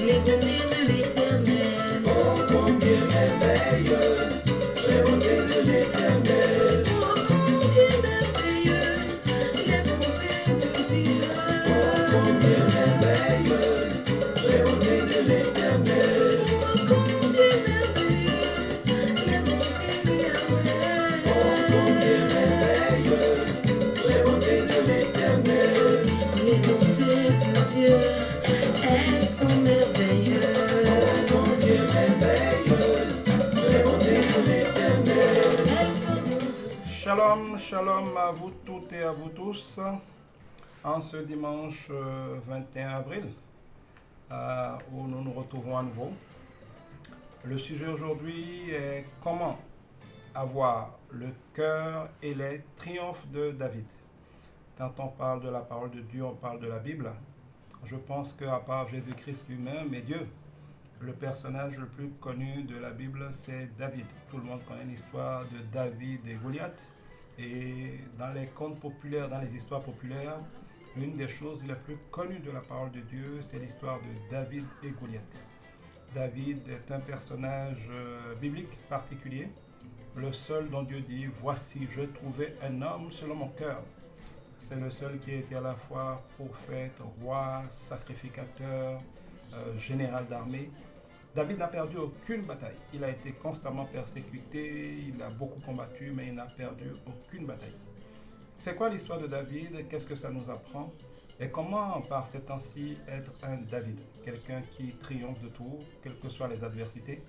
les bontés de l'Éternel. Oh, combien merveilleuse les bontés de l'Éternel. Oh, combien merveilleuses les bontés de Dieu. Oh, combien merveilleuse les bontés de l'Éternel. Oh, combien merveilleuses les bontés de Yahweh. Oh, combien merveilleuse les bontés de l'Éternel. Les bontés de Dieu, elles sont merveilleuses. Combien merveilleuse les bontés de l'Éternel. Elles sont Shalom, shalom à vous toutes et à vous tous. En ce dimanche 21 avril, où nous nous retrouvons à nouveau. Le sujet aujourd'hui est comment avoir le cœur et les triomphes de David. Quand on parle de la parole de Dieu, on parle de la Bible. Je pense qu'à part Jésus-Christ lui-même et Dieu, le personnage le plus connu de la Bible, c'est David. Tout le monde connaît l'histoire de David et Goliath. Et dans les contes populaires, dans les histoires populaires, une des choses les plus connues de la parole de Dieu, c'est l'histoire de David et Goliath. David est un personnage biblique particulier, le seul dont Dieu dit « Voici, je trouvais un homme selon mon cœur ». C'est le seul qui a été à la fois prophète, roi, sacrificateur, général d'armée. David n'a perdu aucune bataille. Il a été constamment persécuté, il a beaucoup combattu, mais il n'a perdu aucune bataille. C'est quoi l'histoire de David? Qu'est-ce que ça nous apprend? Et comment, par ces temps-ci, être un David? Quelqu'un qui triomphe de tout, quelles que soient les adversités.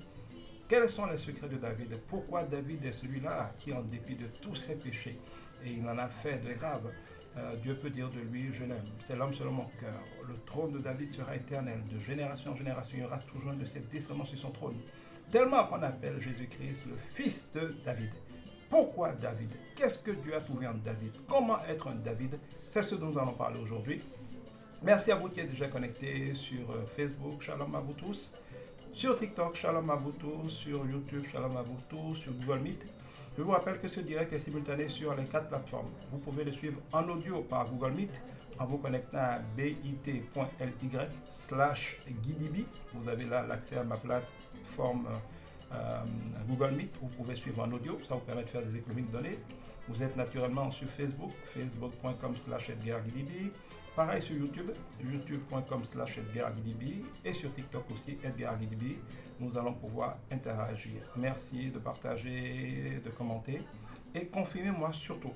Quels sont les secrets de David? Pourquoi David est celui-là qui, en dépit de tous ses péchés, et il en a fait de graves, Dieu peut dire de lui, je l'aime. C'est l'homme selon mon cœur. Le trône de David sera éternel. De génération en génération, il y aura toujours un de ses descendants sur son trône. Tellement qu'on appelle Jésus-Christ le fils de David. Pourquoi David? Qu'est-ce que Dieu a trouvé en David? Comment être un David? C'est ce dont nous allons parler aujourd'hui. Merci à vous qui êtes déjà connectés sur Facebook. Shalom à vous tous. Sur TikTok, shalom à vous tous. Sur YouTube, shalom à vous tous. Sur Google Meet. Je vous rappelle que ce direct est simultané sur les 4 plateformes. Vous pouvez le suivre en audio par Google Meet en vous connectant à bit.ly/guidibi. Vous avez là l'accès à ma plateforme Google Meet. Vous pouvez suivre en audio. Ça vous permet de faire des économies de données. Vous êtes naturellement sur Facebook, facebook.com/EdgarGuidibi. Pareil sur YouTube, youtube.com/EdgarGuidibi. Et sur TikTok aussi, EdgarGuidibi. Nous allons pouvoir interagir. Merci de partager, de commenter et confirmez-moi surtout.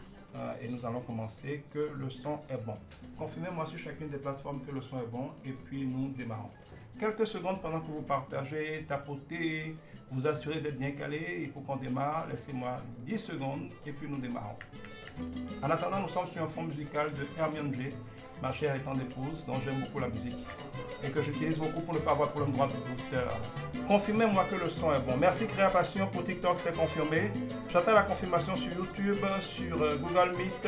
Et nous allons commencer que le son est bon. Confirmez-moi sur chacune des plateformes que le son est bon et puis nous démarrons. Quelques secondes pendant que vous partagez, tapotez, vous assurez d'être bien calé et pour qu'on démarre, laissez-moi 10 secondes et puis nous démarrons. En attendant, nous sommes sur un fond musical de Hermione G, ma chère et tendre épouse, dont j'aime beaucoup la musique et que j'utilise beaucoup pour ne pas avoir de problème de droit d'auteur. Confirmez-moi que le son est bon. Merci Création pour TikTok, c'est confirmé. J'attends la confirmation sur YouTube, sur Google Meet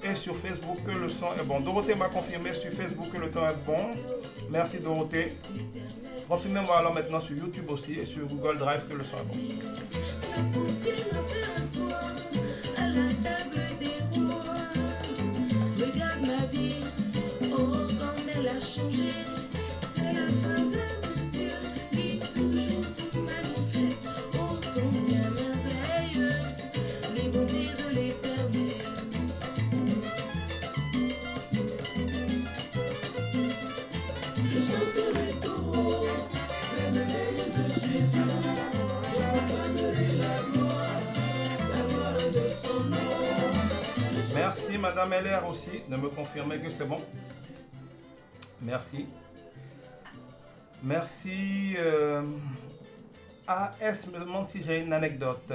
et sur Facebook que le son est bon. Dorothée m'a confirmé sur Facebook que le son est bon. Merci Dorothée. Confirmez-moi alors maintenant sur YouTube aussi et sur Google Drive que le son est bon. Regarde ma vie, oh comme elle a changé. C'est la faveur de Dieu qui toujours se manifeste. Oh combien merveilleuse les bontés de l'Éternel. Je chanterai tout haut les merveilles de Jésus. Je proclamerai la gloire de son nom. Merci Madame LR aussi de me confirmer que c'est bon. Merci. Merci. AS me demande si j'ai une anecdote.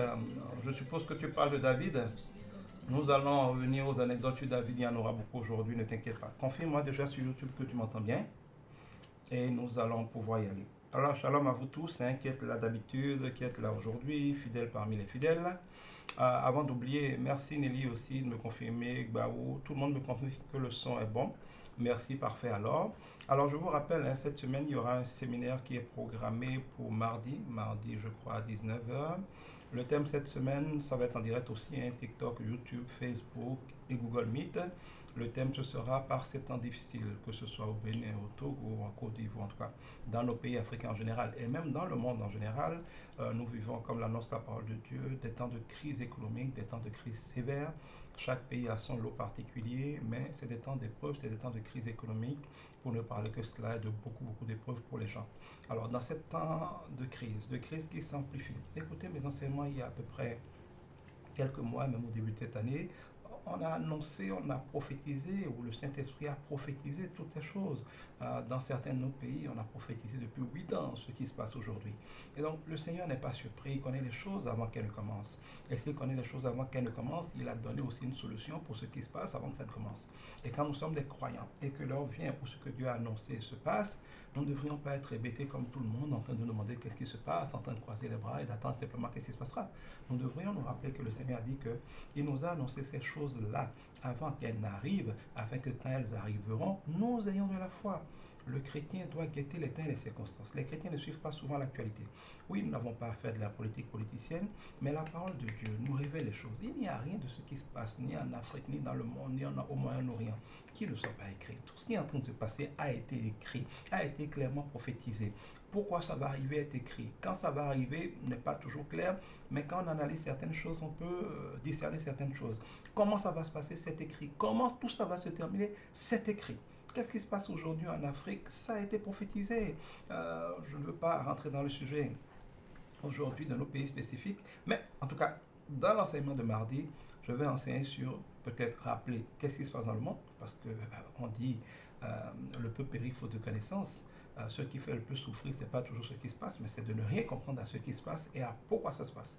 Je suppose que tu parles de David. Nous allons revenir aux anecdotes sur David. Il y en aura beaucoup aujourd'hui, ne t'inquiète pas. Confirme-moi déjà sur YouTube que tu m'entends bien. Et nous allons pouvoir y aller. Alors, shalom à vous tous, hein, qui êtes là d'habitude, qui êtes là aujourd'hui, fidèles parmi les fidèles. Avant d'oublier, merci Nelly aussi de me confirmer, Gbaou, tout le monde me confirme que le son est bon. Merci, parfait alors. Alors, je vous rappelle, hein, cette semaine, il y aura un séminaire qui est programmé pour mardi, je crois, à 19h. Le thème cette semaine, ça va être en direct aussi, hein, TikTok, YouTube, Facebook et Google Meet. Le thème, ce sera par ces temps difficiles, que ce soit au Bénin, au Togo, en Côte d'Ivoire, en tout cas, dans nos pays africains en général, et même dans le monde en général, nous vivons, comme l'annonce la parole de Dieu, des temps de crise économique, des temps de crise sévère. Chaque pays a son lot particulier, mais c'est des temps d'épreuve, c'est des temps de crise économique, pour ne parler que cela, et de beaucoup, beaucoup d'épreuves pour les gens. Alors, dans ces temps de crise qui s'amplifie, écoutez mes enseignements il y a à peu près quelques mois, même au début de cette année, on a annoncé, on a prophétisé, ou le Saint-Esprit a prophétisé toutes ces choses. Dans certains de nos pays, on a prophétisé depuis 8 ans ce qui se passe aujourd'hui. Et donc, le Seigneur n'est pas surpris, il connaît les choses avant qu'elles ne commencent. Et s'il connaît les choses avant qu'elles ne commencent, il a donné aussi une solution pour ce qui se passe avant que ça ne commence. Et quand nous sommes des croyants, et que l'heure vient où ce que Dieu a annoncé se passe, nous ne devrions pas être hébétés comme tout le monde, en train de nous demander qu'est-ce qui se passe, en train de croiser les bras et d'attendre simplement qu'est-ce qui se passera. Nous devrions nous rappeler que le Seigneur a dit qu'il nous a annoncé ces choses-là avant qu'elles n'arrivent, afin que quand elles arriveront, nous ayons de la foi. Le chrétien doit guetter les temps et les circonstances. Les chrétiens ne suivent pas souvent l'actualité. Oui, nous n'avons pas à faire de la politique politicienne, mais la parole de Dieu nous révèle les choses. Il n'y a rien de ce qui se passe, ni en Afrique, ni dans le monde, ni au Moyen-Orient, qui ne soit pas écrit. Tout ce qui est en train de se passer a été écrit, a été clairement prophétisé. Pourquoi ça va arriver est écrit. Quand ça va arriver n'est pas toujours clair, mais quand on analyse certaines choses, on peut discerner certaines choses. Comment ça va se passer, c'est écrit. Comment tout ça va se terminer, c'est écrit. Qu'est-ce qui se passe aujourd'hui en Afrique? Ça a été prophétisé. Je ne veux pas rentrer dans le sujet aujourd'hui de nos pays spécifiques, mais en tout cas, dans l'enseignement de mardi, je vais enseigner sur, peut-être rappeler qu'est-ce qui se passe dans le monde, parce qu'on dit le peu périt faute de connaissance. Ce qui fait le plus souffrir, ce n'est pas toujours ce qui se passe, mais c'est de ne rien comprendre à ce qui se passe et à pourquoi ça se passe.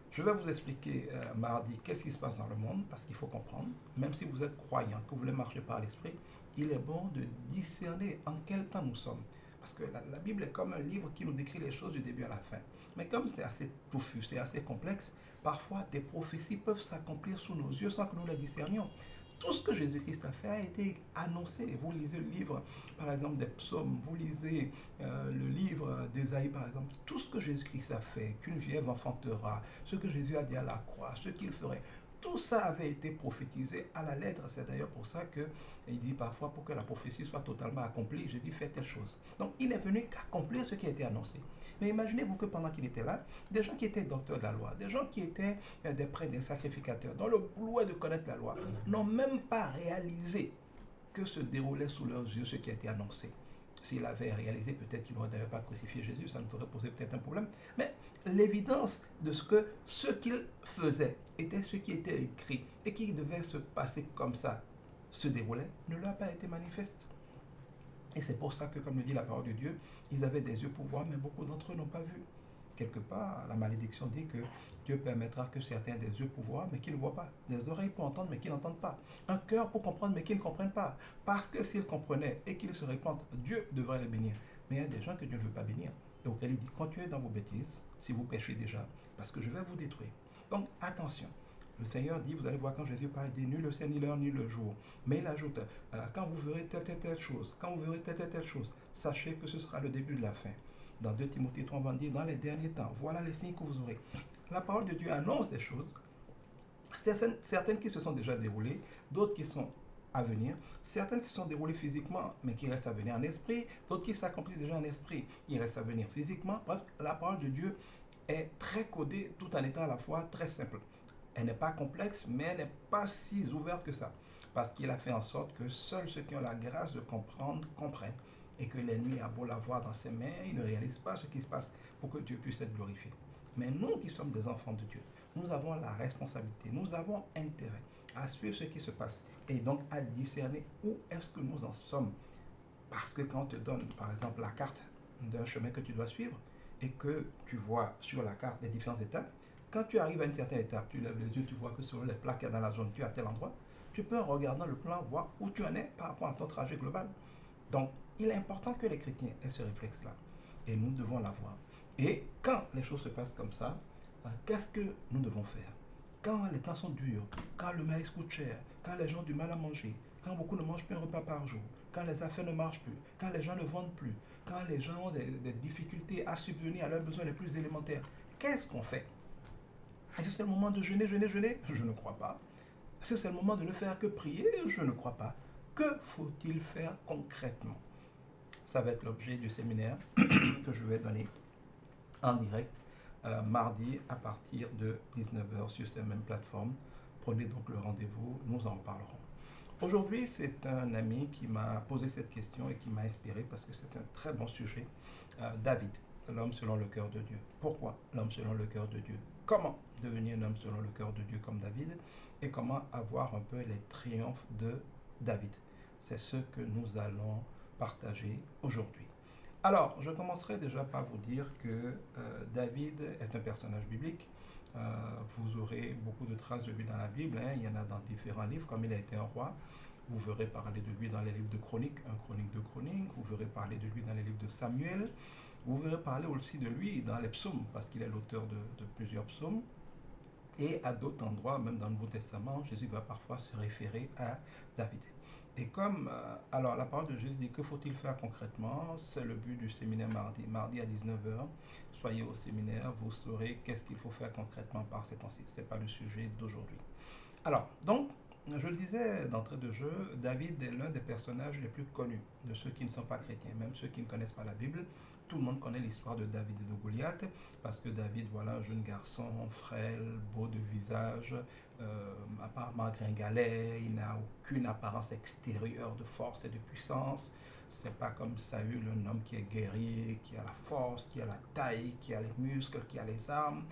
Je vais vous expliquer mardi qu'est-ce qui se passe dans le monde, parce qu'il faut comprendre, même si vous êtes croyant, que vous voulez marcher par l'esprit, il est bon de discerner en quel temps nous sommes. Parce que la Bible est comme un livre qui nous décrit les choses du début à la fin. Mais comme c'est assez touffu, c'est assez complexe, parfois des prophéties peuvent s'accomplir sous nos yeux sans que nous les discernions. Tout ce que Jésus-Christ a fait a été annoncé. Vous lisez le livre, par exemple, des psaumes, vous lisez le livre d'Ésaïe, par exemple. Tout ce que Jésus-Christ a fait, qu'une vierge enfantera, ce que Jésus a dit à la croix, ce qu'il ferait, tout ça avait été prophétisé à la lettre. C'est d'ailleurs pour ça qu'il dit parfois, pour que la prophétie soit totalement accomplie, Jésus fait telle chose. Donc, il est venu qu'accomplir ce qui a été annoncé. Mais imaginez-vous que pendant qu'il était là, des gens qui étaient docteurs de la loi, des gens qui étaient des prêtres, des sacrificateurs, dont le boulot est de connaître la loi, n'ont même pas réalisé que se déroulait sous leurs yeux ce qui a été annoncé. S'il avait réalisé, peut-être qu'il n'aurait pas crucifié Jésus, ça nous aurait posé peut-être un problème. Mais l'évidence de ce qu'il faisait était ce qui était écrit et qui devait se passer comme ça, se déroulait, ne leur a pas été manifeste. Et c'est pour ça que, comme le dit la parole de Dieu, ils avaient des yeux pour voir, mais beaucoup d'entre eux n'ont pas vu. Quelque part, la malédiction dit que Dieu permettra que certains aient des yeux pour voir, mais qui ne voient pas. Des oreilles pour entendre, mais qui n'entendent pas. Un cœur pour comprendre, mais qui ne comprennent pas. Parce que s'ils comprenaient et qu'ils se répandent, Dieu devrait les bénir. Mais il y a des gens que Dieu ne veut pas bénir. Et auquel il dit, continuez dans vos bêtises, si vous péchez déjà, parce que je vais vous détruire. Donc, attention. Le Seigneur dit, vous allez voir quand Jésus parle, il dit, nul le ciel, ni l'heure, ni le jour. Mais il ajoute, quand vous verrez telle chose, quand vous verrez telle chose, sachez que ce sera le début de la fin. Dans 2 Timothée 3, on va dire, dans les derniers temps, voilà les signes que vous aurez. La parole de Dieu annonce des choses, certaines qui se sont déjà déroulées, d'autres qui sont à venir, certaines qui sont déroulées physiquement, mais qui restent à venir en esprit, d'autres qui s'accomplissent déjà en esprit, il reste à venir physiquement. Bref, la parole de Dieu est très codée, tout en étant à la fois très simple. Elle n'est pas complexe, mais elle n'est pas si ouverte que ça, parce qu'il a fait en sorte que seuls ceux qui ont la grâce de comprendre, comprennent. Et que l'ennemi a beau l'avoir dans ses mains, il ne réalise pas ce qui se passe pour que Dieu puisse être glorifié. Mais nous qui sommes des enfants de Dieu, nous avons la responsabilité, nous avons intérêt à suivre ce qui se passe et donc à discerner où est-ce que nous en sommes. Parce que quand on te donne, par exemple, la carte d'un chemin que tu dois suivre et que tu vois sur la carte les différentes étapes, quand tu arrives à une certaine étape, tu lèves les yeux, tu vois que sur les plaques qu'il y a dans la zone, tu es à tel endroit, tu peux en regardant le plan voir où tu en es par rapport à ton trajet global. Donc, il est important que les chrétiens aient ce réflexe-là. Et nous devons l'avoir. Et quand les choses se passent comme ça, qu'est-ce que nous devons faire? Quand les temps sont durs, quand le maïs coûte cher, quand les gens ont du mal à manger, quand beaucoup ne mangent plus un repas par jour, quand les affaires ne marchent plus, quand les gens ne vendent plus, quand les gens ont des difficultés à subvenir à leurs besoins les plus élémentaires, qu'est-ce qu'on fait? Est-ce que c'est le moment de jeûner? Je ne crois pas. Est-ce que c'est le moment de ne faire que prier? Je ne crois pas. Que faut-il faire concrètement? Ça va être l'objet du séminaire que je vais donner en direct mardi à partir de 19h sur ces mêmes plateformes. Prenez donc le rendez-vous, nous en reparlerons. Aujourd'hui, c'est un ami qui m'a posé cette question et qui m'a inspiré parce que c'est un très bon sujet. David, l'homme selon le cœur de Dieu. Pourquoi l'homme selon le cœur de Dieu? Comment devenir un homme selon le cœur de Dieu comme David? Et comment avoir un peu les triomphes de David? C'est ce que nous allons partager aujourd'hui. Alors, je commencerai déjà par vous dire que David est un personnage biblique. Vous aurez beaucoup de traces de lui dans la Bible, hein. Il y en a dans différents livres, comme il a été un roi. Vous verrez parler de lui dans les livres de Chroniques, un Chronique de Chroniques. Vous verrez parler de lui dans les livres de Samuel. Vous verrez parler aussi de lui dans les psaumes, parce qu'il est l'auteur de plusieurs psaumes. Et à d'autres endroits, même dans le Nouveau Testament, Jésus va parfois se référer à David. Et comme, alors la parole de Jésus dit, que faut-il faire concrètement? C'est le but du séminaire mardi à 19h. Soyez au séminaire, vous saurez qu'est-ce qu'il faut faire concrètement par ces temps-ci. Ce n'est pas le sujet d'aujourd'hui. Alors, donc, je le disais d'entrée de jeu, David est l'un des personnages les plus connus de ceux qui ne sont pas chrétiens, même ceux qui ne connaissent pas la Bible. Tout le monde connaît l'histoire de David et de Goliath, parce que David, voilà un jeune garçon frêle, beau de visage, apparemment gringalet, il n'a aucune apparence extérieure de force et de puissance. C'est pas comme Saül, un homme qui est guerrier, qui a la force, qui a la taille, qui a les muscles, qui a les armes,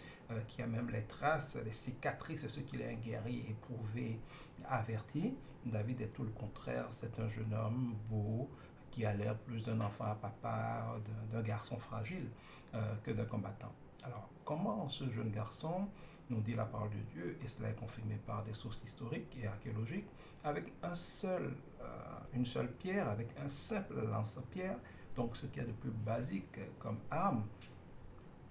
qui a même les traces, les cicatrices, ce qu'il est un guerrier éprouvé, averti. David est tout le contraire, c'est un jeune homme beau, qui a l'air plus d'un enfant à papa, d'un garçon fragile que d'un combattant. Alors, comment ce jeune garçon, nous dit la parole de Dieu, et cela est confirmé par des sources historiques et archéologiques, avec une seule pierre, avec un simple lance-pierre, donc ce qu'il y a de plus basique comme arme,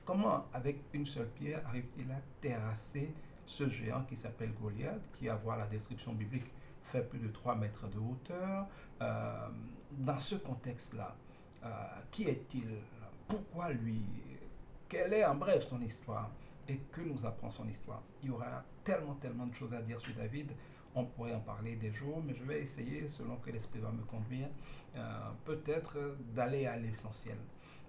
comment avec une seule pierre arrive-t-il à terrasser ce géant qui s'appelle Goliath, qui, à voir la description biblique, fait plus de 3 mètres de hauteur? Dans ce contexte-là, qui est-il? Pourquoi lui? Quelle est en bref son histoire? Et que nous apprend son histoire? Il y aura tellement de choses à dire sur David. On pourrait en parler des jours, mais je vais essayer, selon que l'Esprit va me conduire, peut-être d'aller à l'essentiel.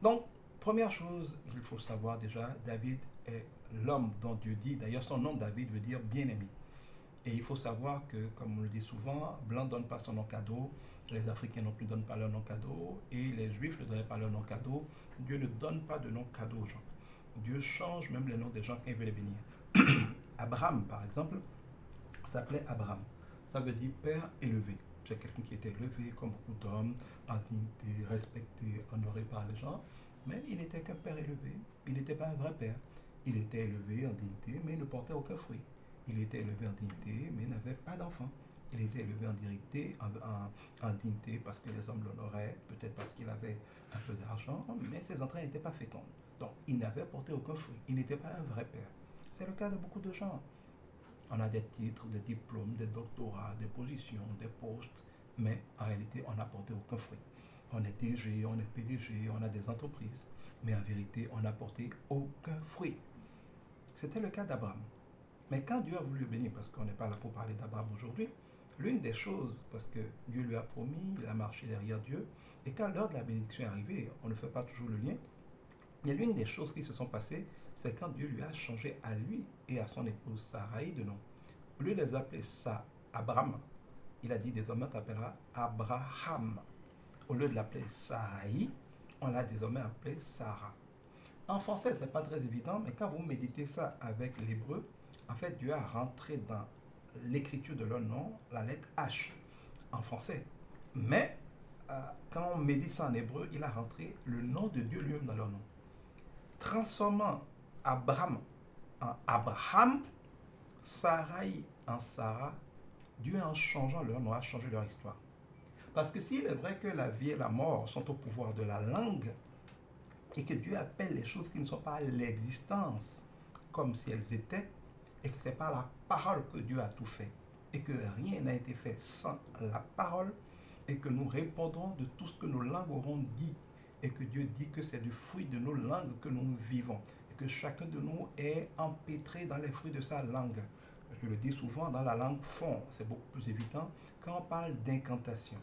Donc, première chose, il faut savoir déjà, David est l'homme dont Dieu dit, d'ailleurs son nom David veut dire bien-aimé. Et il faut savoir que, comme on le dit souvent, Blanc ne donne pas son nom cadeau, les Africains non plus ne donnent pas leur nom cadeau, et les Juifs ne donnaient pas leur nom cadeau. Dieu ne donne pas de nom cadeau aux gens. Dieu change même les noms des gens quand il veut les bénir. Abraham, par exemple, s'appelait Abraham. Ça veut dire père élevé. C'est quelqu'un qui était élevé comme beaucoup d'hommes, en dignité, respecté, honoré par les gens, mais il n'était qu'un père élevé. Il n'était pas un vrai père. Il était élevé en dignité, mais il ne portait aucun fruit. Il était élevé en dignité, mais n'avait pas d'enfant. Il était élevé en dignité parce que les hommes l'honoraient, peut-être parce qu'il avait un peu d'argent, mais ses entrailles n'étaient pas fécondes. Donc, il n'avait porté aucun fruit. Il n'était pas un vrai père. C'est le cas de beaucoup de gens. On a des titres, des diplômes, des doctorats, des positions, des postes, mais en réalité, on n'a porté aucun fruit. On est DG, on est PDG, on a des entreprises, mais en vérité, on n'a porté aucun fruit. C'était le cas d'Abraham. Mais quand Dieu a voulu le bénir, parce qu'on n'est pas là pour parler d'Abraham aujourd'hui, l'une des choses, parce que Dieu lui a promis, il a marché derrière Dieu, et quand l'heure de la bénédiction est arrivée, on ne fait pas toujours le lien, et l'une des choses qui se sont passées, c'est quand Dieu lui a changé à lui et à son épouse Sarai de nom. Au lieu de les appeler Abraham, il a dit désormais on t'appellera Abraham. Au lieu de l'appeler Sarai, on l'a désormais appelé Sarah. En français, ce n'est pas très évident, mais quand vous méditez ça avec l'hébreu, en fait, Dieu a rentré dans l'écriture de leur nom la lettre H en français. Mais quand on médite ça en hébreu, il a rentré le nom de Dieu lui-même dans leur nom. Transformant Abraham en Abraham, Sarai en Sarah, Dieu en changeant leur nom a changé leur histoire. Parce que s'il est vrai que la vie et la mort sont au pouvoir de la langue, et que Dieu appelle les choses qui ne sont pas à l'existence comme si elles étaient, et que c'est par la parole que Dieu a tout fait, et que rien n'a été fait sans la parole, et que nous répondons de tout ce que nos langues auront dit, et que Dieu dit que c'est du fruit de nos langues que nous vivons, et que chacun de nous est empêtré dans les fruits de sa langue. je le dis souvent, dans la langue fond, c'est beaucoup plus évident, quand on parle d'incantation,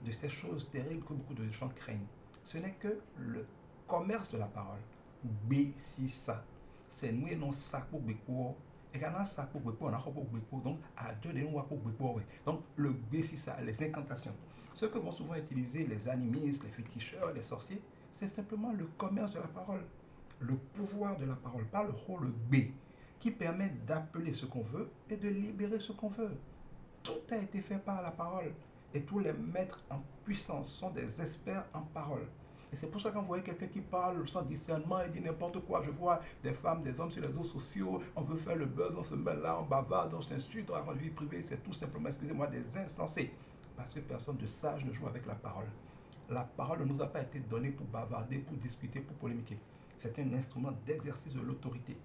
de ces choses terribles que beaucoup de gens craignent, ce n'est que le commerce de la parole. Bessissa. C'est nous et non ça pour Beko. Et quand on a ça pour Beko, on a pour Beko. Donc, à Dieu de nous pour Beko. Donc, le Bessissa, les incantations. Ce que vont souvent utiliser les animistes, les féticheurs, les sorciers, c'est simplement le commerce de la parole. Le pouvoir de la parole, pas le rôle B, qui permet d'appeler ce qu'on veut et de libérer ce qu'on veut. Tout a été fait par la parole. Et tous les maîtres en puissance sont des experts en parole. Et c'est pour ça que quand vous voyez quelqu'un qui parle sans discernement et dit n'importe quoi, je vois des femmes, des hommes sur les réseaux sociaux, on veut faire le buzz, on se met là, on bavarde, on s'insulte, on raconte vie privée, c'est tout simplement, excusez-moi, des insensés. Parce que personne de sage ne joue avec la parole. La parole ne nous a pas été donnée pour bavarder, pour discuter, pour polémiquer. C'est un instrument d'exercice de l'autorité.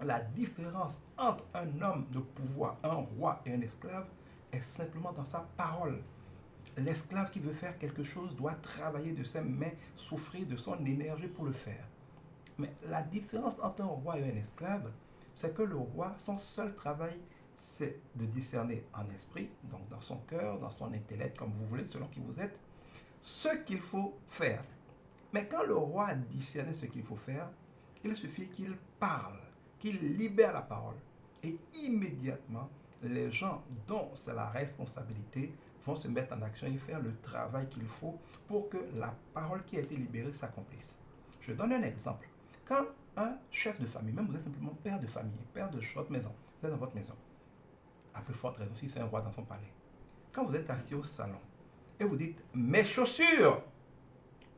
La différence entre un homme de pouvoir, un roi et un esclave est simplement dans sa parole. L'esclave qui veut faire quelque chose doit travailler de ses mains, souffrir de son énergie pour le faire. Mais la différence entre un roi et un esclave, c'est que le roi, son seul travail, c'est de discerner en esprit, donc dans son cœur, dans son intellect, comme vous voulez, selon qui vous êtes, ce qu'il faut faire. Mais quand le roi a discerné ce qu'il faut faire, il suffit qu'il parle, qu'il libère la parole. Et immédiatement, les gens dont c'est la responsabilité vont se mettre en action et faire le travail qu'il faut pour que la parole qui a été libérée s'accomplisse. Je donne un exemple. Quand un chef de famille, même vous êtes simplement père de famille, père de votre maison, vous êtes dans votre maison, à plus forte raison si c'est un roi dans son palais. Quand vous êtes assis au salon et vous dites « mes chaussures »,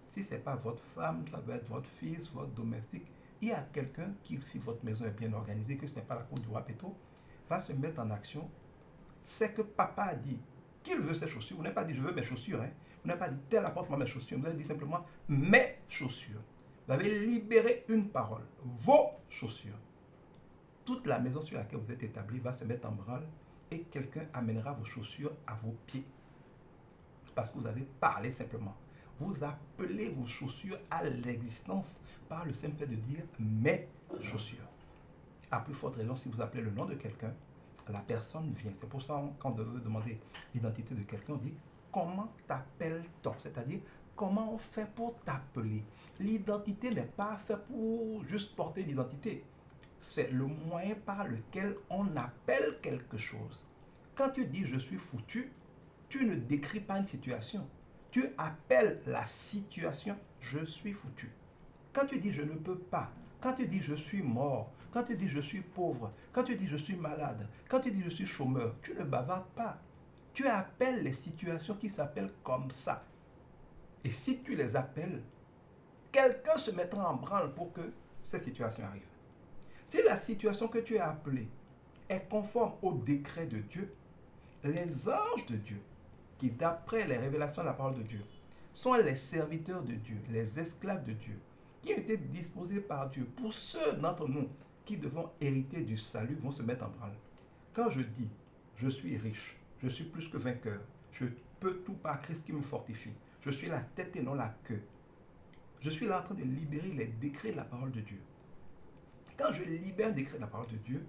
si ce n'est pas votre femme, ça va être votre fils, votre domestique, il y a quelqu'un qui, si votre maison est bien organisée, que ce n'est pas la cour du roi Péto, va se mettre en action. C'est que papa a dit qu'il veut ses chaussures. Vous n'avez pas dit je veux mes chaussures. Hein. Vous n'avez pas dit tel apporte-moi mes chaussures. Vous avez dit simplement mes chaussures. Vous avez libéré une parole. Vos chaussures. Toute la maison sur laquelle vous êtes établi va se mettre en branle et quelqu'un amènera vos chaussures à vos pieds. Parce que vous avez parlé simplement. Vous appelez vos chaussures à l'existence par le simple fait de dire mes chaussures. À plus forte raison, si vous appelez le nom de quelqu'un, la personne vient. C'est pour ça quand on veut demander l'identité de quelqu'un, on dit comment t'appelle-t-on? C'est-à-dire comment on fait pour t'appeler. L'identité n'est pas faite pour juste porter l'identité. C'est le moyen par lequel on appelle quelque chose. Quand tu dis je suis foutu, tu ne décris pas une situation. Tu appelles la situation je suis foutu. Quand tu dis je ne peux pas, quand tu dis je suis mort, quand tu dis je suis pauvre, quand tu dis je suis malade, quand tu dis je suis chômeur, tu ne bavardes pas. Tu appelles les situations qui s'appellent comme ça. Et si tu les appelles, quelqu'un se mettra en branle pour que ces situations arrivent. Si la situation que tu as appelée est conforme au décret de Dieu, les anges de Dieu, qui d'après les révélations de la parole de Dieu, sont les serviteurs de Dieu, les esclaves de Dieu, qui ont été disposés par Dieu pour ceux d'entre nous qui devons hériter du salut, vont se mettre en branle. Quand je dis je suis riche, je suis plus que vainqueur, je peux tout par Christ qui me fortifie, je suis la tête et non la queue, je suis là en train de libérer les décrets de la parole de Dieu. Quand je libère un décret de la parole de Dieu,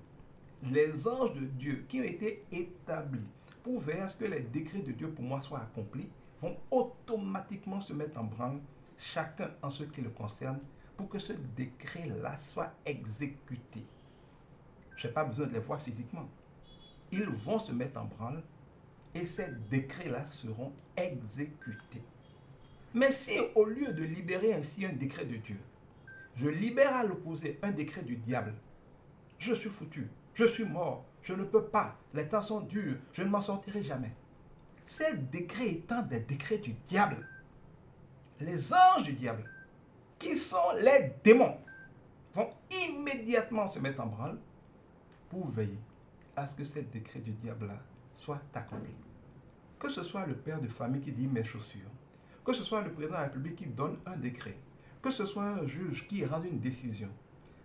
les anges de Dieu qui ont été établis pour veiller à ce que les décrets de Dieu pour moi soient accomplis, vont automatiquement se mettre en branle, chacun en ce qui le concerne, pour que ce décret-là soit exécuté. Je n'ai pas besoin de les voir physiquement. Ils vont se mettre en branle et ces décrets-là seront exécutés. Mais si au lieu de libérer ainsi un décret de Dieu, je libère à l'opposé un décret du diable, je suis foutu, je suis mort, je ne peux pas, les temps sont durs, je ne m'en sortirai jamais. Ces décrets étant des décrets du diable, les anges du diable, qui sont les démons, vont immédiatement se mettre en branle pour veiller à ce que ces décrets du diable-là soient accomplis. Que ce soit le père de famille qui dit mes chaussures, que ce soit le président de la République qui donne un décret, que ce soit un juge qui rend une décision.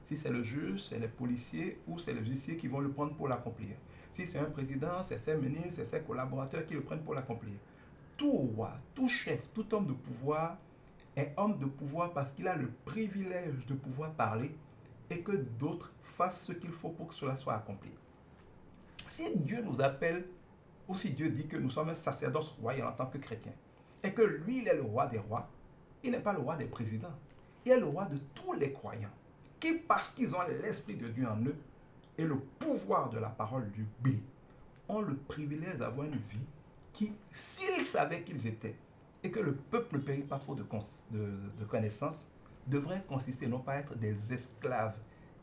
Si c'est le juge, c'est les policiers ou c'est les huissiers qui vont le prendre pour l'accomplir. Si c'est un président, c'est ses ministres, c'est ses collaborateurs qui le prennent pour l'accomplir. Tout roi, tout chef, tout homme de pouvoir est homme de pouvoir parce qu'il a le privilège de pouvoir parler et que d'autres fassent ce qu'il faut pour que cela soit accompli. Si Dieu nous appelle, ou si Dieu dit que nous sommes un sacerdoce royal en tant que chrétien, et que lui, il est le roi des rois, il n'est pas le roi des présidents, il est le roi de tous les croyants, qui, parce qu'ils ont l'Esprit de Dieu en eux, et le pouvoir de la parole du B, ont le privilège d'avoir une vie qui, s'ils savaient qu'ils étaient, et que le peuple ne périt pas faute de connaissances, devrait consister non pas à être des esclaves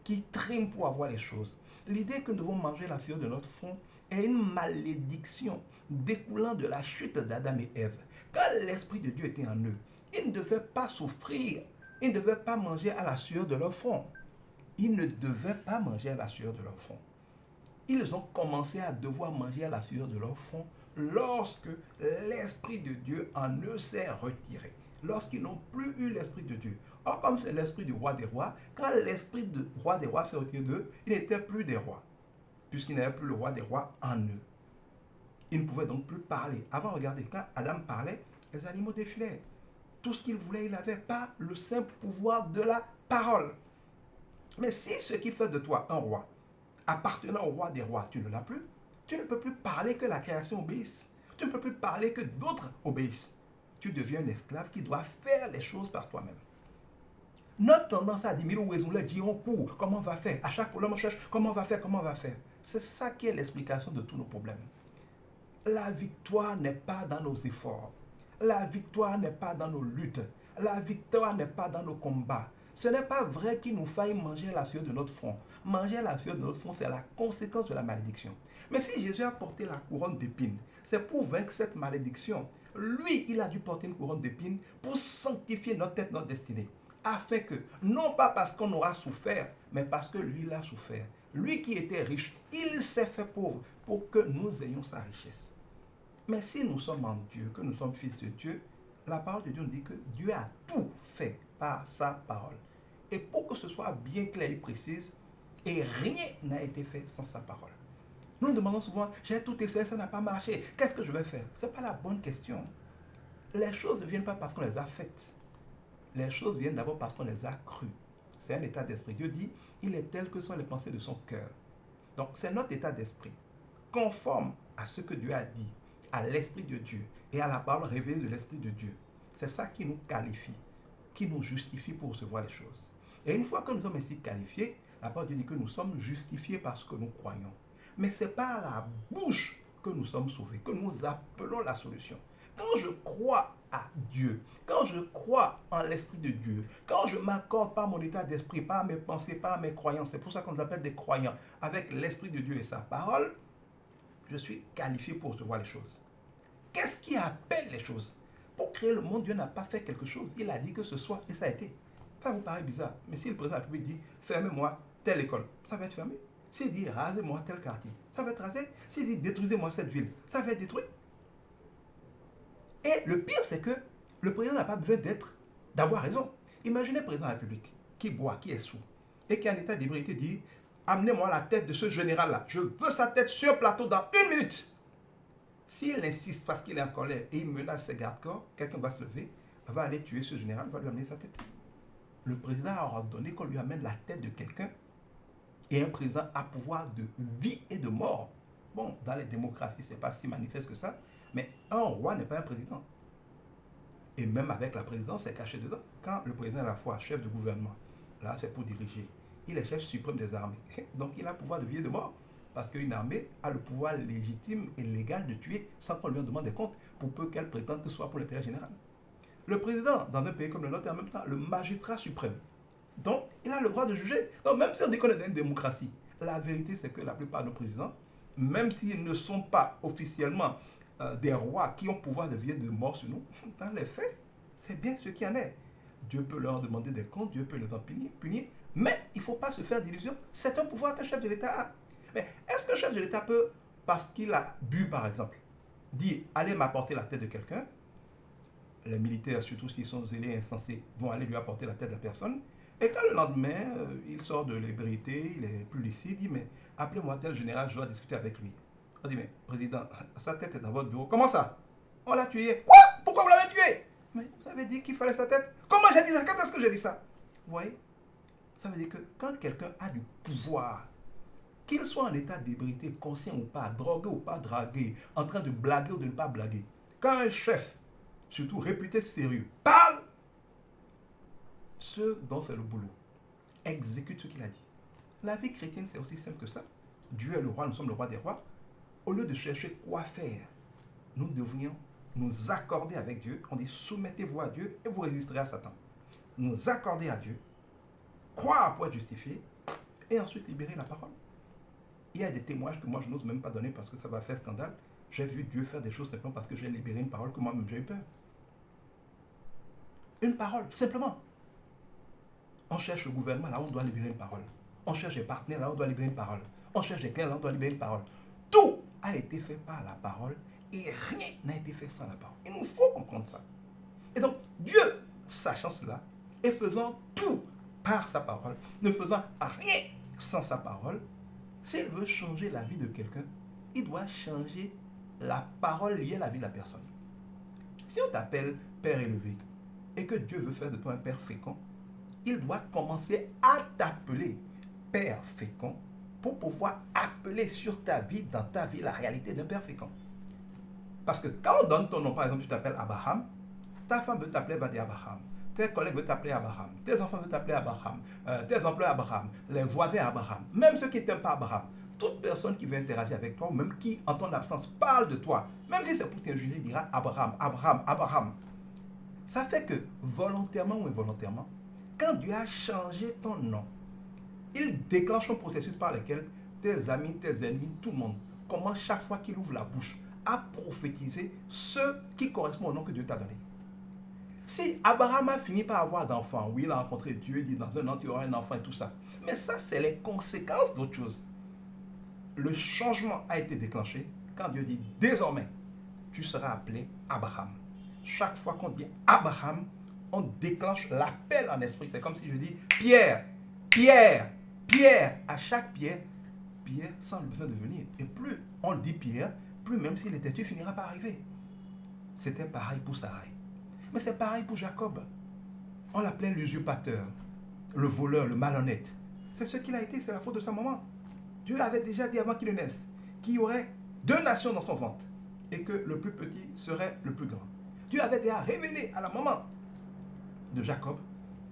qui triment pour avoir les choses. L'idée que nous devons manger la sueur de notre front est une malédiction découlant de la chute d'Adam et Ève. Quand l'Esprit de Dieu était en eux, ils ne devaient pas souffrir, ils ne devaient pas manger à la sueur de leur front. Ils ne devaient pas manger à la sueur de leur front. Ils ont commencé à devoir manger à la sueur de leur front lorsque l'Esprit de Dieu en eux s'est retiré. Lorsqu'ils n'ont plus eu l'Esprit de Dieu. Or, comme c'est l'Esprit du roi des rois, quand l'Esprit du roi des rois s'est retiré d'eux, ils n'étaient plus des rois, puisqu'ils n'avaient plus le roi des rois en eux. Ils ne pouvaient donc plus parler. Avant, regardez, quand Adam parlait, les animaux défilaient. Tout ce qu'il voulait, il n'avait pas le simple pouvoir de la parole. Mais si ce qui fait de toi un roi, appartenant au roi des rois, tu ne l'as plus, tu ne peux plus parler que la création obéisse. Tu ne peux plus parler que d'autres obéissent. Tu deviens un esclave qui doit faire les choses par toi-même. Notre tendance à dire, mais où est-ce dit on court, comment on va faire? À chaque problème, on cherche comment on va faire, comment on va faire. C'est ça qui est l'explication de tous nos problèmes. La victoire n'est pas dans nos efforts. La victoire n'est pas dans nos luttes. La victoire n'est pas dans nos combats. Ce n'est pas vrai qu'il nous faille manger la sueur de notre front. Manger la sueur de notre front, c'est la conséquence de la malédiction. Mais si Jésus a porté la couronne d'épines, c'est pour vaincre cette malédiction. Lui, il a dû porter une couronne d'épines pour sanctifier notre tête, notre destinée. Afin que, non pas parce qu'on aura souffert, mais parce que lui, il a souffert. Lui qui était riche, il s'est fait pauvre pour que nous ayons sa richesse. Mais si nous sommes en Dieu, que nous sommes fils de Dieu, la parole de Dieu nous dit que Dieu a tout fait par sa parole. Et pour que ce soit bien clair et précis, et rien n'a été fait sans sa parole. Nous nous demandons souvent, j'ai tout essayé, ça n'a pas marché, qu'est-ce que je vais faire? Ce n'est pas la bonne question. Les choses ne viennent pas parce qu'on les a faites. Les choses viennent d'abord parce qu'on les a crues. C'est un état d'esprit. Dieu dit, il est tel que sont les pensées de son cœur. Donc c'est notre état d'esprit, conforme à ce que Dieu a dit, à l'Esprit de Dieu et à la parole révélée de l'Esprit de Dieu. C'est ça qui nous qualifie, qui nous justifie pour recevoir les choses. Et une fois que nous sommes ainsi qualifiés, la parole de Dieu dit que nous sommes justifiés parce que nous croyons. Mais ce n'est pas à la bouche que nous sommes sauvés, que nous appelons la solution. Quand je crois à Dieu, quand je crois en l'Esprit de Dieu, quand je m'accorde par mon état d'esprit, par mes pensées, par mes croyances, c'est pour ça qu'on nous appelle des croyants, avec l'Esprit de Dieu et sa parole, je suis qualifié pour recevoir les choses. Qu'est-ce qui appelle les choses? Pour créer le monde, Dieu n'a pas fait quelque chose. Il a dit que ce soit et ça a été. Ça vous paraît bizarre, mais si le président de la République dit « fermez-moi telle école », ça va être fermé. S'il dit « rasez-moi tel quartier », ça va être rasé. S'il dit « détruisez-moi cette ville », ça va être détruit. Et le pire, c'est que le président n'a pas besoin d'avoir raison. Imaginez le président de la République qui boit, qui est sous, et qui en état d'ébriété dit « amenez-moi la tête de ce général-là. Je veux sa tête sur un plateau dans 1 minute. » S'il insiste parce qu'il est en colère et il menace ses gardes-corps, quelqu'un va se lever, va aller tuer ce général, va lui amener sa tête. Le président a ordonné qu'on lui amène la tête de quelqu'un et un président a pouvoir de vie et de mort. Bon, dans les démocraties, ce n'est pas si manifeste que ça, mais un roi n'est pas un président. Et même avec la présidence, c'est caché dedans. Quand le président est à la fois chef du gouvernement, là c'est pour diriger, il est chef suprême des armées. Donc il a pouvoir de vie et de mort. Parce qu'une armée a le pouvoir légitime et légal de tuer sans qu'on lui en demande des comptes pour peu qu'elle prétende que ce soit pour l'intérêt général. Le président, dans un pays comme le nôtre, est en même temps le magistrat suprême. Donc, il a le droit de juger. Donc, même si on dit qu'on est dans une démocratie, la vérité, c'est que la plupart de nos présidents, même s'ils ne sont pas officiellement des rois qui ont pouvoir de vie et de mort sur nous, dans les faits, c'est bien ce qu'il y en est. Dieu peut leur demander des comptes, Dieu peut les en punir, mais il ne faut pas se faire d'illusions. C'est un pouvoir qu'un chef de l'État a. Mais est-ce qu'un chef de l'État peut, parce qu'il a bu par exemple, dire « allez m'apporter la tête de quelqu'un », les militaires, surtout s'ils sont zélés et insensés, vont aller lui apporter la tête de la personne, et quand le lendemain, il sort de l'ébriété, il est plus lucide, il dit « mais appelez-moi tel général, je dois discuter avec lui ». On dit « mais président, sa tête est dans votre bureau. Comment ça? On l'a tué. Quoi? Pourquoi vous l'avez tué? Mais vous avez dit qu'il fallait sa tête. Comment j'ai dit ça? Quand est-ce que j'ai dit ça? Vous voyez? Ça veut dire que quand quelqu'un a du pouvoir, qu'il soit en état d'ébriété, conscient ou pas, drogué ou pas dragué, en train de blaguer ou de ne pas blaguer, quand un chef, surtout réputé sérieux, parle, ce dont c'est le boulot, exécute ce qu'il a dit. La vie chrétienne, c'est aussi simple que ça. Dieu est le roi, nous sommes le roi des rois. Au lieu de chercher quoi faire, nous devrions nous accorder avec Dieu. On dit soumettez-vous à Dieu et vous résisterez à Satan. Nous accorder à Dieu, croire pour être justifié et ensuite libérer la parole. Il y a des témoignages que moi je n'ose même pas donner parce que ça va faire scandale. J'ai vu Dieu faire des choses simplement parce que j'ai libéré une parole que moi-même j'ai eu peur. Une parole, simplement. On cherche le gouvernement, là on doit libérer une parole. On cherche des partenaires, là on doit libérer une parole. On cherche des clients, là on doit libérer une parole. Tout a été fait par la parole et rien n'a été fait sans la parole. Il nous faut comprendre ça. Et donc, Dieu, sachant cela, et faisant tout par sa parole, ne faisant rien sans sa parole, s'il veut changer la vie de quelqu'un, il doit changer la parole liée à la vie de la personne. Si on t'appelle père élevé et que Dieu veut faire de toi un père fécond, il doit commencer à t'appeler père fécond pour pouvoir appeler sur ta vie, dans ta vie, la réalité d'un père fécond. Parce que quand on donne ton nom, par exemple, tu t'appelles Abraham, ta femme veut t'appeler Badi Abraham, tes collègues veulent t'appeler Abraham, tes enfants veulent t'appeler Abraham, tes employés Abraham, les voisins Abraham, même ceux qui ne t'aiment pas Abraham, toute personne qui veut interagir avec toi, ou même qui, en ton absence, parle de toi, même si c'est pour t'injurier, dira Abraham, Abraham, Abraham. Ça fait que, volontairement ou involontairement, quand Dieu a changé ton nom, il déclenche un processus par lequel tes amis, tes ennemis, tout le monde commence chaque fois qu'il ouvre la bouche à prophétiser ce qui correspond au nom que Dieu t'a donné. Si Abraham a fini par avoir d'enfants, oui, il a rencontré Dieu, il dit dans un an tu auras un enfant et tout ça. Mais ça, c'est les conséquences d'autre chose. Le changement a été déclenché quand Dieu dit désormais, tu seras appelé Abraham. Chaque fois qu'on dit Abraham, on déclenche l'appel en esprit. C'est comme si je dis Pierre, Pierre, Pierre. À chaque Pierre, Pierre sans le besoin de venir. Et plus on le dit Pierre, plus même s'il était Dieu, finira par arriver. C'était pareil pour Sarai. Mais c'est pareil pour Jacob. On l'appelait l'usurpateur, le voleur, le malhonnête. C'est ce qu'il a été, c'est la faute de sa maman. Dieu avait déjà dit avant qu'il naisse qu'il y aurait 2 nations dans son ventre et que le plus petit serait le plus grand. Dieu avait déjà révélé à la maman de Jacob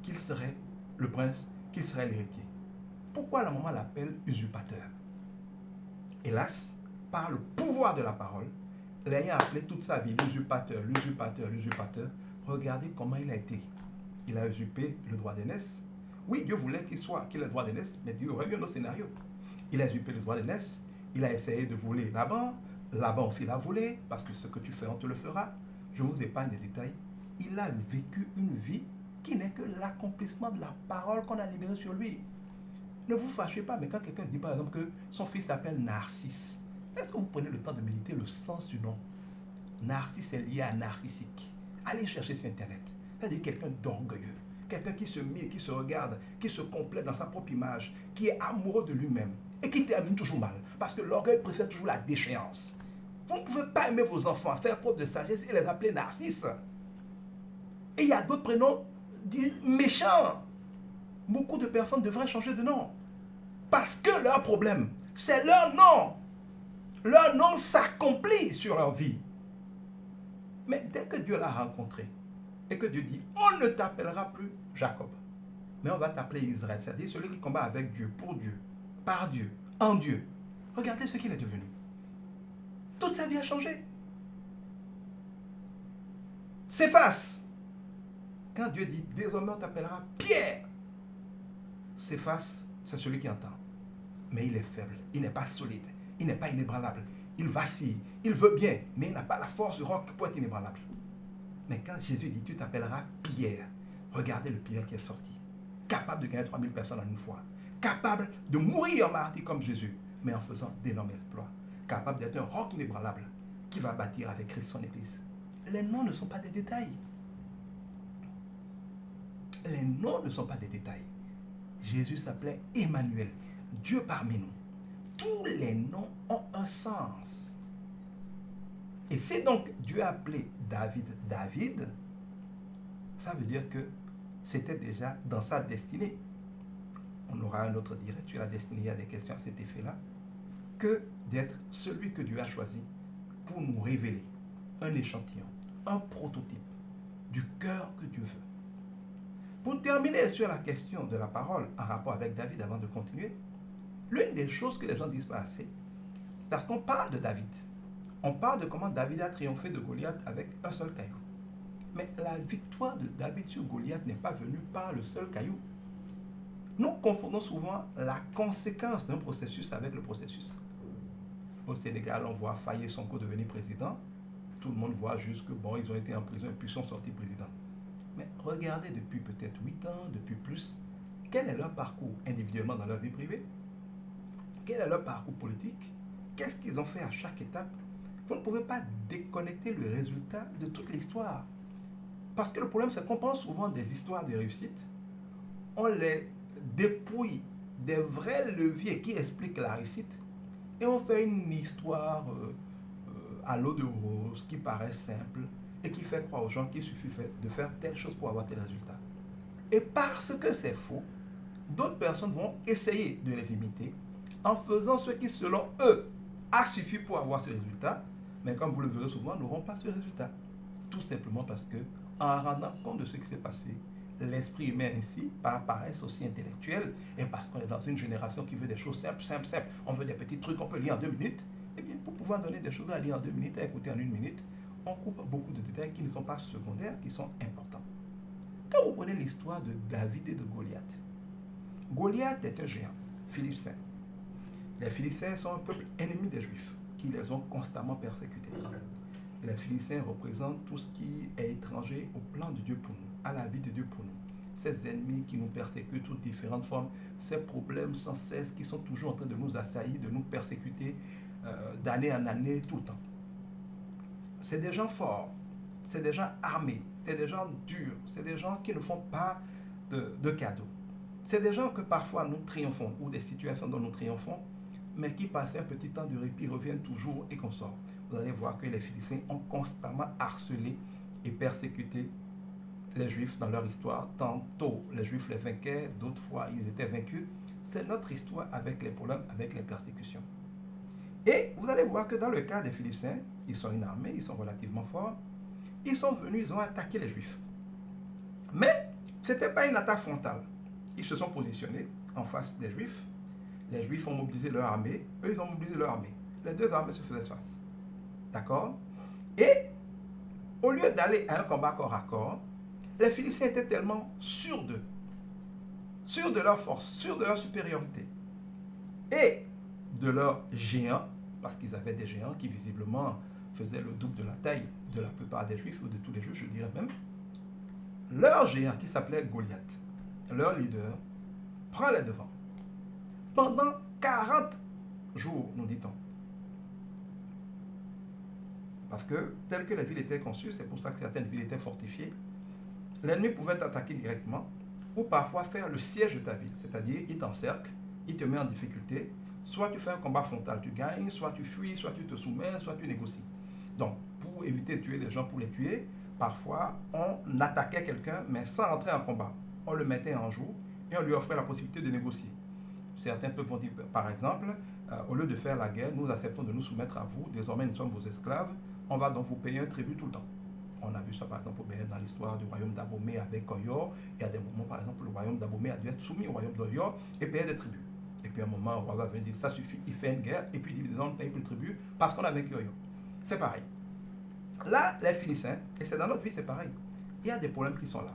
qu'il serait le prince, qu'il serait l'héritier. Pourquoi la maman l'appelle usurpateur? Hélas, par le pouvoir de la parole, l'ayant appelé toute sa vie l'usurpateur, l'usurpateur, l'usurpateur, regardez comment il a été. Il a usurpé le droit d'aînesse. Oui, Dieu voulait qu'il ait le droit d'aînesse, mais Dieu aurait eu un autre scénario. Il a usurpé le droit d'aînesse, il a essayé de voler Laban, Laban aussi l'a volé, parce que ce que tu fais, on te le fera. Je vous épargne des détails. Il a vécu une vie qui n'est que l'accomplissement de la parole qu'on a libérée sur lui. Ne vous fâchez pas, mais quand quelqu'un dit par exemple que son fils s'appelle Narcisse, est-ce que vous prenez le temps de méditer le sens du nom? Narcisse est lié à narcissique. Allez chercher sur Internet. C'est-à-dire quelqu'un d'orgueilleux, quelqu'un qui se mire, qui se regarde, qui se complète dans sa propre image, qui est amoureux de lui-même et qui termine toujours mal. Parce que l'orgueil précède toujours la déchéance. Vous ne pouvez pas aimer vos enfants, faire preuve de sagesse et les appeler Narcisse. Et il y a d'autres prénoms dits méchants. Beaucoup de personnes devraient changer de nom. Parce que leur problème, c'est leur nom. Leur nom s'accomplit sur leur vie. Mais dès que Dieu l'a rencontré, et que Dieu dit, on ne t'appellera plus Jacob, mais on va t'appeler Israël, c'est-à-dire celui qui combat avec Dieu, pour Dieu, par Dieu, en Dieu. Regardez ce qu'il est devenu. Toute sa vie a changé. S'efface. Quand Dieu dit, désormais on t'appellera Pierre, s'efface, c'est celui qui entend. Mais il est faible, il n'est pas solide, il n'est pas inébranlable. Il vacille, il veut bien, mais il n'a pas la force du roc pour être inébranlable. Mais quand Jésus dit, tu t'appelleras Pierre, regardez le Pierre qui est sorti. Capable de gagner 3000 personnes en une fois. Capable de mourir en martyr comme Jésus, mais en faisant d'énormes exploits. Capable d'être un roc inébranlable qui va bâtir avec Christ son Église. Les noms ne sont pas des détails. Les noms ne sont pas des détails. Jésus s'appelait Emmanuel, Dieu parmi nous. Tous les noms ont un sens. Et c'est donc Dieu a appelé David David, ça veut dire que c'était déjà dans sa destinée. on aura un autre direct sur la destinée, il y a des questions à cet effet-là, que d'être celui que Dieu a choisi pour nous révéler un échantillon, un prototype du cœur que Dieu veut. Pour terminer sur la question de la parole en rapport avec David avant de continuer, l'une des choses que les gens disent pas assez, parce qu'on parle de David, on parle de comment David a triomphé de Goliath avec un seul caillou. Mais la victoire de David sur Goliath n'est pas venue par le seul caillou. Nous confondons souvent la conséquence d'un processus avec le processus. Au Sénégal, on voit Faye Sonko devenir président. Tout le monde voit juste que bon, ils ont été en prison et puis ils sont sortis président. Mais regardez depuis peut-être 8 ans, depuis plus, quel est leur parcours individuellement dans leur vie privée? Quel est leur parcours politique? Qu'est-ce qu'ils ont fait à chaque étape? Vous ne pouvez pas déconnecter le résultat de toute l'histoire. Parce que le problème, c'est qu'on pense souvent des histoires de réussite. On les dépouille des vrais leviers qui expliquent la réussite. Et on fait une histoire à l'eau de rose qui paraît simple et qui fait croire aux gens qu'il suffit de faire telle chose pour avoir tel résultat. Et parce que c'est faux, d'autres personnes vont essayer de les imiter en faisant ce qui, selon eux, a suffi pour avoir ce résultat, mais comme vous le verrez souvent, n'auront pas ce résultat. Tout simplement parce que, en rendant compte de ce qui s'est passé, l'esprit humain ainsi, par paresse aussi intellectuelle, et parce qu'on est dans une génération qui veut des choses simples, on veut des petits trucs qu'on peut lire en 2 minutes, et bien pour pouvoir donner des choses à lire en 2 minutes, à écouter en 1 minute, on coupe beaucoup de détails qui ne sont pas secondaires, qui sont importants. Quand vous prenez l'histoire de David et de Goliath, Goliath est un géant, philistin. Les Philistins sont un peuple ennemi des Juifs, qui les ont constamment persécutés. Les Philistins représentent tout ce qui est étranger au plan de Dieu pour nous, à la vie de Dieu pour nous. Ces ennemis qui nous persécutent sous différentes formes, ces problèmes sans cesse qui sont toujours en train de nous assaillir, de nous persécuter d'année en année, tout le temps. C'est des gens forts, c'est des gens armés, c'est des gens durs, c'est des gens qui ne font pas de cadeaux. C'est des gens que parfois nous triomphons, ou des situations dont nous triomphons, mais qui, passent un petit temps de répit, reviennent toujours et qu'on sort. Vous allez voir que les Philistins ont constamment harcelé et persécuté les Juifs dans leur histoire. Tantôt, les Juifs les vainquaient, d'autres fois, ils étaient vaincus. C'est notre histoire avec les problèmes, avec les persécutions. Et vous allez voir que dans le cas des Philistins, ils sont une armée, ils sont relativement forts. Ils sont venus, ils ont attaqué les Juifs. Mais ce n'était pas une attaque frontale. Ils se sont positionnés en face des Juifs. Les Juifs ont mobilisé leur armée, eux ils ont mobilisé leur armée. Les deux armées se faisaient face. D'accord? Et au lieu d'aller à un combat corps à corps, les Philistins étaient tellement sûrs d'eux, sûrs de leur force, sûrs de leur supériorité et de leurs géants, parce qu'ils avaient des géants qui visiblement faisaient le double de la taille de la plupart des Juifs, ou de tous les Juifs, je dirais même. Leur géant, qui s'appelait Goliath, leur leader, prend les devants. Pendant 40 jours, nous dit-on. Parce que, tel que les villes étaient conçues, c'est pour ça que certaines villes étaient fortifiées, l'ennemi pouvait t'attaquer directement, ou parfois faire le siège de ta ville. C'est-à-dire, il t'encercle, il te met en difficulté. Soit tu fais un combat frontal, tu gagnes, soit tu fuis, soit tu te soumets, soit tu négocies. Donc, pour éviter de tuer les gens, pour les tuer, parfois, on attaquait quelqu'un, mais sans entrer en combat. On le mettait en joue et on lui offrait la possibilité de négocier. Certains peuples vont dire, par exemple, au lieu de faire la guerre, nous acceptons de nous soumettre à vous, désormais nous sommes vos esclaves, on va donc vous payer un tribut tout le temps. On a vu ça par exemple dans l'histoire du royaume d'Abomey avec Oyo, et à des moments par exemple le royaume d'Abomey a dû être soumis au royaume d'Oyo et payer des tributs. Et puis à un moment, le roi va venir dire ça suffit, il fait une guerre, et puis il dit on ne paye plus le tribut parce qu'on a vaincu Oyo. C'est pareil. Là, les Philistins, et c'est dans notre vie, c'est pareil. Il y a des problèmes qui sont là.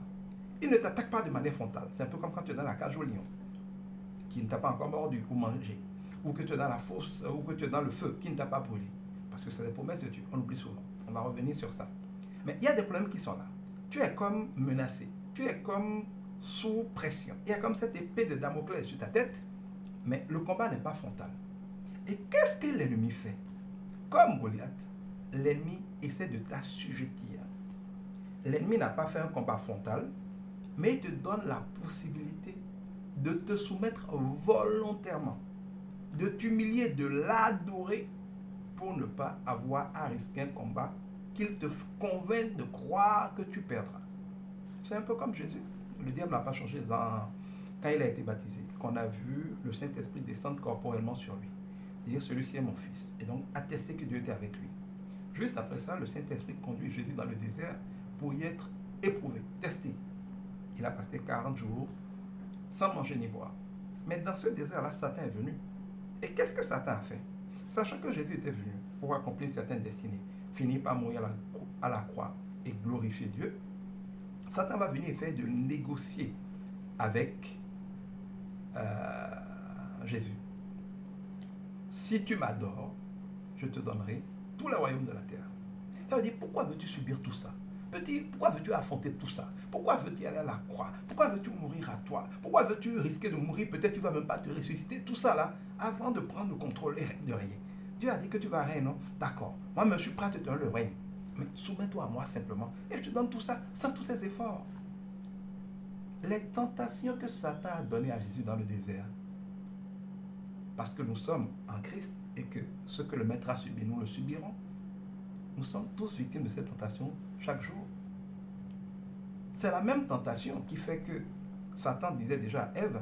Ils ne t'attaquent pas de manière frontale. C'est un peu comme quand tu es dans la cage au lion, qui ne t'a pas encore mordu ou mangé, ou que tu es dans la fosse, ou que tu es dans le feu, qui ne t'a pas brûlé. Parce que c'est des promesses de Dieu, on oublie souvent. On va revenir sur ça. Mais il y a des problèmes qui sont là. Tu es comme menacé, tu es comme sous pression. Il y a comme cette épée de Damoclès sur ta tête, mais le combat n'est pas frontal. Et qu'est-ce que l'ennemi fait? Comme Goliath, l'ennemi essaie de t'assujettir. L'ennemi n'a pas fait un combat frontal, mais il te donne la possibilité de te soumettre volontairement, de t'humilier, de l'adorer pour ne pas avoir à risquer un combat qu'il te convainc de croire que tu perdras. C'est un peu comme Jésus. Le diable n'a pas changé dans quand il a été baptisé, qu'on a vu le Saint-Esprit descendre corporellement sur lui, dire celui-ci est mon fils, et donc attester que Dieu était avec lui. Juste après ça, le Saint-Esprit conduit Jésus dans le désert pour y être éprouvé, testé. Il a passé 40 jours sans manger ni boire. Mais dans ce désert-là, Satan est venu. Et qu'est-ce que Satan a fait? Sachant que Jésus était venu pour accomplir une certaine destinée, finir par mourir à la croix et glorifier Dieu, Satan va venir essayer de négocier avec Jésus. Si tu m'adores, je te donnerai tout le royaume de la terre. Ça veut dire, pourquoi veux-tu subir tout ça? Petit, pourquoi veux-tu affronter tout ça? Pourquoi veux-tu aller à la croix? Pourquoi veux-tu mourir à toi? Pourquoi veux-tu risquer de mourir? Peut-être tu ne vas même pas te ressusciter. Tout ça là, avant de prendre le contrôle de régner. Dieu a dit que tu vas régner, non? D'accord. Moi, je suis prêt à te donner le règne. Mais soumets-toi à moi simplement. Et je te donne tout ça sans tous ces efforts. Les tentations que Satan a données à Jésus dans le désert, parce que nous sommes en Christ et que ce que le Maître a subi, nous le subirons. Nous sommes tous victimes de cette tentation chaque jour. C'est la même tentation qui fait que Satan disait déjà à Ève,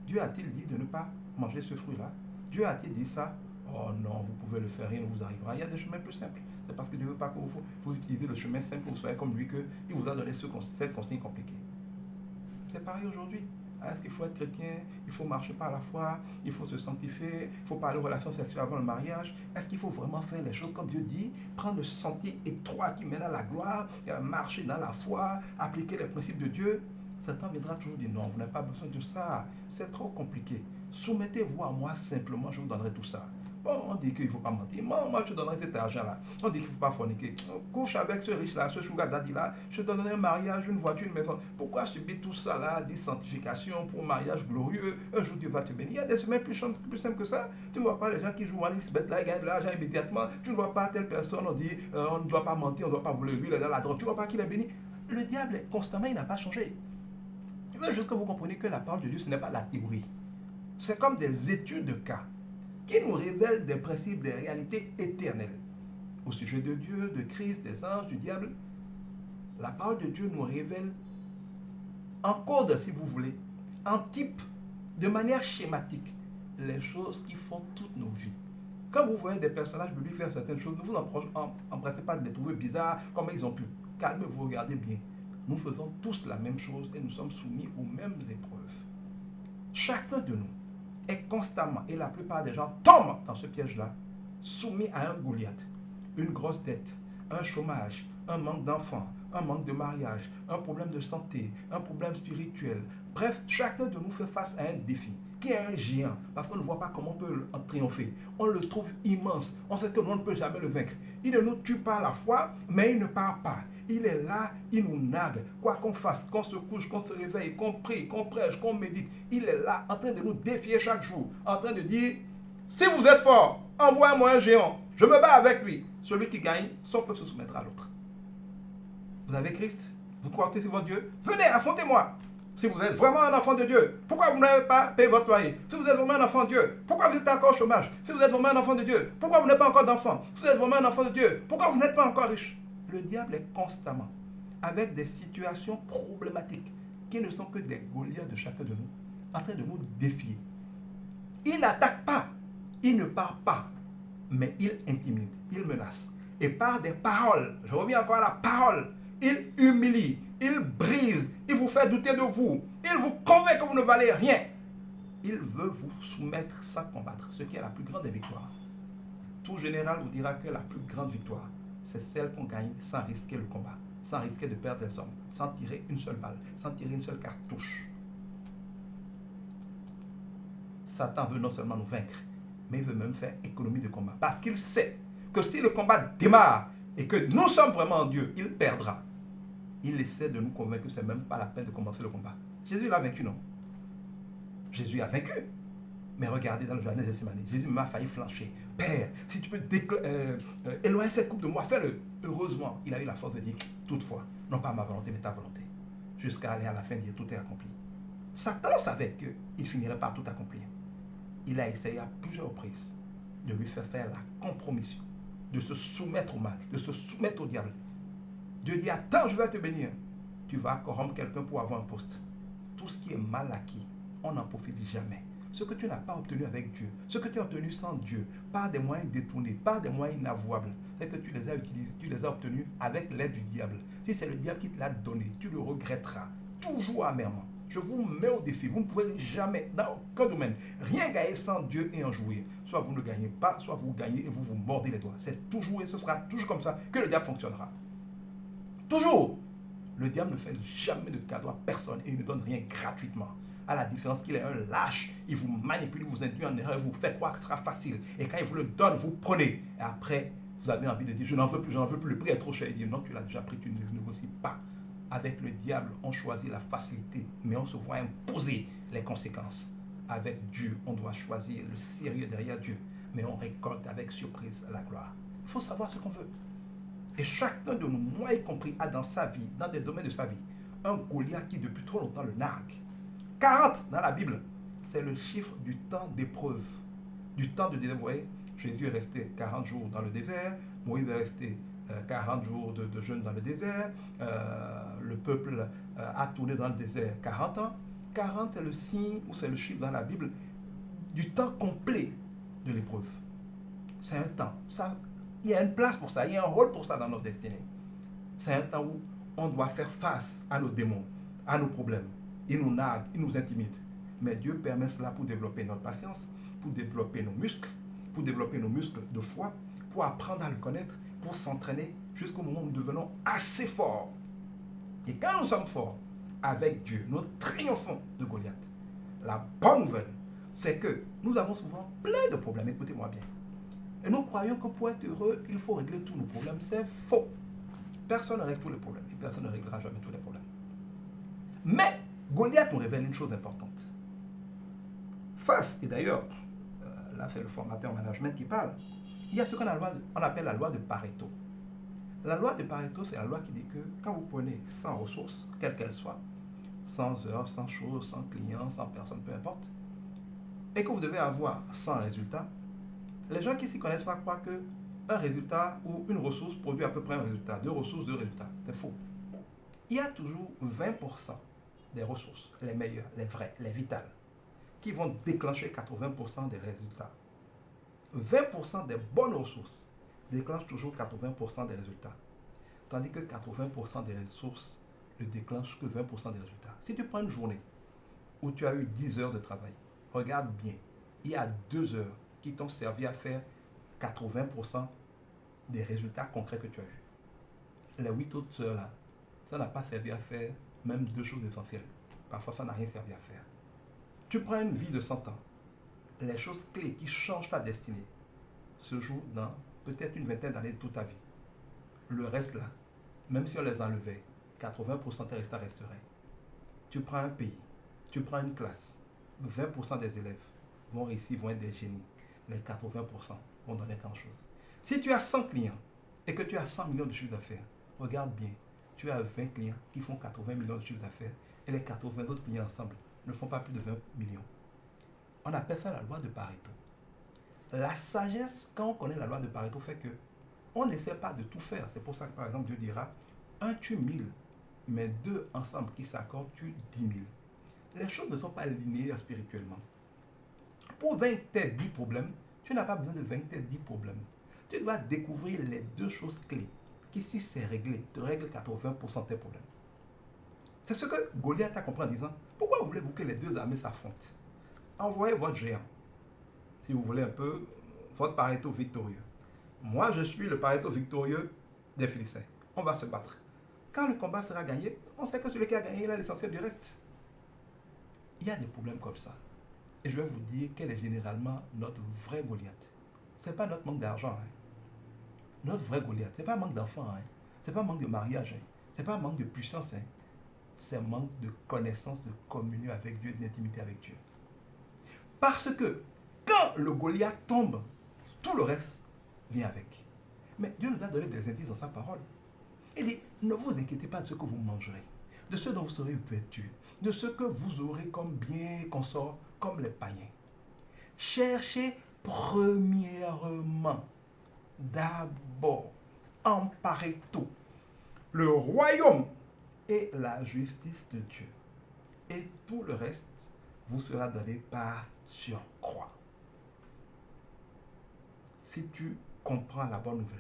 Dieu a-t-il dit de ne pas manger ce fruit-là? Dieu a-t-il dit ça? Oh non, vous pouvez le faire, rien ne vous arrivera. Il y a des chemins plus simples. C'est parce que Dieu ne veut pas que vous utilisez le chemin simple, vous soyez comme lui, qu'il vous a donné cette consigne compliquée. C'est pareil aujourd'hui. Est-ce qu'il faut être chrétien? Il faut marcher par la foi? Il faut se sanctifier? Il faut parler aux relations sexuelles avant le mariage? Est-ce qu'il faut vraiment faire les choses comme Dieu dit? Prendre le sentier étroit qui mène à la gloire, marcher dans la foi, appliquer les principes de Dieu? Satan viendra toujours dire non, vous n'avez pas besoin de ça. C'est trop compliqué. Soumettez-vous à moi simplement, je vous donnerai tout ça. Bon, on dit qu'il ne faut pas mentir. Moi, je te donnerai cet argent-là. On dit qu'il ne faut pas forniquer. Couche avec ce riche-là, ce sugar daddy-là. Je te donnerai un mariage, une voiture, une maison. Pourquoi subir tout ça là, des sanctifications pour un mariage glorieux? Un jour, Dieu va te bénir. Il y a des chemins plus simples que ça. Tu ne vois pas les gens qui jouent à l'Isbeth là, ils gagnent de l'argent immédiatement. Tu ne vois pas telle personne, on dit on ne doit pas mentir, on ne doit pas voler lui, il est dans la drogue. Tu ne vois pas qu'il est béni. Le diable, constamment, il n'a pas changé. Il veut juste que vous compreniez que la parole de Dieu, ce n'est pas la théorie. C'est comme des études de cas qui nous révèlent des principes, des réalités éternelles. Au sujet de Dieu, de Christ, des anges, du diable, la parole de Dieu nous révèle en code, si vous voulez, en type, de manière schématique, les choses qui font toutes nos vies. Quand vous voyez des personnages bibliques faire certaines choses, ne vous empressez pas de les trouver bizarres, comment ils ont pu. Calmez-vous, regardez bien. Nous faisons tous la même chose et nous sommes soumis aux mêmes épreuves. Chacun de nous est constamment, et la plupart des gens tombent dans ce piège-là, soumis à un Goliath, une grosse dette, un chômage, un manque d'enfants, un manque de mariage, un problème de santé, un problème spirituel. Bref, chacun de nous fait face à un défi, qui est un géant, parce qu'on ne voit pas comment on peut en triompher. On le trouve immense, on sait que nous ne peut jamais le vaincre. Il ne nous tue pas à la fois, mais il ne part pas. Il est là, il nous nague. Quoi qu'on fasse, qu'on se couche, qu'on se réveille, qu'on prie, qu'on prêche, qu'on médite, il est là, en train de nous défier chaque jour, en train de dire, si vous êtes fort, envoyez-moi un géant, je me bats avec lui. Celui qui gagne, son peuple se soumettra à l'autre. Vous avez Christ, vous croyez sur votre Dieu, venez, affrontez-moi. Si vous êtes vraiment un enfant de Dieu, pourquoi vous n'avez pas payé votre loyer? Si vous êtes vraiment un enfant de Dieu, pourquoi vous êtes encore au chômage? Si vous êtes vraiment un enfant de Dieu, pourquoi vous n'avez pas encore d'enfant? Si vous êtes vraiment un enfant de Dieu, pourquoi vous n'êtes pas encore riche? Le diable est constamment avec des situations problématiques qui ne sont que des Goliaths de chacun de nous, en train de nous défier. Il n'attaque pas, il ne part pas, mais il intimide, il menace. Et par des paroles, je reviens encore à la parole, il humilie, il brise, il vous fait douter de vous, il vous convainc que vous ne valez rien. Il veut vous soumettre sans combattre, ce qui est la plus grande des victoires. Tout général vous dira que la plus grande victoire, c'est celle qu'on gagne sans risquer le combat, sans risquer de perdre des hommes, sans tirer une seule balle, sans tirer une seule cartouche. Satan veut non seulement nous vaincre, mais il veut même faire économie de combat. Parce qu'il sait que si le combat démarre et que nous sommes vraiment en Dieu, il perdra. Il essaie de nous convaincre que ce n'est même pas la peine de commencer le combat. Jésus l'a vaincu, non? Jésus a vaincu. Mais regardez dans le jardin de Gethsémani, Jésus m'a failli flancher. Père, si tu peux éloigner cette coupe de moi, fais-le. Heureusement, il a eu la force de dire, toutefois, non pas ma volonté, mais ta volonté. Jusqu'à aller à la fin dire, tout est accompli. Satan savait qu'il finirait par tout accomplir. Il a essayé à plusieurs reprises de lui faire la compromission, de se soumettre au mal, de se soumettre au diable. Dieu dit, attends, je vais te bénir. Tu vas corrompre quelqu'un pour avoir un poste. Tout ce qui est mal acquis, on n'en profite jamais. Ce que tu n'as pas obtenu avec Dieu, ce que tu as obtenu sans Dieu, par des moyens détournés, par des moyens inavouables, c'est que tu les as utilisés, tu les as obtenus avec l'aide du diable. Si c'est le diable qui te l'a donné, tu le regretteras, toujours amèrement. Je vous mets au défi, vous ne pouvez jamais, dans aucun domaine, rien gagner sans Dieu et en jouir. Soit vous ne gagnez pas, soit vous gagnez et vous vous mordez les doigts. C'est toujours et ce sera toujours comme ça que le diable fonctionnera. Toujours. Le diable ne fait jamais de cadeau à personne et il ne donne rien gratuitement. À la différence qu'il est un lâche, il vous manipule, il vous induit en erreur, il vous fait croire que ce sera facile. Et quand il vous le donne, vous prenez. Et après, vous avez envie de dire, je n'en veux plus, le prix est trop cher. Il dit, non, tu l'as déjà pris, tu ne négocies pas. Avec le diable, on choisit la facilité, mais on se voit imposer les conséquences. Avec Dieu, on doit choisir le sérieux derrière Dieu, mais on récolte avec surprise la gloire. Il faut savoir ce qu'on veut. Et chacun de nous, moi y compris, a dans sa vie, dans des domaines de sa vie, un Goliath qui depuis trop longtemps le nargue. 40 dans la Bible, c'est le chiffre du temps d'épreuve, du temps de désert. Vous voyez, Jésus est resté 40 jours dans le désert, Moïse est resté 40 jours de jeûne dans le désert, le peuple a tourné dans le désert 40 ans. 40 est le signe, ou c'est le chiffre dans la Bible, du temps complet de l'épreuve. C'est un temps. Ça, il y a une place pour ça, il y a un rôle pour ça dans notre destinée. C'est un temps où on doit faire face à nos démons, à nos problèmes. Ils nous narguent, ils nous intimident. Mais Dieu permet cela pour développer notre patience, pour développer nos muscles de foi, pour apprendre à le connaître, pour s'entraîner jusqu'au moment où nous devenons assez forts. Et quand nous sommes forts avec Dieu, nous triomphons de Goliath. La bonne nouvelle, c'est que nous avons souvent plein de problèmes. Écoutez-moi bien. Et nous croyons que pour être heureux, il faut régler tous nos problèmes. C'est faux. Personne ne règle tous les problèmes et personne ne réglera jamais tous les problèmes. Mais Goliath nous révèle une chose importante. Face, et d'ailleurs, là c'est le formateur management qui parle, il y a ce qu'on appelle la loi de Pareto. La loi de Pareto, c'est la loi qui dit que quand vous prenez 100 ressources, quelles qu'elles soient, 100 heures, 100 choses, 100 clients, 100 personnes, peu importe, et que vous devez avoir 100 résultats, les gens qui s'y connaissent pas croient que un résultat ou une ressource produit à peu près un résultat. 2 ressources, 2 résultats. C'est faux. Il y a toujours 20% des ressources, les meilleures, les vraies, les vitales, qui vont déclencher 80% des résultats. 20% des bonnes ressources déclenchent toujours 80% des résultats. Tandis que 80% des ressources ne déclenchent que 20% des résultats. Si tu prends une journée où tu as eu 10 heures de travail, regarde bien, il y a 2 heures qui t'ont servi à faire 80% des résultats concrets que tu as eus. Les 8 autres heures là, ça n'a pas servi à faire même 2 choses essentielles. Parfois, ça n'a rien servi à faire. Tu prends une vie de 100 ans. Les choses clés qui changent ta destinée se jouent dans peut-être une vingtaine d'années de toute ta vie. Le reste là, même si on les enlevait, 80% des résultats resteraient. Tu prends un pays, tu prends une classe, 20% des élèves vont réussir, vont être des génies. Les 80% vont donner grand-chose. Si tu as 100 clients et que tu as 100 millions de chiffre d'affaires, regarde bien, tu as 20 clients qui font 80 millions de chiffre d'affaires et les 80 autres clients ensemble ne font pas plus de 20 millions. On appelle ça la loi de Pareto. La sagesse, quand on connaît la loi de Pareto, fait que on n'essaie pas de tout faire. C'est pour ça que, par exemple, Dieu dira, un tue 1000, mais 2 ensemble qui s'accordent tuent 10 000. Les choses ne sont pas linéaires spirituellement. Pour vaincre tes 10 problèmes, tu n'as pas besoin de vaincre tes 10 problèmes. Tu dois découvrir les 2 choses clés qui, si c'est réglé, te règlent 80% de tes problèmes. C'est ce que Goliath a compris en disant, pourquoi voulez-vous que les 2 armées s'affrontent? Envoyez votre géant, si vous voulez un peu, votre Pareto victorieux. Moi, je suis le Pareto victorieux des Philistins. On va se battre. Quand le combat sera gagné, on sait que celui qui a gagné, il a l'essentiel du reste. Il y a des problèmes comme ça. Et je vais vous dire quel est généralement notre vrai Goliath. Ce n'est pas notre manque d'argent. Hein. Notre vrai Goliath, ce n'est pas un manque d'enfants. Hein. Ce n'est pas un manque de mariage. Hein. Ce n'est pas un manque de puissance. Hein. C'est un manque de connaissance, de communion avec Dieu, d'intimité avec Dieu. Parce que quand le Goliath tombe, tout le reste vient avec. Mais Dieu nous a donné des indices dans sa parole. Il dit, ne vous inquiétez pas de ce que vous mangerez, de ce dont vous serez vêtus, de ce que vous aurez comme bien consort, comme les païens. Cherchez premièrement, d'abord, en Pareto, le royaume et la justice de Dieu. Et tout le reste vous sera donné par surcroît. Si tu comprends la bonne nouvelle,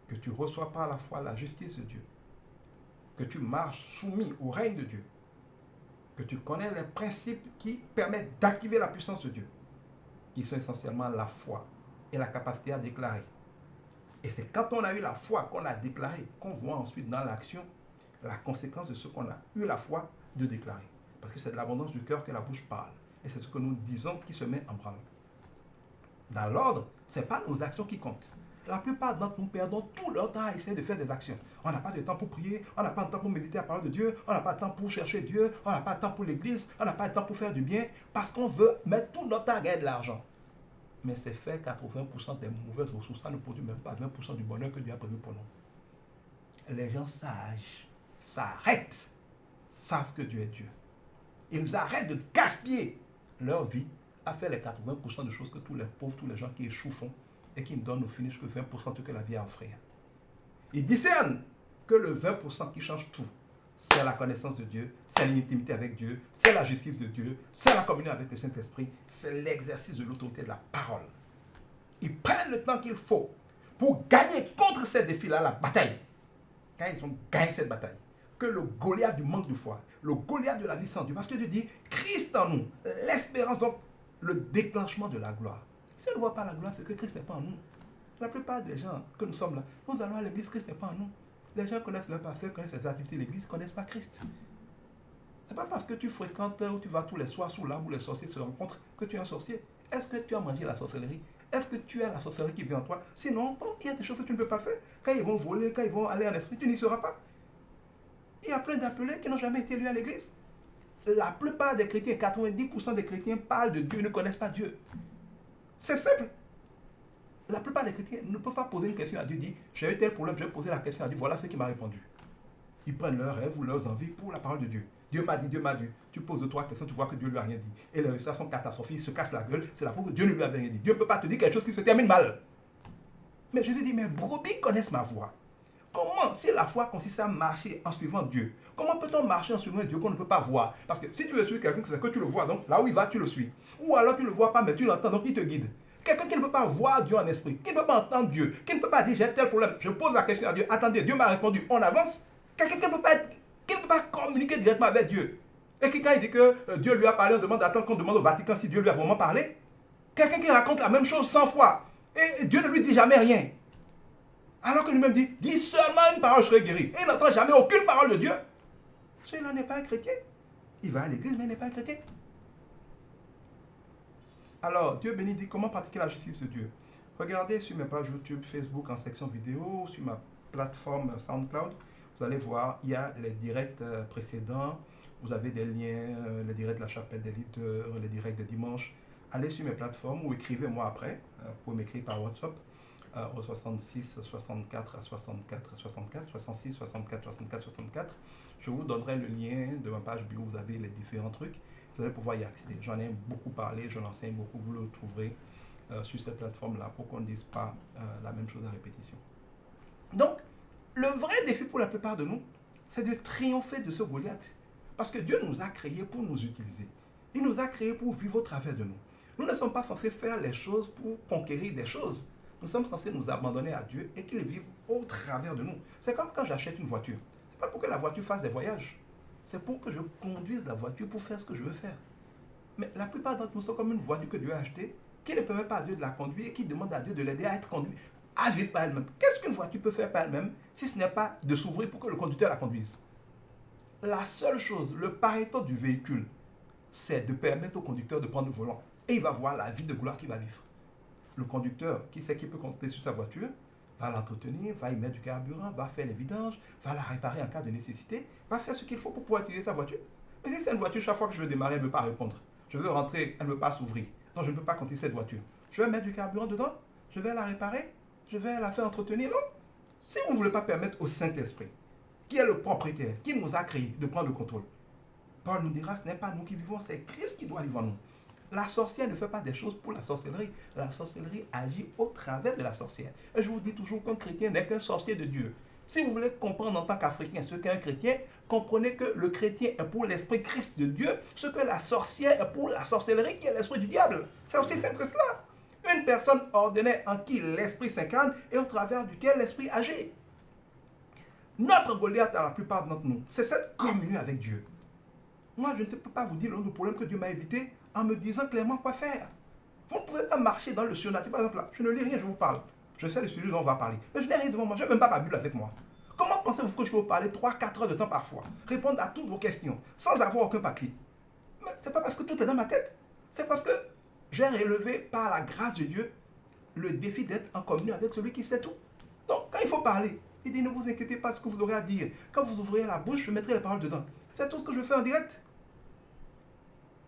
que tu reçois par la foi la justice de Dieu, que tu marches soumis au règne de Dieu, que tu connais les principes qui permettent d'activer la puissance de Dieu, qui sont essentiellement la foi et la capacité à déclarer. Et c'est quand on a eu la foi qu'on a déclaré, qu'on voit ensuite dans l'action la conséquence de ce qu'on a eu la foi de déclarer. Parce que c'est de l'abondance du cœur que la bouche parle. Et c'est ce que nous disons qui se met en branle. Dans l'ordre, ce n'est pas nos actions qui comptent. La plupart d'entre nous perdons tout leur temps à essayer de faire des actions. On n'a pas de temps pour prier, on n'a pas de temps pour méditer la parole de Dieu, on n'a pas de temps pour chercher Dieu, on n'a pas de temps pour l'église, on n'a pas de temps pour faire du bien, parce qu'on veut mettre tout notre temps à gagner de l'argent. Mais c'est fait 80% des mauvaises ressources, ça ne produit même pas 20% du bonheur que Dieu a prévu pour nous. Les gens sages s'arrêtent, savent que Dieu est Dieu. Ils arrêtent de gaspiller leur vie à faire les 80% de choses que tous les pauvres, tous les gens qui échouent font et qui ne donnent au finish que 20% que la vie a offert. Ils discernent que le 20% qui change tout, c'est la connaissance de Dieu, c'est l'intimité avec Dieu, c'est la justice de Dieu, c'est la communion avec le Saint-Esprit, c'est l'exercice de l'autorité de la parole. Ils prennent le temps qu'il faut pour gagner contre ces défis-là la bataille. Quand ils ont gagné cette bataille, que le Goliath du manque de foi, le Goliath de la vie sans Dieu, parce que Dieu dit, Christ en nous, l'espérance, donc le déclenchement de la gloire. Si on ne voit pas la gloire, c'est que Christ n'est pas en nous. La plupart des gens que nous sommes là, nous allons à l'église, Christ n'est pas en nous. Les gens connaissent leur pasteur, connaissent les activités de l'église, ne connaissent pas Christ. Ce n'est pas parce que tu fréquentes ou tu vas tous les soirs sous l'arbre où les sorciers se rencontrent que tu es un sorcier. Est-ce que tu as mangé la sorcellerie? Est-ce que tu as la sorcellerie qui vient en toi? Sinon, il y a des choses que tu ne peux pas faire. Quand ils vont voler, quand ils vont aller en esprit, tu n'y seras pas. Il y a plein d'appelés qui n'ont jamais été élus à l'église. La plupart des chrétiens, 90% des chrétiens parlent de Dieu et ne connaissent pas Dieu. C'est simple. La plupart des chrétiens ne peuvent pas poser une question à Dieu, dire j'ai eu tel problème, je vais poser la question à Dieu, voilà ce qu'il m'a répondu. Ils prennent leurs rêves ou leurs envies pour la parole de Dieu. Dieu m'a dit, Dieu m'a dit. Tu poses 2-3 questions, tu vois que Dieu ne lui a rien dit. Et les résultats sont catastrophiques, il se casse la gueule, c'est la preuve que Dieu ne lui avait rien dit. Dieu ne peut pas te dire quelque chose qui se termine mal. Mais Jésus dit, mes brebis connaissent ma voix. Comment, si la foi consiste à marcher en suivant Dieu, comment peut-on marcher en suivant Dieu qu'on ne peut pas voir? Parce que si tu veux suivre quelqu'un, c'est que tu le vois, donc là où il va, tu le suis. Ou alors tu ne le vois pas, mais tu l'entends, donc il te guide. Quelqu'un qui ne peut pas voir Dieu en esprit, qui ne peut pas entendre Dieu, qui ne peut pas dire j'ai tel problème, je pose la question à Dieu, attendez, Dieu m'a répondu, on avance. Quelqu'un qui ne peut pas communiquer directement avec Dieu. Et qui, quand il dit que Dieu lui a parlé, on demande d'attendre qu'on demande au Vatican si Dieu lui a vraiment parlé. Quelqu'un qui raconte la même chose 100 fois, et Dieu ne lui dit jamais rien. Alors que lui-même dit, dis seulement une parole, je serai guéri. Et il n'entend jamais aucune parole de Dieu. Celui-là n'est pas un chrétien. Il va à l'église, mais il n'est pas un chrétien. Alors, Dieu béni dit comment pratiquer la justice de Dieu. Regardez sur mes pages YouTube, Facebook en section vidéo, sur ma plateforme SoundCloud. Vous allez voir, il y a les directs précédents. Vous avez des liens, les directs de la chapelle des leaders, les directs des dimanches. Allez sur mes plateformes ou écrivez-moi après. Vous pouvez m'écrire par WhatsApp. Au 66 64 64 64 66 64 64 64. Je vous donnerai le lien de ma page bio, vous avez les différents trucs, vous allez pouvoir y accéder. J'en ai beaucoup parlé, je l'enseigne beaucoup, vous le trouverez sur cette plateforme-là pour qu'on ne dise pas la même chose à répétition. Donc, le vrai défi pour la plupart de nous, c'est de triompher de ce Goliath. Parce que Dieu nous a créés pour nous utiliser. Il nous a créés pour vivre au travers de nous. Nous ne sommes pas censés faire les choses pour conquérir des choses. Nous sommes censés nous abandonner à Dieu et qu'il vive au travers de nous. C'est comme quand j'achète une voiture. Ce n'est pas pour que la voiture fasse des voyages. C'est pour que je conduise la voiture pour faire ce que je veux faire. Mais la plupart d'entre nous sont comme une voiture que Dieu a achetée, qui ne permet pas à Dieu de la conduire et qui demande à Dieu de l'aider à être conduite, à vivre par elle-même. Qu'est-ce qu'une voiture peut faire par elle-même si ce n'est pas de s'ouvrir pour que le conducteur la conduise? La seule chose, le pareto du véhicule, c'est de permettre au conducteur de prendre le volant. Et il va voir la vie de gloire qu'il va vivre. Le conducteur, qui sait qu'il peut compter sur sa voiture, va l'entretenir, va y mettre du carburant, va faire les vidanges, va la réparer en cas de nécessité, va faire ce qu'il faut pour pouvoir utiliser sa voiture. Mais si c'est une voiture, chaque fois que je veux démarrer, elle ne veut pas répondre. Je veux rentrer, elle ne veut pas s'ouvrir. Donc je ne peux pas compter cette voiture. Je vais mettre du carburant dedans, je vais la réparer, je vais la faire entretenir. Non. Si vous ne voulez pas permettre au Saint-Esprit, qui est le propriétaire, qui nous a créés, de prendre le contrôle, Paul nous dira, ce n'est pas nous qui vivons, c'est Christ qui doit vivre en nous. La sorcière ne fait pas des choses pour la sorcellerie. La sorcellerie agit au travers de la sorcière. Et je vous dis toujours qu'un chrétien n'est qu'un sorcier de Dieu. Si vous voulez comprendre en tant qu'Africain ce qu'est un chrétien, comprenez que le chrétien est pour l'esprit Christ de Dieu, ce que la sorcière est pour la sorcellerie qui est l'esprit du diable. C'est aussi simple que cela. Une personne ordonnée en qui l'esprit s'incarne et au travers duquel l'esprit agit. Notre Goliath, à la plupart d'entre nous, c'est cette communion avec Dieu. Moi, je ne sais pas vous dire le problème que Dieu m'a évité en me disant clairement quoi faire. Vous ne pouvez pas marcher dans le surnaturel. Par exemple, là, je ne lis rien, je vous parle. Je sais le sujet dont on va parler. Mais je n'ai rien devant moi, je n'ai même pas ma Bible avec moi. Comment pensez-vous que je peux vous parler 3-4 heures de temps parfois, répondre à toutes vos questions, sans avoir aucun papier? Mais ce n'est pas parce que tout est dans ma tête. C'est parce que j'ai relevé par la grâce de Dieu le défi d'être en communion avec celui qui sait tout. Donc, quand il faut parler, il dit ne vous inquiétez pas de ce que vous aurez à dire. Quand vous ouvrirez la bouche, je mettrai les paroles dedans. C'est tout ce que je fais en direct.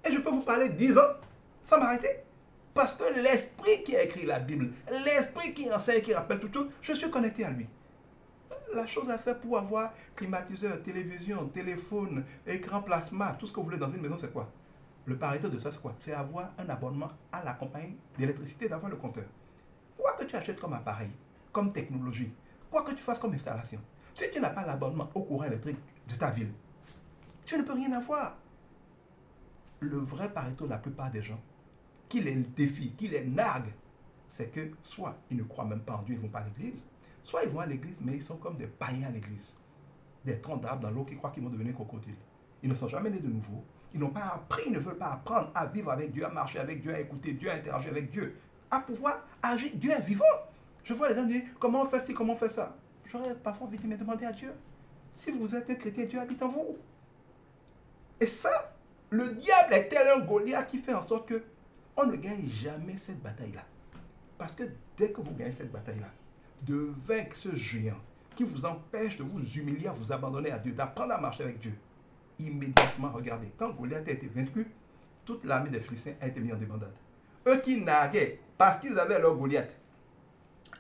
Et je peux vous parler 10 ans sans m'arrêter. Parce que l'esprit qui a écrit la Bible, l'esprit qui enseigne, qui rappelle tout chose, je suis connecté à lui. La chose à faire pour avoir climatiseur, télévision, téléphone, écran plasma, tout ce que vous voulez dans une maison, c'est quoi? Le pareto de ça, c'est quoi? C'est avoir un abonnement à la compagnie d'électricité, d'avoir le compteur. Quoi que tu achètes comme appareil, comme technologie, quoi que tu fasses comme installation, si tu n'as pas l'abonnement au courant électrique de ta ville, tu ne peux rien avoir. Le vrai pareto de la plupart des gens, qui les défie, qui les nargue, c'est que soit ils ne croient même pas en Dieu, ils ne vont pas à l'église, soit ils vont à l'église, mais ils sont comme des païens à l'église. Des troncs d'arbres dans l'eau qui croient qu'ils vont devenir crocodiles. Ils ne sont jamais nés de nouveau. Ils n'ont pas appris, ils ne veulent pas apprendre à vivre avec Dieu, à marcher avec Dieu, à écouter Dieu, à interagir avec Dieu, à pouvoir agir. Dieu est vivant. Je vois les gens dire, comment on fait ci, comment on fait ça. J'aurais parfois envie de me demander à Dieu, si vous êtes un chrétien, Dieu habite en vous. Et ça, le diable est tel un Goliath qui fait en sorte que on ne gagne jamais cette bataille-là. Parce que dès que vous gagnez cette bataille-là, de vaincre ce géant qui vous empêche de vous humilier, à vous abandonner à Dieu, d'apprendre à marcher avec Dieu, immédiatement, regardez, quand Goliath a été vaincu, toute l'armée des Philistins a été mise en débandade. Eux qui narguaient, parce qu'ils avaient leur Goliath,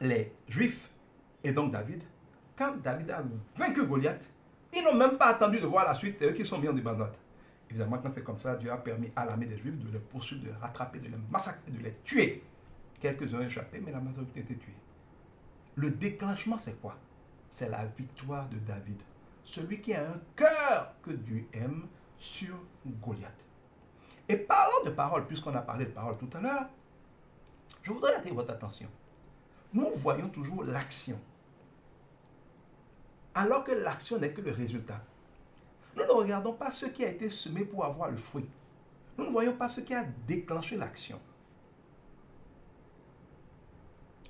les Juifs, et donc David, quand David a vaincu Goliath, ils n'ont même pas attendu de voir la suite, c'est eux qui sont mis en débandade. Évidemment, quand c'est comme ça, Dieu a permis à l'armée des Juifs de les poursuivre, de les rattraper, de les massacrer, de les tuer. Quelques-uns ont échappé, mais la majorité était tuée. Le déclenchement, c'est quoi? C'est la victoire de David. Celui qui a un cœur que Dieu aime sur Goliath. Et parlons de paroles, puisqu'on a parlé de paroles tout à l'heure, je voudrais attirer votre attention. Nous voyons toujours l'action, alors que l'action n'est que le résultat. Nous ne regardons pas ce qui a été semé pour avoir le fruit. Nous ne voyons pas ce qui a déclenché l'action.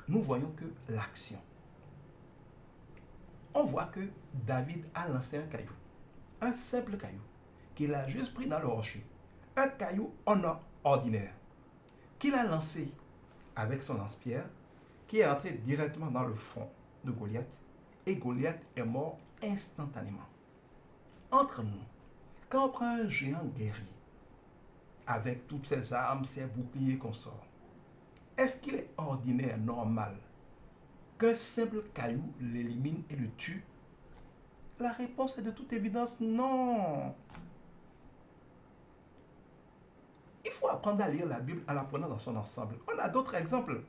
Nous voyons que l'action. On voit que David a lancé un caillou. Un simple caillou. Qu'il a juste pris dans le rocher. Un caillou ordinaire. Qu'il a lancé avec son lance-pierre. Qui est entré directement dans le front de Goliath. Et Goliath est mort instantanément. Entre nous, quand on prend un géant guerrier, avec toutes ses armes, ses boucliers qu'on sort, est-ce qu'il est ordinaire, normal, qu'un simple caillou l'élimine et le tue? La réponse est de toute évidence non. Il faut apprendre à lire la Bible en la prenant dans son ensemble. On a d'autres exemples.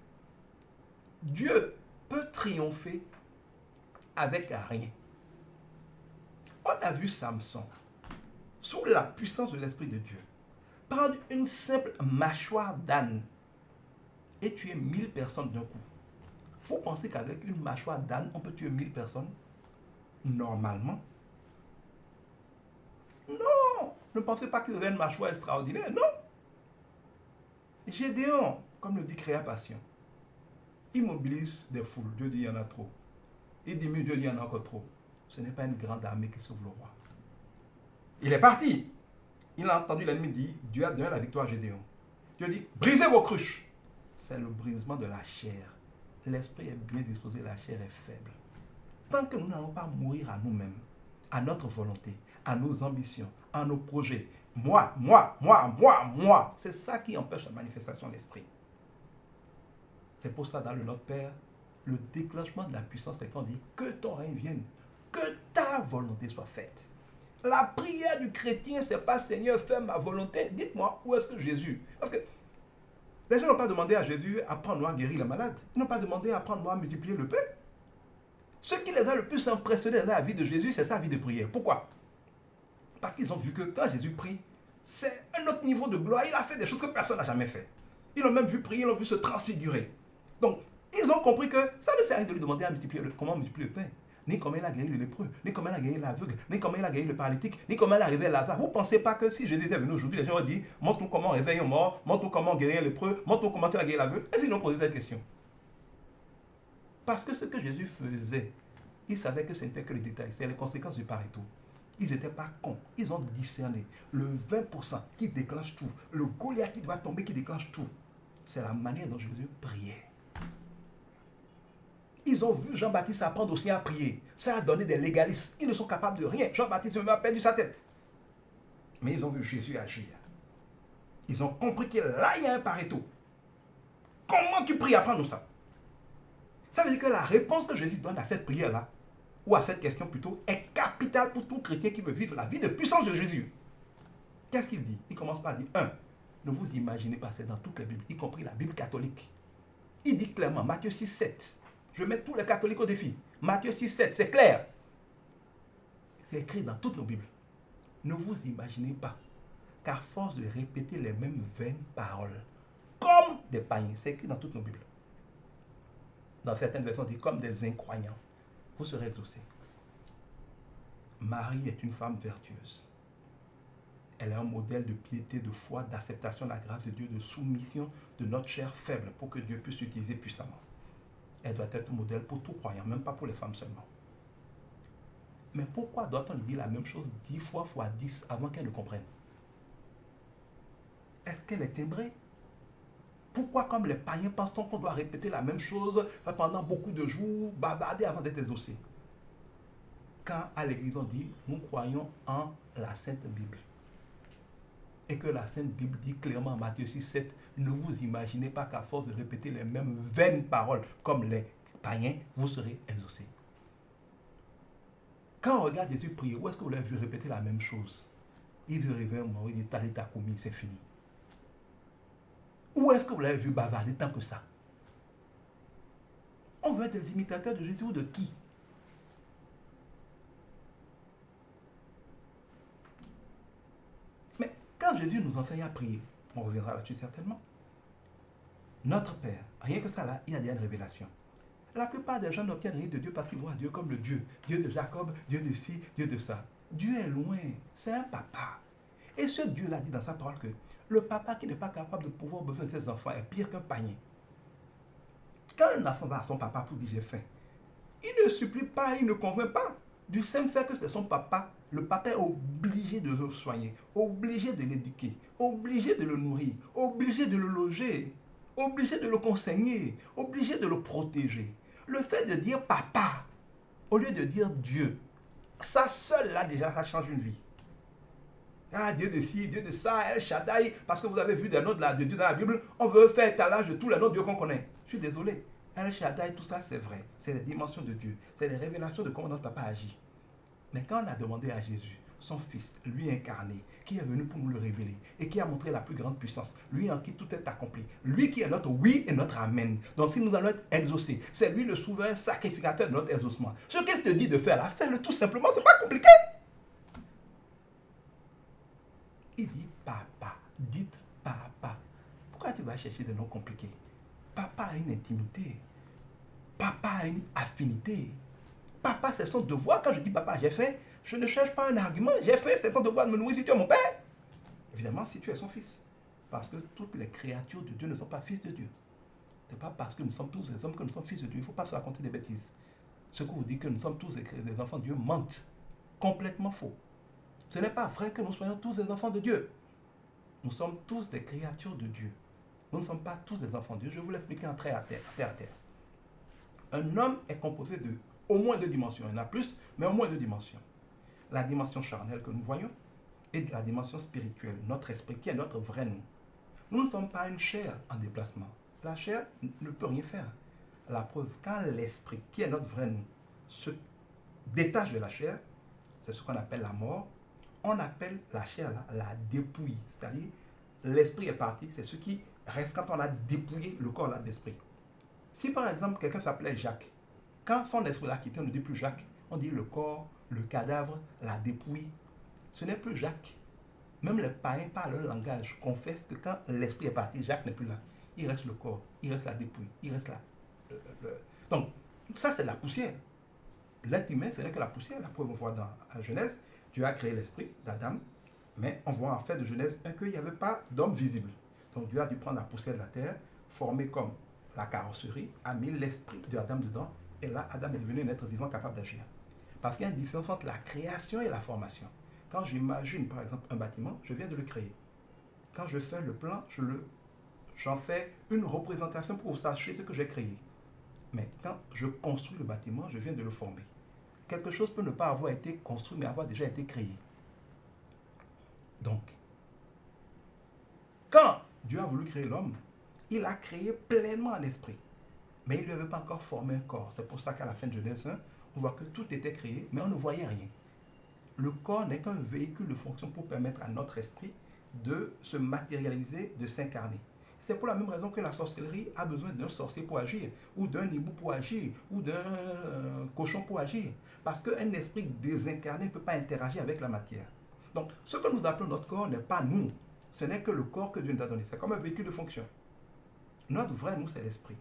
Dieu peut triompher avec rien. On a vu Samson, sous la puissance de l'Esprit de Dieu, prendre une simple mâchoire d'âne et tuer 1000 personnes d'un coup. Vous pensez qu'avec une mâchoire d'âne, on peut tuer 1000 personnes? Normalement? Non! Ne pensez pas qu'il avait une mâchoire extraordinaire, non! Gédéon, comme le dit Créa Passion, il mobilise des foules. Dieu dit il y en a trop. Il diminue, Dieu dit il y en a encore trop. Ce n'est pas une grande armée qui sauve le roi. Il est parti. Il a entendu l'ennemi dire, Dieu a donné la victoire à Gédéon. Dieu dit, brisez vos cruches. C'est le brisement de la chair. L'esprit est bien disposé, la chair est faible. Tant que nous n'allons pas mourir à nous-mêmes, à notre volonté, à nos ambitions, à nos projets, moi, c'est ça qui empêche la manifestation de l'esprit. C'est pour ça, dans le Notre Père, le déclenchement de la puissance, c'est qu'on dit que ton règne vienne, que ta volonté soit faite. La prière du chrétien, c'est pas Seigneur, fais ma volonté. Dites-moi, où est-ce que Jésus? Parce que les gens n'ont pas demandé à Jésus, apprends-nous à guérir les malades. Ils n'ont pas demandé, apprends-nous à multiplier le pain. Ce qui les a le plus impressionnés dans la vie de Jésus, c'est sa vie de prière. Pourquoi? Parce qu'ils ont vu que quand Jésus prie, c'est un autre niveau de gloire. Il a fait des choses que personne n'a jamais fait. Ils l'ont même vu prier, ils l'ont vu se transfigurer. Donc, ils ont compris que ça ne sert à rien de lui demander comment multiplier le pain, ni comment il a guéri le lépreux, ni comment il a guéri l'aveugle, ni comment il a guéri le paralytique, ni comment il a réveillé Lazare. Vous ne pensez pas que si Jésus était venu aujourd'hui, les gens auraient dit, montre-nous comment on réveille un mort, montre-nous comment on guérit un lépreux, montre-nous comment tu as guéri l'aveugle. Et s'ils n'ont posé cette question? Parce que ce que Jésus faisait, il savait que ce n'était que les détails, c'est les conséquences du Pareto. Ils n'étaient pas cons, ils ont discerné le 20% qui déclenche tout, le Goliath qui doit tomber qui déclenche tout. C'est la manière dont Jésus priait. Ils ont vu Jean-Baptiste apprendre aussi à prier. Ça a donné des légalistes. Ils ne sont capables de rien. Jean-Baptiste même a perdu sa tête. Mais ils ont vu Jésus agir. Ils ont compris que là, il y a un Pareto. Comment tu pries? Apprends-nous ça. Ça veut dire que la réponse que Jésus donne à cette prière-là, ou à cette question plutôt, est capitale pour tout chrétien qui veut vivre la vie de puissance de Jésus. Qu'est-ce qu'il dit? Il commence par dire, 1. Ne vous imaginez pas, c'est dans toute la Bible, y compris la Bible catholique. Il dit clairement, Matthieu 6, 7. Je mets tous les catholiques au défi. Matthieu 6, 7, c'est clair. C'est écrit dans toutes nos Bibles. Ne vous imaginez pas qu'à force de répéter les mêmes vaines paroles, comme des païens, c'est écrit dans toutes nos Bibles. Dans certaines versions, on dit comme des incroyants, vous serez exaucés. Marie est une femme vertueuse. Elle est un modèle de piété, de foi, d'acceptation de la grâce de Dieu, de soumission de notre chair faible pour que Dieu puisse l'utiliser puissamment. Elle doit être un modèle pour tout croyant, même pas pour les femmes seulement. Mais pourquoi doit-on lui dire la même chose 10 fois fois 10 avant qu'elle ne comprenne? Est-ce qu'elle est timbrée? Pourquoi, comme les païens, pense-t-on qu'on doit répéter la même chose pendant beaucoup de jours, bavarder avant d'être exaucé? Quand à l'église on dit, nous croyons en la Sainte Bible. Et que la Sainte Bible dit clairement en Matthieu 6, 7, ne vous imaginez pas qu'à force de répéter les mêmes vaines paroles comme les païens, vous serez exaucés. Quand on regarde Jésus prier, où est-ce que vous l'avez vu répéter la même chose? Il veut rêver un moment où il dit, Talita Koumi, c'est fini. Où est-ce que vous l'avez vu bavarder tant que ça? On veut être des imitateurs de Jésus ou de qui? Mais quand Jésus nous enseigne à prier, on reviendra là-dessus certainement. Notre Père, rien que ça là, il y a déjà une révélation. La plupart des gens n'obtiennent rien de Dieu parce qu'ils voient Dieu comme le Dieu. Dieu de Jacob, Dieu de ci, Dieu de ça. Dieu est loin, c'est un papa. Et ce Dieu-là dit dans sa parole que le papa qui n'est pas capable de pouvoir besoin de ses enfants est pire qu'un panier. Quand un enfant va à son papa pour dire j'ai faim, il ne supplie pas, il ne convainc pas. Du simple fait que c'est son papa, le papa est obligé de le soigner, obligé de l'éduquer, obligé de le nourrir, obligé de le loger, obligé de le conseiller, obligé de le protéger. Le fait de dire papa, au lieu de dire Dieu, ça seul là déjà, ça change une vie. Ah, Dieu de ci, Dieu de ça, El Shaddai, parce que vous avez vu des noms de Dieu dans la Bible, on veut faire étalage de tous les noms de Dieu qu'on connaît. Je suis désolé. El Shaddai, tout ça c'est vrai. C'est les dimensions de Dieu. C'est les révélations de comment notre papa agit. Mais quand on a demandé à Jésus, son fils, lui incarné, qui est venu pour nous le révéler et qui a montré la plus grande puissance, lui en qui tout est accompli, lui qui est notre oui et notre amen. Donc si nous allons être exaucés, c'est lui le souverain sacrificateur de notre exaucement. Ce qu'il te dit de faire là, fais-le tout simplement, c'est pas compliqué. Il dit papa, dites papa. Pourquoi tu vas chercher des noms compliqués? Papa a une intimité. Papa a une affinité. Papa, c'est son devoir. Quand je dis papa, j'ai fait, je ne cherche pas un argument. J'ai fait, c'est ton devoir de me nourrir si tu es mon père. Évidemment, si tu es son fils. Parce que toutes les créatures de Dieu ne sont pas fils de Dieu. Ce n'est pas parce que nous sommes tous des hommes que nous sommes fils de Dieu. Il ne faut pas se raconter des bêtises. Ceux qui vous disent que nous sommes tous des enfants de Dieu mentent. Complètement faux. Ce n'est pas vrai que nous soyons tous des enfants de Dieu. Nous sommes tous des créatures de Dieu. Nous ne sommes pas tous des enfants de Dieu. Je vais vous l'expliquer en terre à terre. Un homme est composé de au moins 2 dimensions. Il y en a plus, mais au moins 2 dimensions. La dimension charnelle que nous voyons et la dimension spirituelle, notre esprit, qui est notre vrai nous. Nous ne sommes pas une chair en déplacement. La chair ne peut rien faire. La preuve, quand l'esprit, qui est notre vrai nous, se détache de la chair, c'est ce qu'on appelle la mort. On appelle la chair là, la dépouille. C'est-à-dire, l'esprit est parti, c'est ce qui reste quand on a dépouillé le corps là d'esprit. Si par exemple, quelqu'un s'appelait Jacques, Quand son esprit l'a quitté, on ne dit plus Jacques, on dit le corps, le cadavre, la dépouille. Ce n'est plus Jacques. Même les païens, par leur langage, confessent que quand l'esprit est parti, Jacques n'est plus là. Il reste le corps, il reste la dépouille, il reste là. Donc, ça c'est la poussière. L'être humain, ce n'est que la poussière. La preuve, on voit dans la Genèse, Dieu a créé l'esprit d'Adam, mais on voit en fait de Genèse 1 qu'il n'y avait pas d'homme visible. Donc Dieu a dû prendre la poussière de la terre, former comme la carrosserie, a mis l'esprit d'Adam dedans, et là, Adam est devenu un être vivant capable d'agir. Parce qu'il y a une différence entre la création et la formation. Quand j'imagine, par exemple, un bâtiment, je viens de le créer. Quand je fais le plan, j'en fais une représentation pour que vous sachiez ce que j'ai créé. Mais quand je construis le bâtiment, je viens de le former. Quelque chose peut ne pas avoir été construit, mais avoir déjà été créé. Donc, quand Dieu a voulu créer l'homme, il a créé pleinement en esprit. Mais il ne lui avait pas encore formé un corps. C'est pour ça qu'à la fin de Genèse 1, on voit que tout était créé, mais on ne voyait rien. Le corps n'est qu'un véhicule de fonction pour permettre à notre esprit de se matérialiser, de s'incarner. C'est pour la même raison que la sorcellerie a besoin d'un sorcier pour agir, ou d'un hibou pour agir, ou d'un cochon pour agir. Parce qu'un esprit désincarné ne peut pas interagir avec la matière. Donc, ce que nous appelons notre corps n'est pas nous. Ce n'est que le corps que Dieu nous a donné. C'est comme un véhicule de fonction. Notre vrai nous, c'est l'esprit.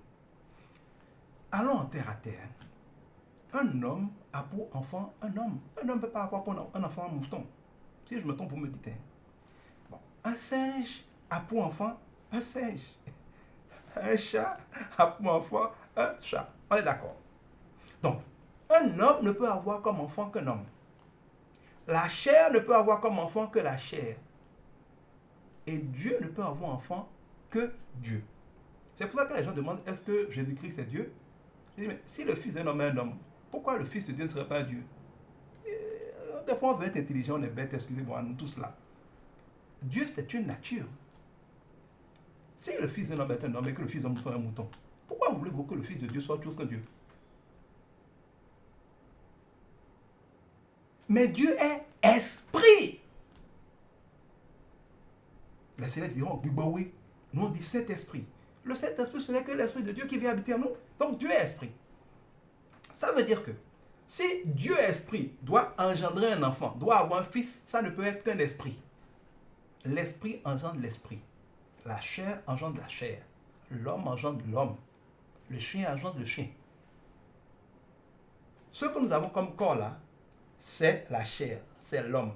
Allons en terre à terre. Un homme a pour enfant un homme. Un homme ne peut pas avoir pour un enfant un mouton. Si je me trompe, vous me dites. Bon. Un singe a pour enfant un singe. Un chat a pour enfant un chat. On est d'accord. Donc, un homme ne peut avoir comme enfant qu'un homme. La chair ne peut avoir comme enfant que la chair. Et Dieu ne peut avoir enfant que Dieu. C'est pour ça que les gens demandent, est-ce que Jésus-Christ est Dieu? Je dis, mais si le fils d'un homme est un homme, pourquoi le fils de Dieu ne serait pas un Dieu? Des fois, on veut être intelligent, on est bête, excusez-moi, nous tous là. Dieu, c'est une nature. Si le fils d'un homme est un homme et que le fils d'un mouton est un mouton, pourquoi voulez-vous que le fils de Dieu soit autre chose qu'un Dieu? Mais Dieu est esprit. Les célestes diront, oui, nous on dit Saint-Esprit. Le Saint-Esprit, ce n'est que l'Esprit de Dieu qui vient habiter en nous. Donc Dieu est esprit. Ça veut dire que si Dieu est esprit, doit engendrer un enfant, doit avoir un fils, ça ne peut être qu'un esprit. L'esprit engendre l'esprit. La chair engendre la chair. L'homme engendre l'homme. Le chien engendre le chien. Ce que nous avons comme corps là, c'est la chair, c'est l'homme.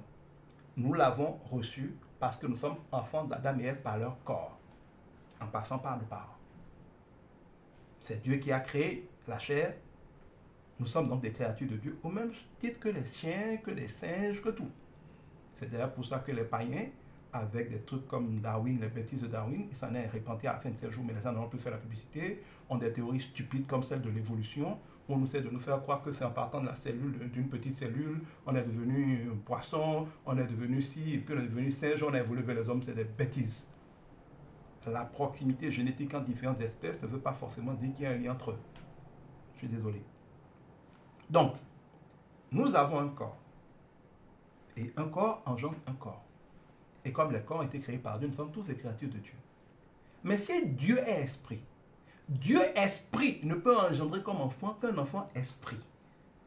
Nous l'avons reçu parce que nous sommes enfants d'Adam et Ève par leur corps, en passant par nos parents. C'est Dieu qui a créé la chair. Nous sommes donc des créatures de Dieu, au même titre que les chiens, que les singes, que tout. C'est d'ailleurs pour ça que les païens, avec des trucs comme Darwin, les bêtises de Darwin, il s'en est répandu à la fin de ces jours, mais les gens n'ont plus fait la publicité, ont des théories stupides comme celle de l'évolution. On essaie de nous faire croire que c'est en partant de la cellule, d'une petite cellule, on est devenu poisson, on est devenu ci, et puis on est devenu singe, on a évolué vers les hommes, c'est des bêtises. La proximité génétique entre différentes espèces ne veut pas forcément dire qu'il y a un lien entre eux. Je suis désolé. Donc, nous avons un corps. Et un corps engendre un corps. Et comme les corps ont été créés par Dieu, nous sommes tous des créatures de Dieu. Mais si Dieu est esprit, Dieu esprit ne peut engendrer comme enfant qu'un enfant esprit.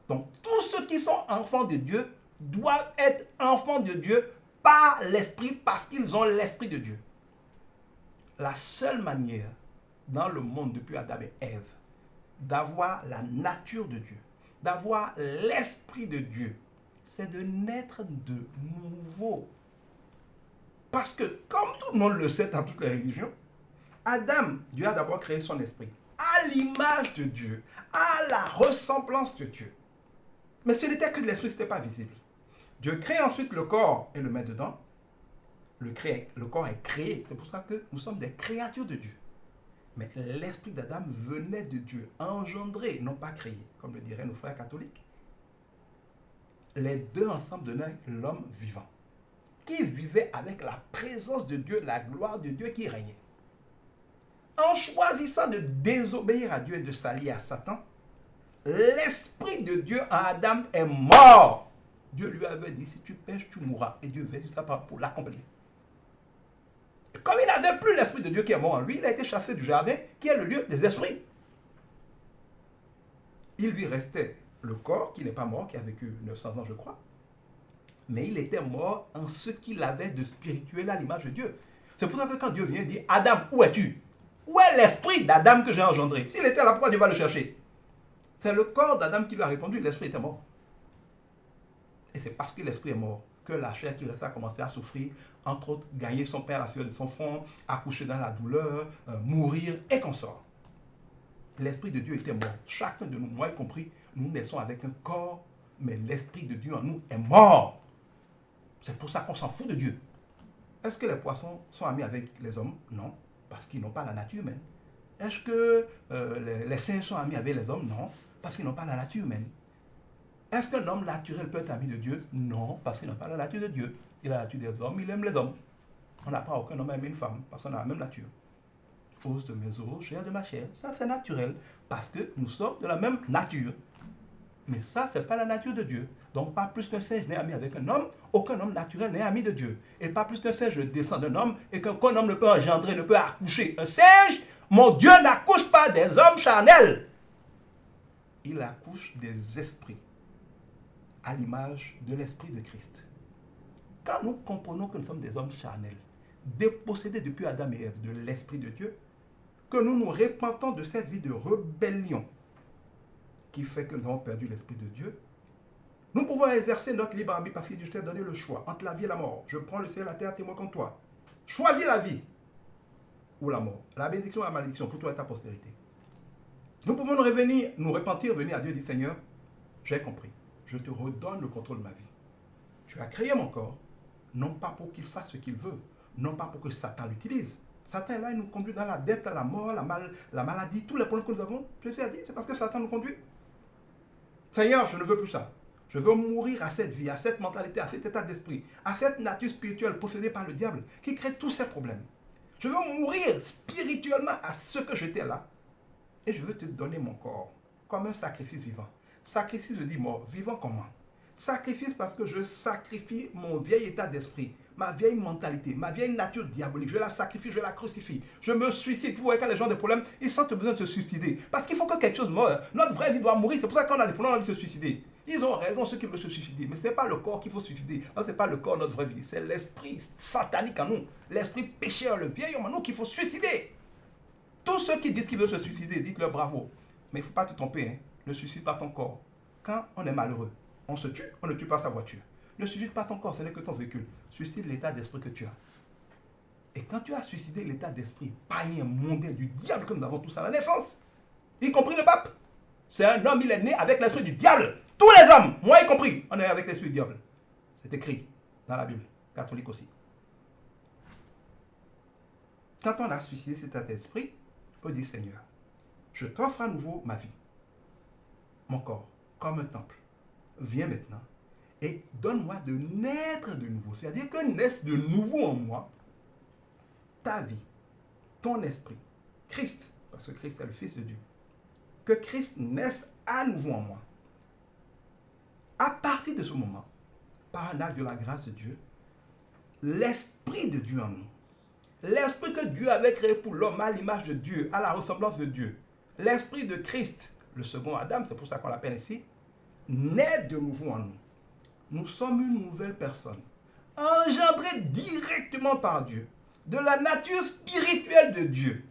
Donc, tous ceux qui sont enfants de Dieu doivent être enfants de Dieu par l'esprit parce qu'ils ont l'esprit de Dieu. La seule manière dans le monde depuis Adam et Ève d'avoir la nature de Dieu, d'avoir l'esprit de Dieu, c'est de naître de nouveau. Parce que, comme tout le monde le sait dans toutes les religions, Adam, Dieu a d'abord créé son esprit à l'image de Dieu, à la ressemblance de Dieu. Mais ce n'était que de l'esprit, ce n'était pas visible. Dieu crée ensuite le corps et le met dedans. Le corps est créé, c'est pour ça que nous sommes des créatures de Dieu. Mais l'esprit d'Adam venait de Dieu, engendré, non pas créé, comme le diraient nos frères catholiques. Les deux ensemble donnaient l'homme vivant, qui vivait avec la présence de Dieu, la gloire de Dieu qui régnait. En choisissant de désobéir à Dieu et de s'allier à Satan, l'esprit de Dieu en Adam est mort. Dieu lui avait dit, si tu pêches, tu mourras. Et Dieu veut ça pour l'accomplir. Comme il n'avait plus l'esprit de Dieu qui est mort en lui, il a été chassé du jardin, qui est le lieu des esprits. il lui restait le corps qui n'est pas mort, qui a vécu 900 ans, je crois. Mais il était mort en ce qu'il avait de spirituel à l'image de Dieu. C'est pour ça que quand Dieu vient dire, Adam, où es-tu? Où est l'esprit d'Adam que j'ai engendré? S'il était là, pourquoi Dieu va le chercher? C'est le corps d'Adam qui lui a répondu, l'esprit était mort. Et c'est parce que l'esprit est mort que la chair qui restait a commencé à souffrir, entre autres, gagner son pain à la sueur de son front, accoucher dans la douleur, mourir et qu'on sort. L'esprit de Dieu était mort. Chacun de nous, moi y compris, nous naissons avec un corps, mais l'esprit de Dieu en nous est mort. C'est pour ça qu'on s'en fout de Dieu. Est-ce que les poissons sont amis avec les hommes? Non, parce qu'ils n'ont pas la nature humaine. Est-ce que les singes sont amis avec les hommes? Non, parce qu'ils n'ont pas la nature humaine. Est-ce qu'un homme naturel peut être ami de Dieu? Non, parce qu'il n'a pas la nature de Dieu. Il a la nature des hommes, il aime les hommes. On n'a pas aucun homme à aimer une femme, parce qu'on a la même nature. Os de mes os, chair de ma chair. Ça, c'est naturel, parce que nous sommes de la même nature. Mais ça, ce n'est pas la nature de Dieu. Donc, pas plus qu'un singe n'est ami avec un homme, aucun homme naturel n'est ami de Dieu. Et pas plus qu'un singe descend d'un homme, et qu'un homme ne peut engendrer, ne peut accoucher. Un singe, mon Dieu n'accouche pas des hommes charnels. Il accouche des esprits, à l'image de l'esprit de Christ. Quand nous comprenons que nous sommes des hommes charnels, dépossédés depuis Adam et Ève de l'esprit de Dieu, que nous nous repentons de cette vie de rébellion qui fait que nous avons perdu l'esprit de Dieu, nous pouvons exercer notre libre arbitre parce qu'il dit, je t'ai donné le choix entre la vie et la mort. Je prends le ciel et la terre témoin contre toi. Choisis la vie ou la mort, la bénédiction ou la malédiction pour toi et ta postérité. Nous pouvons nous repentir, venir à Dieu et dire, Seigneur, j'ai compris, je te redonne le contrôle de ma vie. Tu as créé mon corps, non pas pour qu'il fasse ce qu'il veut, non pas pour que Satan l'utilise. Satan est là, il nous conduit dans la dette, la mort, la maladie, tous les problèmes que nous avons. Je sais à dire, c'est parce que Satan nous conduit. Seigneur, je ne veux plus ça. Je veux mourir à cette vie, à cette mentalité, à cet état d'esprit, à cette nature spirituelle possédée par le diable qui crée tous ces problèmes. Je veux mourir spirituellement à ce que j'étais là. Et je veux te donner mon corps comme un sacrifice vivant. Sacrifice, je dis mort. Vivant comment? Sacrifice parce que je sacrifie mon vieil état d'esprit, ma vieille mentalité, ma vieille nature diabolique. Je la sacrifie, je la crucifie. Je me suicide. Vous voyez, quand les gens ont des problèmes, ils sentent besoin de se suicider. Parce qu'il faut que quelque chose meure. Notre vraie vie doit mourir. C'est pour ça qu'on a des problèmes, on a envie de se suicider. Ils ont raison, ceux qui veulent se suicider. Mais ce n'est pas le corps qu'il faut suicider. Non, ce n'est pas le corps, notre vraie vie. C'est l'esprit satanique en nous. L'esprit pécheur, le vieil homme en nous qu'il faut suicider. Tous ceux qui disent qu'ils veulent se suicider, dites-leur bravo. Mais il ne faut pas te tromper. Hein. Ne suicide pas ton corps. Quand on est malheureux, on se tue, on ne tue pas sa voiture. Ne suicide pas ton corps, ce n'est que ton véhicule. Suicide l'état d'esprit que tu as. Et quand tu as suicidé l'état d'esprit païen, mondain, du diable que nous avons tous à la naissance, y compris le pape, c'est un homme, il est né avec l'esprit du diable. Tous les hommes, moi y compris, on est avec l'esprit du diable. C'est écrit dans la Bible, catholique aussi. Quand on a suicidé cet état d'esprit, on peut dire, Seigneur, je t'offre à nouveau ma vie, mon corps, comme un temple. Viens maintenant et donne-moi de naître de nouveau. C'est-à-dire que naisse de nouveau en moi ta vie, ton esprit, Christ, parce que Christ est le Fils de Dieu. Que Christ naisse à nouveau en moi. À partir de ce moment, par un acte de la grâce de Dieu, l'Esprit de Dieu en nous, l'Esprit que Dieu avait créé pour l'homme à l'image de Dieu, à la ressemblance de Dieu, l'Esprit de Christ, le second Adam, c'est pour ça qu'on l'appelle ici, naît de nouveau en nous. Nous sommes une nouvelle personne, engendrée directement par Dieu, de la nature spirituelle de Dieu.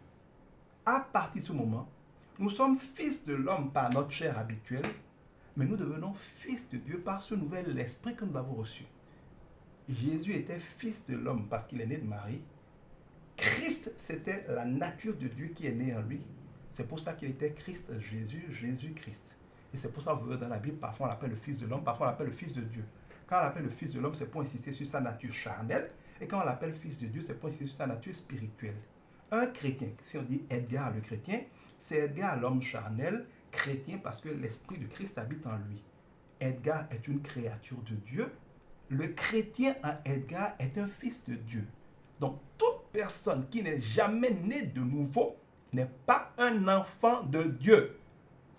À partir de ce moment, nous sommes fils de l'homme par notre chair habituelle, mais nous devenons fils de Dieu par ce nouvel esprit que nous avons reçu. Jésus était fils de l'homme parce qu'il est né de Marie. Christ, c'était la nature de Dieu qui est née en lui. C'est pour ça qu'il était Christ Jésus, Jésus-Christ. Et c'est pour ça que vous voyez dans la Bible, parfois on l'appelle le Fils de l'homme, parfois on l'appelle le Fils de Dieu. Quand on l'appelle le Fils de l'homme, c'est pour insister sur sa nature charnelle. Et quand on l'appelle Fils de Dieu, c'est pour insister sur sa nature spirituelle. Un chrétien, si on dit Edgar le chrétien, c'est Edgar l'homme charnel, chrétien parce que l'Esprit de Christ habite en lui. Edgar est une créature de Dieu. Le chrétien en Edgar est un fils de Dieu. Donc, toute personne qui n'est jamais née de nouveau n'est pas un enfant de Dieu.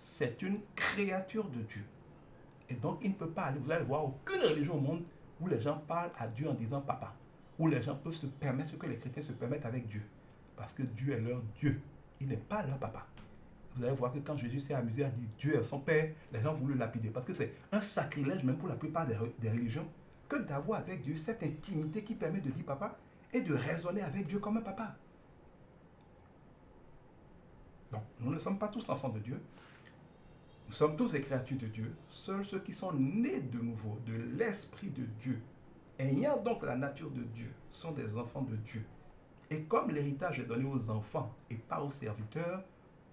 C'est une créature de Dieu. Et donc, il ne peut pas aller, vous allez voir aucune religion au monde où les gens parlent à Dieu en disant papa. Où les gens peuvent se permettre ce que les chrétiens se permettent avec Dieu. Parce que Dieu est leur Dieu. Il n'est pas leur papa. vous allez voir que quand Jésus s'est amusé à dire Dieu est son Père, les gens voulaient le lapider. Parce que c'est un sacrilège, même pour la plupart des religions, que d'avoir avec Dieu cette intimité qui permet de dire papa et de raisonner avec Dieu comme un papa. Donc, nous ne sommes pas tous enfants de Dieu. Nous sommes tous des créatures de Dieu. Seuls ceux qui sont nés de nouveau, de l'Esprit de Dieu, ayant donc la nature de Dieu, sont des enfants de Dieu. Et comme l'héritage est donné aux enfants et pas aux serviteurs,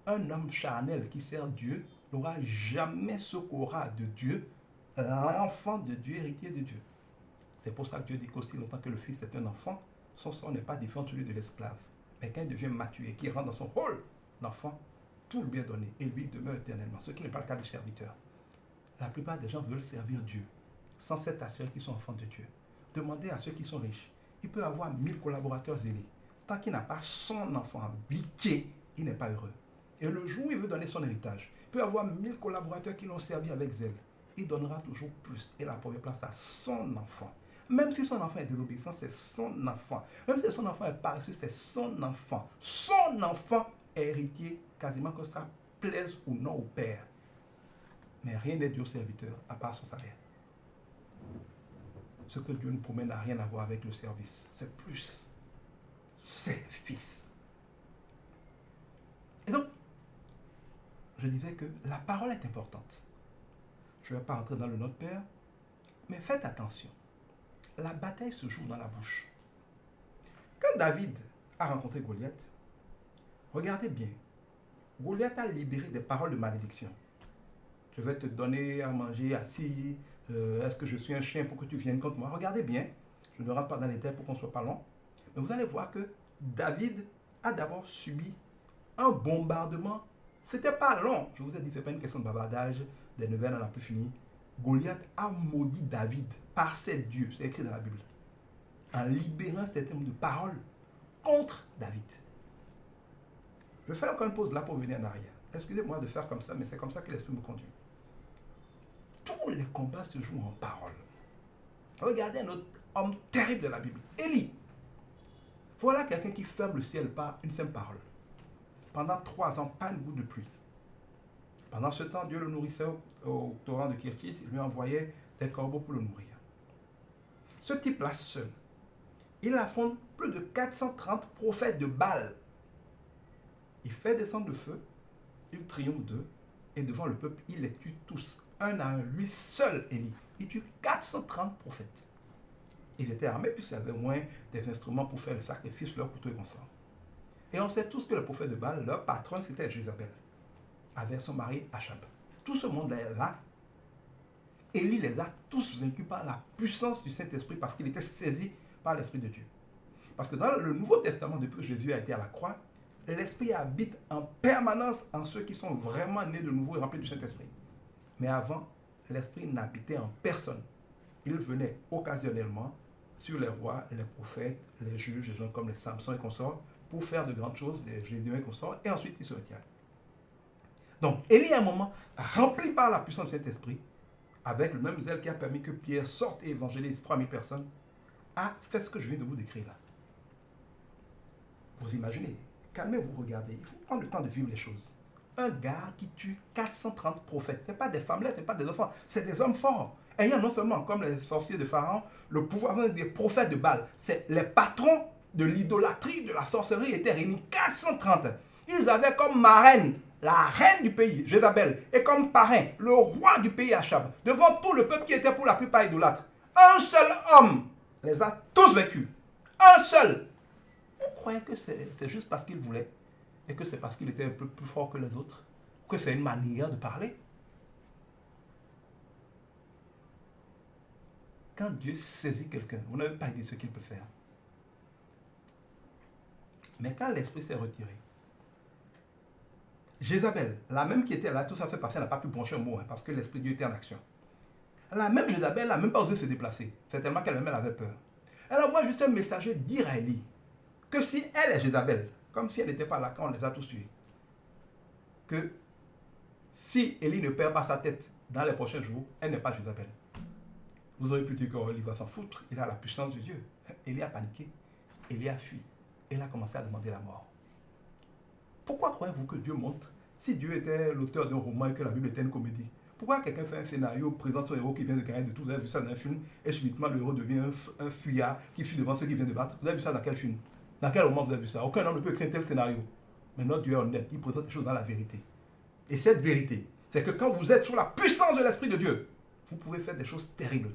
un homme charnel qui sert Dieu n'aura jamais ce qu'aura de Dieu l'enfant de Dieu, héritier de Dieu. C'est pour ça que Dieu dit qu'aussi longtemps que le fils est un enfant, son sort n'est pas différent de celui de l'esclave. Mais quand il devient mature et qu'il rentre dans son rôle d'enfant, tout lui est donné et lui demeure éternellement. Ce qui n'est pas le cas du serviteur. La plupart des gens veulent servir Dieu sans s'être assurés qu'ils sont enfants de Dieu. Demandez à ceux qui sont riches. Il peut avoir 1000 collaborateurs zélés. Tant qu'il n'a pas son enfant biqué, il n'est pas heureux. Et le jour où il veut donner son héritage, il peut avoir 1000 collaborateurs qui l'ont servi avec zèle. Il donnera toujours plus et la première place à son enfant. Même si son enfant est désobéissant, c'est son enfant. Même si son enfant est paresseux, c'est son enfant. Son enfant est héritier, quasiment que ça plaise ou non au père. Mais rien n'est dû au serviteur, à part son salaire. Ce que Dieu nous promet n'a rien à voir avec le service. C'est plus. C'est fils. Et donc, je disais que la parole est importante. Je ne vais pas entrer dans le Notre Père, mais faites attention. La bataille se joue dans la bouche. Quand David a rencontré Goliath, regardez bien. Goliath a libéré des paroles de malédiction. Je vais te donner à manger assis. Est-ce que je suis un chien pour que tu viennes contre moi? Regardez bien. Je ne rentre pas dans les détails pour qu'on ne soit pas long. Mais vous allez voir que David a d'abord subi un bombardement. C'était pas long. Je vous ai dit, ce n'est pas une question de bavardage. Des nouvelles, on n'a plus fini. Goliath a maudit David par ses dieux. C'est écrit dans la Bible. En libérant certains mots de paroles contre David. Je fais encore une pause là pour venir en arrière. Excusez-moi de faire comme ça, mais c'est comme ça que l'Esprit me conduit. Tous les combats se jouent en parole. Regardez un autre homme terrible de la Bible, Élie. Voilà quelqu'un qui ferme le ciel par une simple parole. Pendant 3 ans, pas une goutte de pluie. Pendant ce temps, Dieu le nourrissait au torrent de Kirtis. Il lui envoyait des corbeaux pour le nourrir. Ce type-là seul, il affronte plus de 430 prophètes de Baal. Il fait descendre le feu, il triomphe d'eux, et devant le peuple, il les tue tous, un à un. Lui seul, Élie, il tue 430 prophètes. Ils étaient armés, puisqu'il y avait moins des instruments pour faire le sacrifice, leurs couteaux et consorts. Et on sait tous que le prophète de Baal, leur patronne, c'était Jézabel, avec son mari Achab. Tout ce monde-là est là. Élie les a tous vaincus par la puissance du Saint-Esprit, parce qu'il était saisi par l'Esprit de Dieu. Parce que dans le Nouveau Testament, depuis que Jésus a été à la croix, l'Esprit habite en permanence en ceux qui sont vraiment nés de nouveau et remplis du Saint-Esprit. Mais avant, l'Esprit n'habitait en personne. Il venait occasionnellement sur les rois, les prophètes, les juges, les gens comme les Samson et consorts, pour faire de grandes choses, les Gédéon et consorts, et ensuite il se retirait. Donc, Élie, à un moment, rempli par la puissance du Saint-Esprit, avec le même zèle qui a permis que Pierre sorte et évangélise 3000 personnes, a fait ce que je viens de vous décrire là. Vous imaginez, calmez-vous, regardez, il faut prendre le temps de vivre les choses. Un gars qui tue 430 prophètes, ce n'est pas des femmelettes, ce n'est pas des enfants, c'est des hommes forts. Ayant non seulement, comme les sorciers de Pharaon, le pouvoir des prophètes de Baal, c'est les patrons de l'idolâtrie, de la sorcellerie étaient réunis, 430. Ils avaient comme marraine la reine du pays, Jézabel, et comme parrain, le roi du pays, Achab, devant tout le peuple qui était pour la plupart idolâtres. Un seul homme les a tous vaincus. Un seul. Vous croyez que c'est juste parce qu'il voulait, et que c'est parce qu'il était un peu plus fort que les autres, que c'est une manière de parler? Quand Dieu saisit quelqu'un, vous n'avez pas idée de ce qu'il peut faire. Mais quand l'esprit s'est retiré, Jézabel, la même qui était là, tout ça fait passer, elle n'a pas pu broncher un mot, parce que l'esprit de Dieu était en action. La même Jézabel n'a même pas osé se déplacer. C'est tellement qu'elle-même avait peur. Elle envoie juste un messager dire à Élie que si elle est Jézabel, comme si elle n'était pas là quand on les a tous tués, que si Élie ne perd pas sa tête dans les prochains jours, elle n'est pas Jézabel. Vous auriez pu dire qu'Élie va s'en foutre, il a la puissance de Dieu. Élie a paniqué, Élie a fui, et il a commencé à demander la mort. Pourquoi croyez-vous que Dieu montre Si Dieu était l'auteur d'un roman et que la Bible était une comédie, pourquoi quelqu'un fait un scénario, présente son héros qui vient de gagner de tout, vous avez vu ça dans un film, et subitement le héros devient un fuyard qui fuit devant ceux qui viennent de battre? Vous avez vu ça dans quel film? Dans quel roman vous avez vu ça? Aucun homme ne peut écrire tel scénario. Mais notre Dieu est honnête, il présente les choses dans la vérité. Et cette vérité, c'est que quand vous êtes sous la puissance de l'Esprit de Dieu, vous pouvez faire des choses terribles.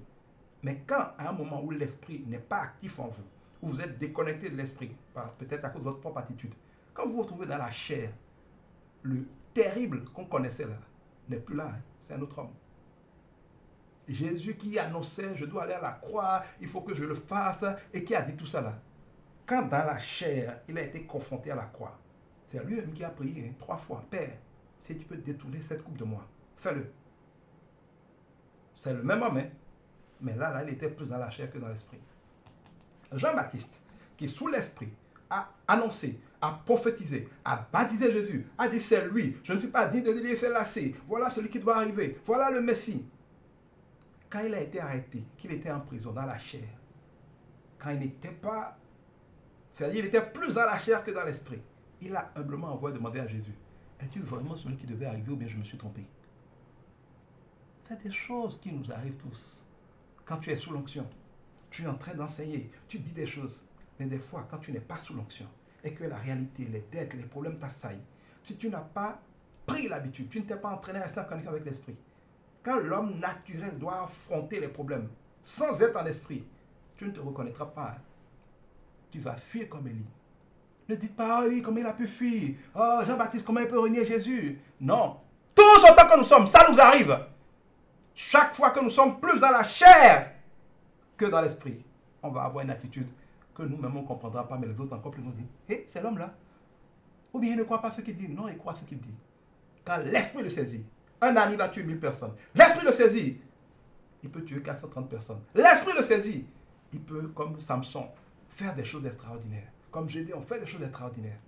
Mais quand, à un moment où l'Esprit n'est pas actif en vous, où vous êtes déconnecté de l'Esprit, peut-être à cause de votre propre attitude, quand vous vous retrouvez dans la chair, le terrible qu'on connaissait là n'est plus là, hein, c'est un autre homme. Jésus qui annonçait, je dois aller à la croix, il faut que je le fasse, et qui a dit tout ça là. Quand dans la chair, il a été confronté à la croix, c'est lui-même qui a prié 3 fois, Père, si tu peux détourner cette coupe de moi, fais-le. C'est le même homme, hein? Mais là, il était plus dans la chair que dans l'esprit. Jean-Baptiste, qui sous l'esprit a annoncé, a prophétisé, a baptisé Jésus, a dit c'est lui, je ne suis pas digne de lui laisser lasser, voilà celui qui doit arriver, voilà le Messie. Quand il a été arrêté, qu'il était en prison dans la chair, quand il n'était pas, c'est-à-dire il était plus dans la chair que dans l'esprit, il a humblement envoyé demander à Jésus, es-tu vraiment celui qui devait arriver ou bien je me suis trompé? C'est des choses qui nous arrivent tous. Quand tu es sous l'onction, tu es en train d'enseigner, tu dis des choses. Mais des fois, quand tu n'es pas sous l'onction et que la réalité, les dettes, les problèmes t'assaillent, si tu n'as pas pris l'habitude, tu ne t'es pas entraîné à rester en connexion avec l'esprit, quand l'homme naturel doit affronter les problèmes sans être en esprit, tu ne te reconnaîtras pas. Hein. Tu vas fuir comme Élie. Ne dites pas, oh, Élie, comment il a pu fuir? Oh, Jean-Baptiste, comment il peut renier Jésus? Non. Tous autant que nous sommes, ça nous arrive. Chaque fois que nous sommes plus dans la chair que dans l'esprit, on va avoir une attitude que nous-mêmes on ne comprendra pas, mais les autres encore plus nous disent, hé, c'est l'homme là. Ou bien il ne croit pas ce qu'il dit. Non, il croit ce qu'il dit. Quand l'esprit le saisit, un ami va tuer 1000 personnes. L'esprit le saisit, il peut tuer 430 personnes. L'esprit le saisit, il peut, comme Samson, faire des choses extraordinaires. Comme Gédéon, fait des choses extraordinaires.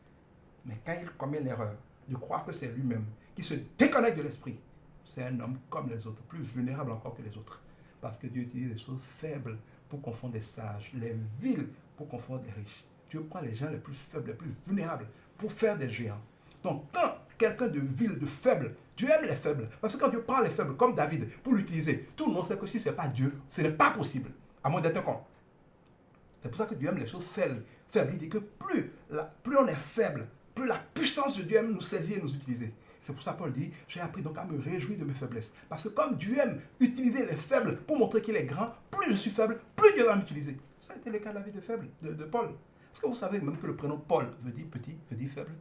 Mais quand il commet l'erreur de croire que c'est lui-même qui se déconnecte de l'esprit, c'est un homme comme les autres, plus vulnérable encore que les autres. Parce que Dieu utilise des choses faibles pour confondre les sages, les vils pour confondre les riches. Dieu prend les gens les plus faibles, les plus vulnérables pour faire des géants. Donc quand quelqu'un de vil, de faible, Dieu aime les faibles. Parce que quand Dieu prend les faibles, comme David, pour l'utiliser, tout le monde sait que si ce n'est pas Dieu, ce n'est pas possible, à moins d'être un con. C'est pour ça que Dieu aime les choses faibles. Il dit que plus on est faible, plus la puissance de Dieu aime nous saisir et nous utiliser. C'est pour ça que Paul dit, j'ai appris donc à me réjouir de mes faiblesses. Parce que comme Dieu aime utiliser les faibles pour montrer qu'il est grand, plus je suis faible, plus Dieu va m'utiliser. Ça a été le cas de la vie de Paul. Est-ce que vous savez même que le prénom Paul veut dire petit, veut dire faible?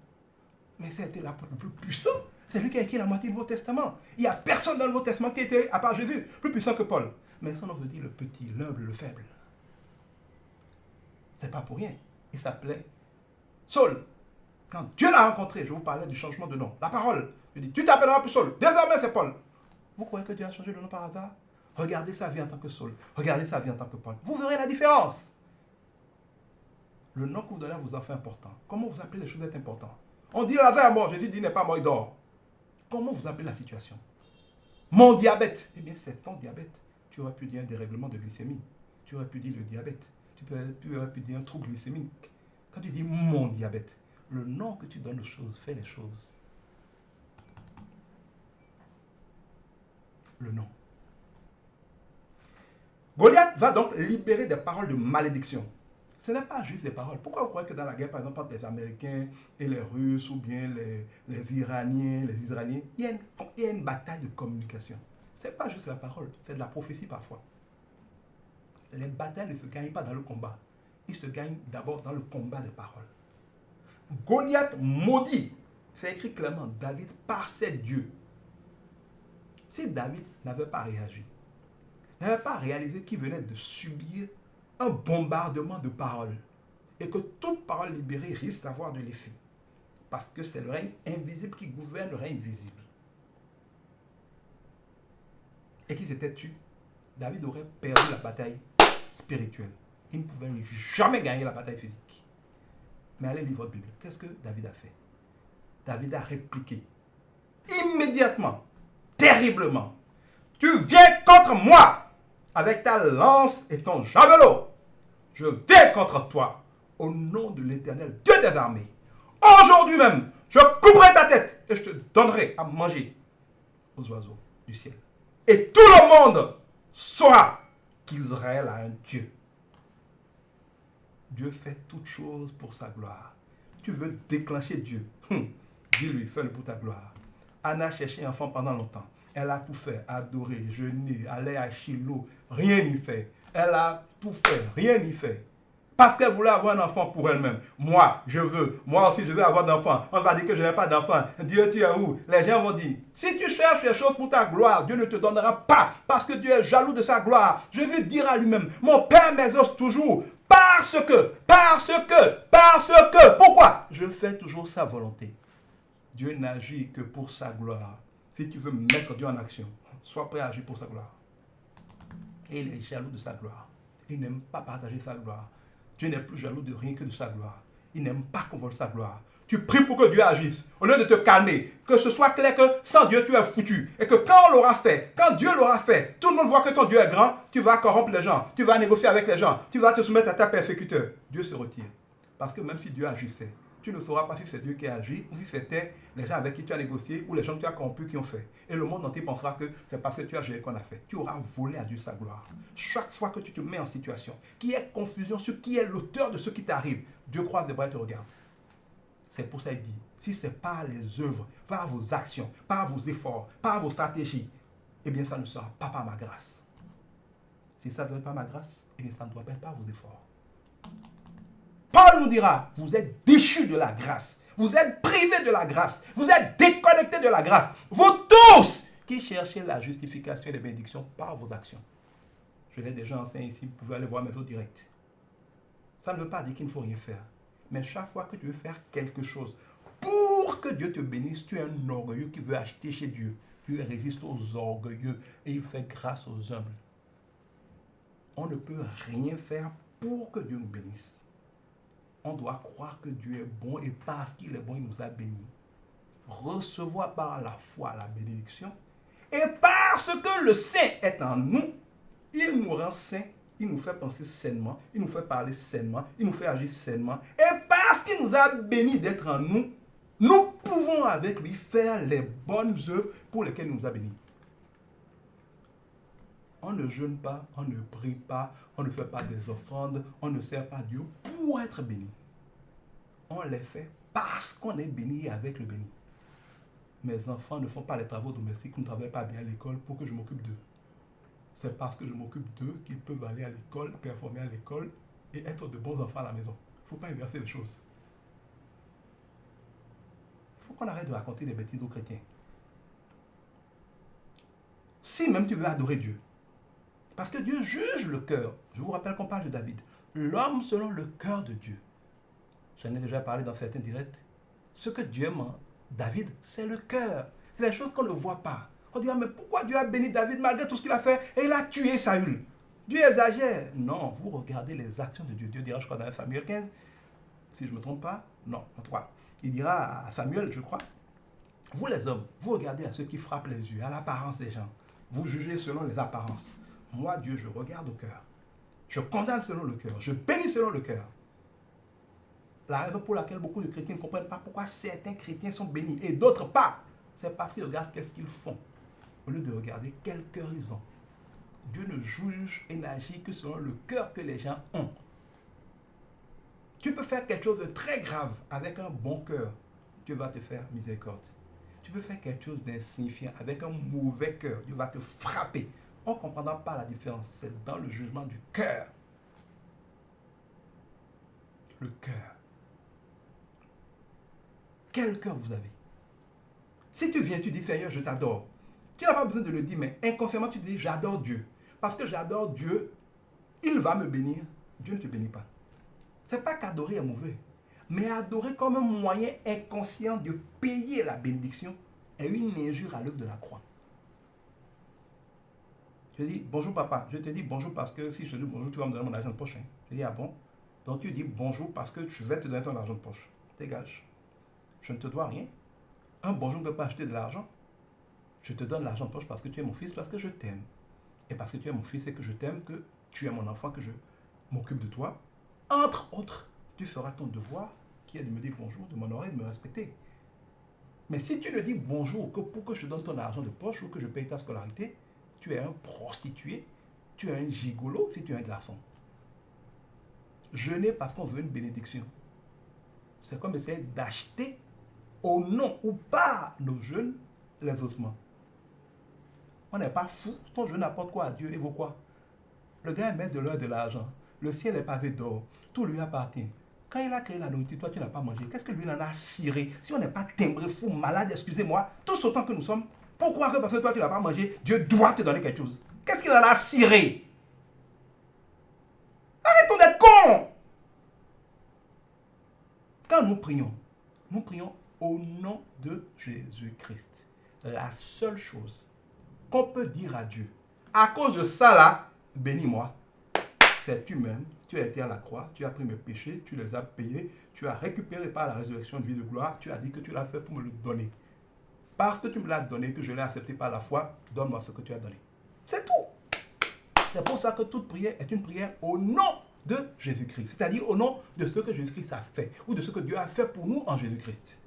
Mais ça a été l'apôtre le plus puissant. C'est lui qui a écrit la moitié du Nouveau Testament. Il n'y a personne dans le Nouveau Testament qui était, à part Jésus, plus puissant que Paul. Mais son nom veut dire le petit, l'humble, le faible. C'est pas pour rien. Il s'appelait Saul. Quand Dieu l'a rencontré, je vous parlais du changement de nom. La parole, je dis, tu t'appelleras plus Saul. Désormais, c'est Paul. Vous croyez que Dieu a changé de nom par hasard? Regardez sa vie en tant que Saul. Regardez sa vie en tant que Paul. Vous verrez la différence. Le nom que vous donnez à vos enfants est important. Comment vous appelez les choses être importantes? On dit Lazare est mort. Jésus dit, il n'est pas mort, il dort. Comment vous appelez la situation? Mon diabète. Eh bien, c'est ton diabète. Tu aurais pu dire un dérèglement de glycémie. Tu aurais pu dire le diabète. Tu aurais pu dire un trouble glycémique. Quand tu dis mon diabète, le nom que tu donnes aux choses fait les choses. Le nom. Goliath va donc libérer des paroles de malédiction. Ce n'est pas juste des paroles. Pourquoi vous croyez que dans la guerre, par exemple, entre les Américains et les Russes, ou bien les Iraniens, les Israéliens, il y a une bataille de communication. Ce n'est pas juste la parole, c'est de la prophétie parfois. Les batailles ne se gagnent pas dans le combat. Ils se gagnent d'abord dans le combat des paroles. Goliath maudit, c'est écrit clairement, David par ses dieux. Si David n'avait pas réagi, n'avait pas réalisé qu'il venait de subir un bombardement de paroles et que toute parole libérée risque d'avoir de l'effet, parce que c'est le règne invisible qui gouverne le règne visible, et qu'il s'était tué, David aurait perdu la bataille spirituelle. Il ne pouvait jamais gagner la bataille physique. Mais allez lire votre Bible. Qu'est-ce que David a fait? David a répliqué immédiatement, terriblement. Tu viens contre moi avec ta lance et ton javelot. Je viens contre toi au nom de l'Éternel, Dieu des armées, Aujourd'hui même, je couperai ta tête et je te donnerai à manger aux oiseaux du ciel. Et tout le monde saura qu'Israël a un Dieu. Dieu fait toutes choses pour sa gloire. Tu veux déclencher Dieu. Dis-lui, fais-le pour ta gloire. Anna cherchait un enfant pendant longtemps. Elle a tout fait, adoré, jeûné, aller à Shiloh, rien n'y fait. Elle a tout fait, rien n'y fait. Parce qu'elle voulait avoir un enfant pour elle-même. Moi, je veux. Moi aussi, je veux avoir d'enfant. On va dire que je n'ai pas d'enfant. Dieu, tu es où? Les gens vont dire, si tu cherches les choses pour ta gloire, Dieu ne te donnera pas. Parce que Dieu est jaloux de sa gloire. Jésus dira lui-même, mon Père m'exauce toujours. Parce que. Pourquoi? Je fais toujours sa volonté. Dieu n'agit que pour sa gloire. Si tu veux mettre Dieu en action, sois prêt à agir pour sa gloire. Et il est jaloux de sa gloire. Il n'aime pas partager sa gloire. Dieu n'est plus jaloux de rien que de sa gloire. Il n'aime pas qu'on vole sa gloire. Tu pries pour que Dieu agisse. Au lieu de te calmer, que ce soit clair que sans Dieu, tu es foutu. Et que quand on l'aura fait, quand Dieu l'aura fait, tout le monde voit que ton Dieu est grand, tu vas corrompre les gens, tu vas négocier avec les gens, tu vas te soumettre à ta persécuteur. Dieu se retire. Parce que même si Dieu agissait, tu ne sauras pas si c'est Dieu qui a agi ou si c'était les gens avec qui tu as négocié ou les gens que tu as corrompus qui ont fait. Et le monde entier pensera que c'est parce que tu as géré qu'on a fait. Tu auras volé à Dieu sa gloire. Chaque fois que tu te mets en situation, qu'il y ait confusion sur qui est l'auteur de ce qui t'arrive, Dieu croise les bras et te regarde. C'est pour ça qu'il dit, si ce n'est pas les œuvres, par vos actions, par vos efforts, par vos stratégies, eh bien ça ne sera pas par ma grâce. Si ça ne doit être pas ma grâce, eh bien ça ne doit pas être par vos efforts. Paul nous dira, vous êtes déchus de la grâce, vous êtes privés de la grâce, vous êtes déconnectés de la grâce. Vous tous qui cherchez la justification et les bénédictions par vos actions. Je l'ai déjà enseigné ici, vous pouvez aller voir mes autres directs. Ça ne veut pas dire qu'il ne faut rien faire. Mais chaque fois que tu veux faire quelque chose pour que Dieu te bénisse, tu es un orgueilleux qui veut acheter chez Dieu. Dieu résiste aux orgueilleux et il fait grâce aux humbles. On ne peut rien faire pour que Dieu nous bénisse. On doit croire que Dieu est bon et parce qu'il est bon, il nous a bénis. Recevoir par la foi la bénédiction. Et parce que le Saint est en nous, il nous rend saints, il nous fait penser sainement, il nous fait parler sainement, il nous fait agir sainement. Et parce qu'il nous a bénis d'être en nous, nous pouvons avec lui faire les bonnes œuvres pour lesquelles il nous a bénis. On ne jeûne pas, on ne prie pas, on ne fait pas des offrandes, on ne sert pas Dieu pour être béni. On les fait parce qu'on est béni avec le béni. Mes enfants ne font pas les travaux domestiques, ne travaillent pas bien à l'école pour que je m'occupe d'eux. C'est parce que je m'occupe d'eux qu'ils peuvent aller à l'école, performer à l'école et être de bons enfants à la maison. Il ne faut pas inverser les choses. Il faut qu'on arrête de raconter des bêtises aux chrétiens. Si même tu veux adorer Dieu, parce que Dieu juge le cœur. Je vous rappelle qu'on parle de David. L'homme selon le cœur de Dieu. J'en ai déjà parlé dans certains directs. Ce que Dieu aime, David, c'est le cœur. C'est les choses qu'on ne voit pas. On dit, mais pourquoi Dieu a béni David malgré tout ce qu'il a fait et il a tué Saül? Dieu exagère. Non, vous regardez les actions de Dieu. Dieu dira, je crois, dans Samuel 15, si je ne me trompe pas, non, en 3. Il dira à Samuel, je crois, vous les hommes, vous regardez à ceux qui frappent les yeux, à l'apparence des gens. Vous jugez selon les apparences. Moi, Dieu, je regarde au cœur. Je condamne selon le cœur. Je bénis selon le cœur. La raison pour laquelle beaucoup de chrétiens ne comprennent pas pourquoi certains chrétiens sont bénis et d'autres pas, c'est parce qu'ils regardent qu'est-ce qu'ils font, au lieu de regarder quel cœur ils ont. Dieu ne juge et n'agit que selon le cœur que les gens ont. Tu peux faire quelque chose de très grave avec un bon cœur. Dieu va te faire miséricorde. Tu peux faire quelque chose d'insignifiant avec un mauvais cœur. Dieu va te frapper. On ne comprendra pas la différence. C'est dans le jugement du cœur. Le cœur. Quel cœur vous avez? Si tu viens, tu dis, Seigneur, je t'adore. Tu n'as pas besoin de le dire, mais inconsciemment, tu dis, j'adore Dieu. Parce que j'adore Dieu, il va me bénir. Dieu ne te bénit pas. Ce n'est pas qu'adorer est mauvais. Mais adorer comme un moyen inconscient de payer la bénédiction est une injure à l'œuvre de la croix. Je dis, bonjour papa. Je te dis bonjour parce que si je te dis bonjour, tu vas me donner mon argent de poche. Hein. Je dis, ah bon? Donc tu dis bonjour parce que je vais te donner ton argent de poche. Dégage. Je ne te dois rien. Un bonjour ne peut pas acheter de l'argent. Je te donne l'argent de poche parce que tu es mon fils, parce que je t'aime. Et parce que tu es mon fils et que je t'aime, que tu es mon enfant, que je m'occupe de toi. Entre autres, tu feras ton devoir qui qui est de me dire bonjour, de m'honorer, de me respecter. Mais si tu ne dis bonjour que pour que je donne ton argent de poche ou que je paye ta scolarité, tu es un prostitué, tu es un gigolo si tu es un garçon. Jeûner parce qu'on veut une bénédiction. C'est comme essayer d'acheter au nom ou par nos jeûnes les ossements. On n'est pas fou. Ton jeûne apporte quoi à Dieu et vaut quoi? Le gars met de l'or et de l'argent. Le ciel est pavé d'or. Tout lui appartient. Quand il a créé la nourriture, toi tu n'as pas mangé. Qu'est-ce que lui en a ciré? Si on n'est pas timbré, fou, malade, excusez-moi, tous autant que nous sommes, pourquoi que parce que toi tu n'as pas mangé, Dieu doit te donner quelque chose? Qu'est-ce qu'il en a ciré? Arrêtons d'être cons! Quand nous prions au nom de Jésus-Christ. La seule chose qu'on peut dire à Dieu, à cause de ça là, bénis-moi, c'est tu-même, tu as été à la croix, tu as pris mes péchés, tu les as payés, tu as récupéré par la résurrection de vie de gloire, tu as dit que tu l'as fait pour me le donner. Parce que tu me l'as donné, que je l'ai accepté par la foi, donne-moi ce que tu as donné. C'est tout. C'est pour ça que toute prière est une prière au nom de Jésus-Christ, c'est-à-dire au nom de ce que Jésus-Christ a fait, ou de ce que Dieu a fait pour nous en Jésus-Christ.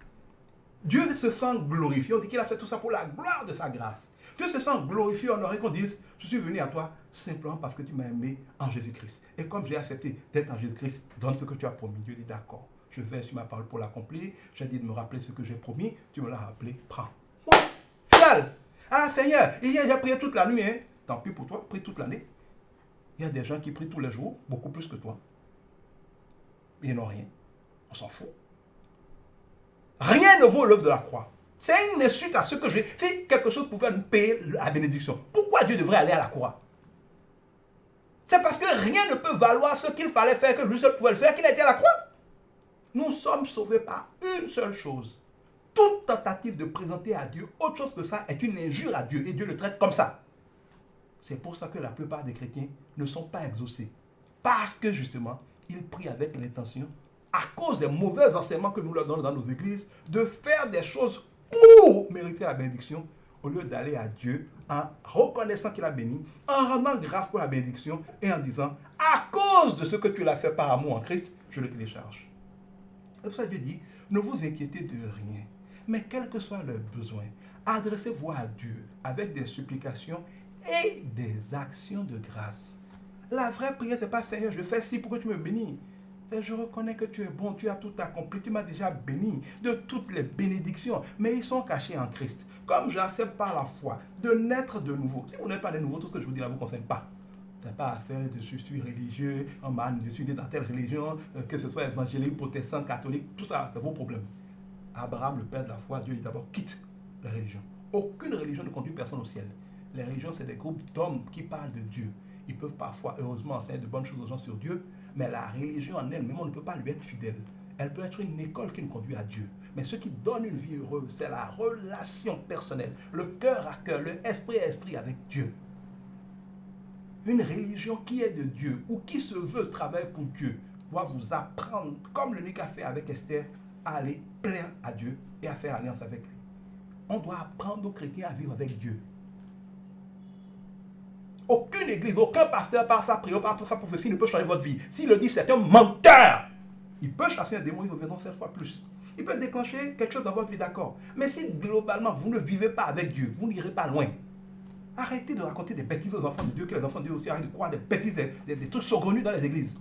Dieu se sent glorifié, on dit qu'il a fait tout ça pour la gloire de sa grâce. Dieu se sent glorifié, honoré qu'on dise, je suis venu à toi simplement parce que tu m'as aimé en Jésus-Christ. Et comme j'ai accepté d'être en Jésus-Christ, donne ce que tu as promis. Dieu dit d'accord, je vais sur ma parole pour l'accomplir, j'ai dit de me rappeler ce que j'ai promis, tu me l'as rappelé, prends. Ouais, final. Ah Seigneur, hier j'ai prié toute la nuit, hein. Tant pis pour toi, prie toute l'année. Il y a des gens qui prient tous les jours, beaucoup plus que toi. Ils n'ont rien. On s'en fout. Rien ne vaut l'œuvre de la croix. C'est une insulte à ce que j'ai. Si quelque chose pouvait nous payer la bénédiction, pourquoi Dieu devrait aller à la croix? C'est parce que rien ne peut valoir ce qu'il fallait faire, que lui seul pouvait le faire, qu'il a été à la croix. Nous sommes sauvés par une seule chose. Toute tentative de présenter à Dieu autre chose que ça est une injure à Dieu et Dieu le traite comme ça. C'est pour ça que la plupart des chrétiens ne sont pas exaucés. Parce que justement, ils prient avec l'intention, à cause des mauvais enseignements que nous leur donnons dans nos églises, de faire des choses pour mériter la bénédiction, au lieu d'aller à Dieu en reconnaissant qu'il a béni, en rendant grâce pour la bénédiction et en disant, à cause de ce que tu l'as fait par amour en Christ, je le télécharge. Et pour ça Dieu dit, ne vous inquiétez de rien, mais quels que soient leurs besoins, adressez-vous à Dieu avec des supplications et des actions de grâce. La vraie prière, ce n'est pas Seigneur, je fais ci pour que tu me bénisses. C'est je reconnais que tu es bon, tu as tout accompli, tu m'as déjà béni de toutes les bénédictions, mais ils sont cachés en Christ. Comme j'accepte par la foi de naître de nouveau. Si vous n'êtes pas de nouveau, tout ce que je vous dis là ne vous concerne pas. Ce n'est pas affaire de je suis religieux, je suis né dans telle religion, que ce soit évangélique, protestant, catholique, tout ça, c'est vos problèmes. Abraham, le père de la foi, Dieu dit d'abord quitte la religion. Aucune religion ne conduit personne au ciel. Les religions, c'est des groupes d'hommes qui parlent de Dieu. Ils peuvent parfois, heureusement, enseigner de bonnes choses aux gens sur Dieu, mais la religion en elle-même, on ne peut pas lui être fidèle. Elle peut être une école qui nous conduit à Dieu. Mais ce qui donne une vie heureuse, c'est la relation personnelle, le cœur à cœur, le esprit à esprit avec Dieu. Une religion qui est de Dieu ou qui se veut travailler pour Dieu doit vous apprendre, comme le Nika a fait avec Esther, à aller plaire à Dieu et à faire alliance avec lui. On doit apprendre aux chrétiens à vivre avec Dieu. Aucune église, aucun pasteur par sa prière, par sa prophétie ne peut changer votre vie. S'il le dit, c'est un menteur. Il peut chasser un démon, il reviendra 7 fois plus. Il peut déclencher quelque chose dans votre vie, d'accord. Mais si globalement, vous ne vivez pas avec Dieu, vous n'irez pas loin. Arrêtez de raconter des bêtises aux enfants de Dieu, que les enfants de Dieu aussi arrêtent de croire des bêtises, des trucs saugrenus dans les églises.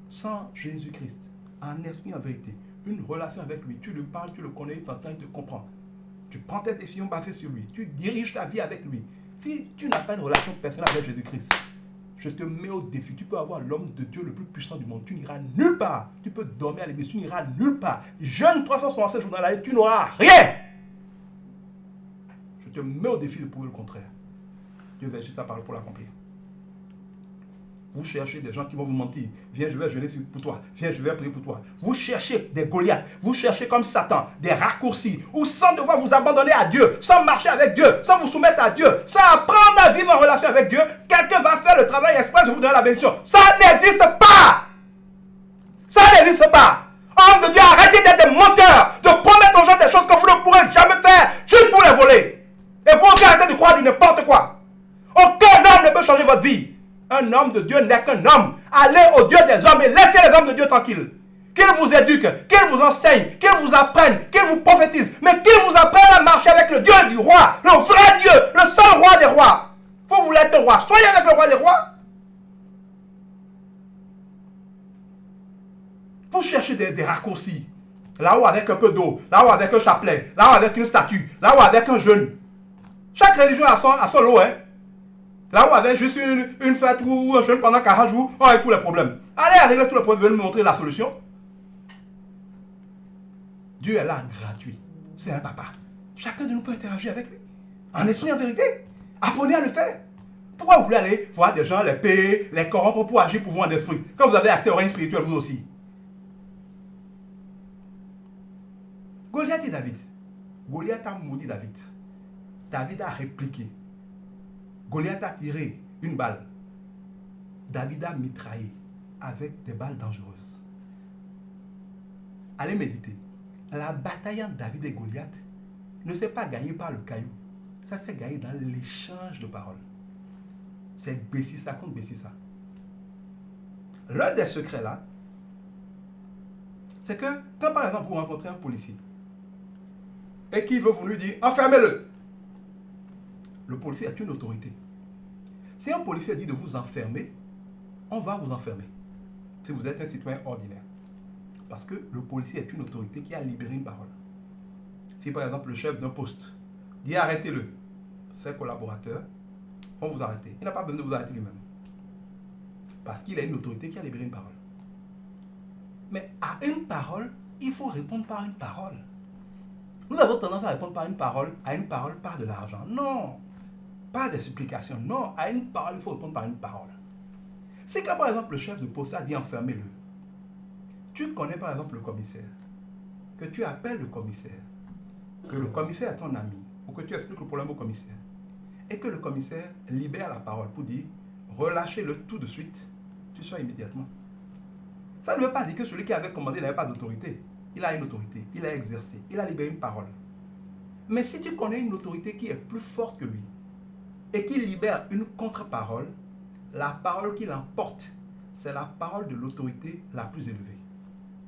Sans Jésus-Christ, en esprit, en vérité, une relation avec lui, tu lui parles, tu le connais, il t'entend, il te comprend. Tu prends tes décisions basées sur lui, tu diriges ta vie avec lui. Si tu n'as pas une relation personnelle avec Jésus-Christ, je te mets au défi. Tu peux avoir l'homme de Dieu le plus puissant du monde. Tu n'iras nulle part. Tu peux dormir à l'église. Tu n'iras nulle part. Jeûne 365 jours dans l'année. Tu n'auras rien. Je te mets au défi de prouver le contraire. Dieu va essayer sa parole pour l'accomplir. Vous cherchez des gens qui vont vous mentir. Viens, je vais jeûner pour toi. Viens, je vais prier pour toi. Vous cherchez des Goliaths. Vous cherchez comme Satan des raccourcis. Ou sans devoir vous abandonner à Dieu. Sans marcher avec Dieu. Sans vous soumettre à Dieu. Sans apprendre à vivre en relation avec Dieu. Quelqu'un va faire le travail exprès de vous donner la bénédiction. Ça n'existe pas. Ça n'existe pas. Homme de Dieu, arrêtez d'être des menteurs. De promettre aux gens des choses que vous ne pourrez jamais faire. Juste pour les voler. Et vous aussi arrêtez de croire du n'importe quoi. Aucun homme ne peut changer votre vie. Un homme de Dieu n'est qu'un homme. Allez au Dieu des hommes et laissez les hommes de Dieu tranquilles. qu'ils vous éduquent, qu'ils vous enseignent, qu'ils vous apprennent, qu'ils vous prophétisent, mais qu'ils vous apprennent à marcher avec le Dieu du roi, le vrai Dieu, le seul roi des rois. Vous voulez être roi, soyez avec le roi des rois. Vous cherchez des raccourcis. Là-haut avec un peu d'eau, là-haut avec un chapelet, là-haut avec une statue, là-haut avec un jeûne. Chaque religion a son lot, hein. Là-haut avec juste une fête ou un jeûne pendant 40 jours, on a tous les problèmes. Allez régler tous les problèmes, venez me montrer la solution. Dieu est là, gratuit. C'est un papa. Chacun de nous peut interagir avec lui. En esprit, en vérité. Apprenez à le faire. Pourquoi vous voulez aller voir des gens, les payer, les corrompre pour agir pour vous en esprit, quand vous avez accès au règne spirituel, vous aussi? Goliath et David. Goliath a maudit David. David a répliqué. Goliath a tiré une balle. David a mitraillé avec des balles dangereuses. Allez méditer. La bataille entre David et Goliath ne s'est pas gagnée par le caillou. Ça s'est gagné dans l'échange de paroles. C'est Bessissa contre Bessissa. L'un des secrets là, c'est que quand par exemple vous rencontrez un policier et qu'il veut vous lui dire enfermez-le, le policier est une autorité. Si un policier dit de vous enfermer, on va vous enfermer. Si vous êtes un citoyen ordinaire. Parce que le policier est une autorité qui a libéré une parole. Si par exemple le chef d'un poste dit arrêtez-le, ses collaborateurs vont vous arrêter. Il n'a pas besoin de vous arrêter lui-même. Parce qu'il a une autorité qui a libéré une parole. Mais à une parole, il faut répondre par une parole. Nous avons tendance à répondre par une parole, à une parole par de l'argent. Non, pas des supplications. Non, à une parole, il faut répondre par une parole. C'est quand par exemple le chef de poste a dit enfermez-le. Tu connais par exemple le commissaire, que tu appelles le commissaire, que le commissaire est ton ami, ou que tu expliques le problème au commissaire, et que le commissaire libère la parole pour dire relâchez-le tout de suite, tu sois immédiatement. Ça ne veut pas dire que celui qui avait commandé n'avait pas d'autorité. Il a une autorité, il a exercé, il a libéré une parole. Mais si tu connais une autorité qui est plus forte que lui et qui libère une contre-parole, la parole qu'il emporte, c'est la parole de l'autorité la plus élevée.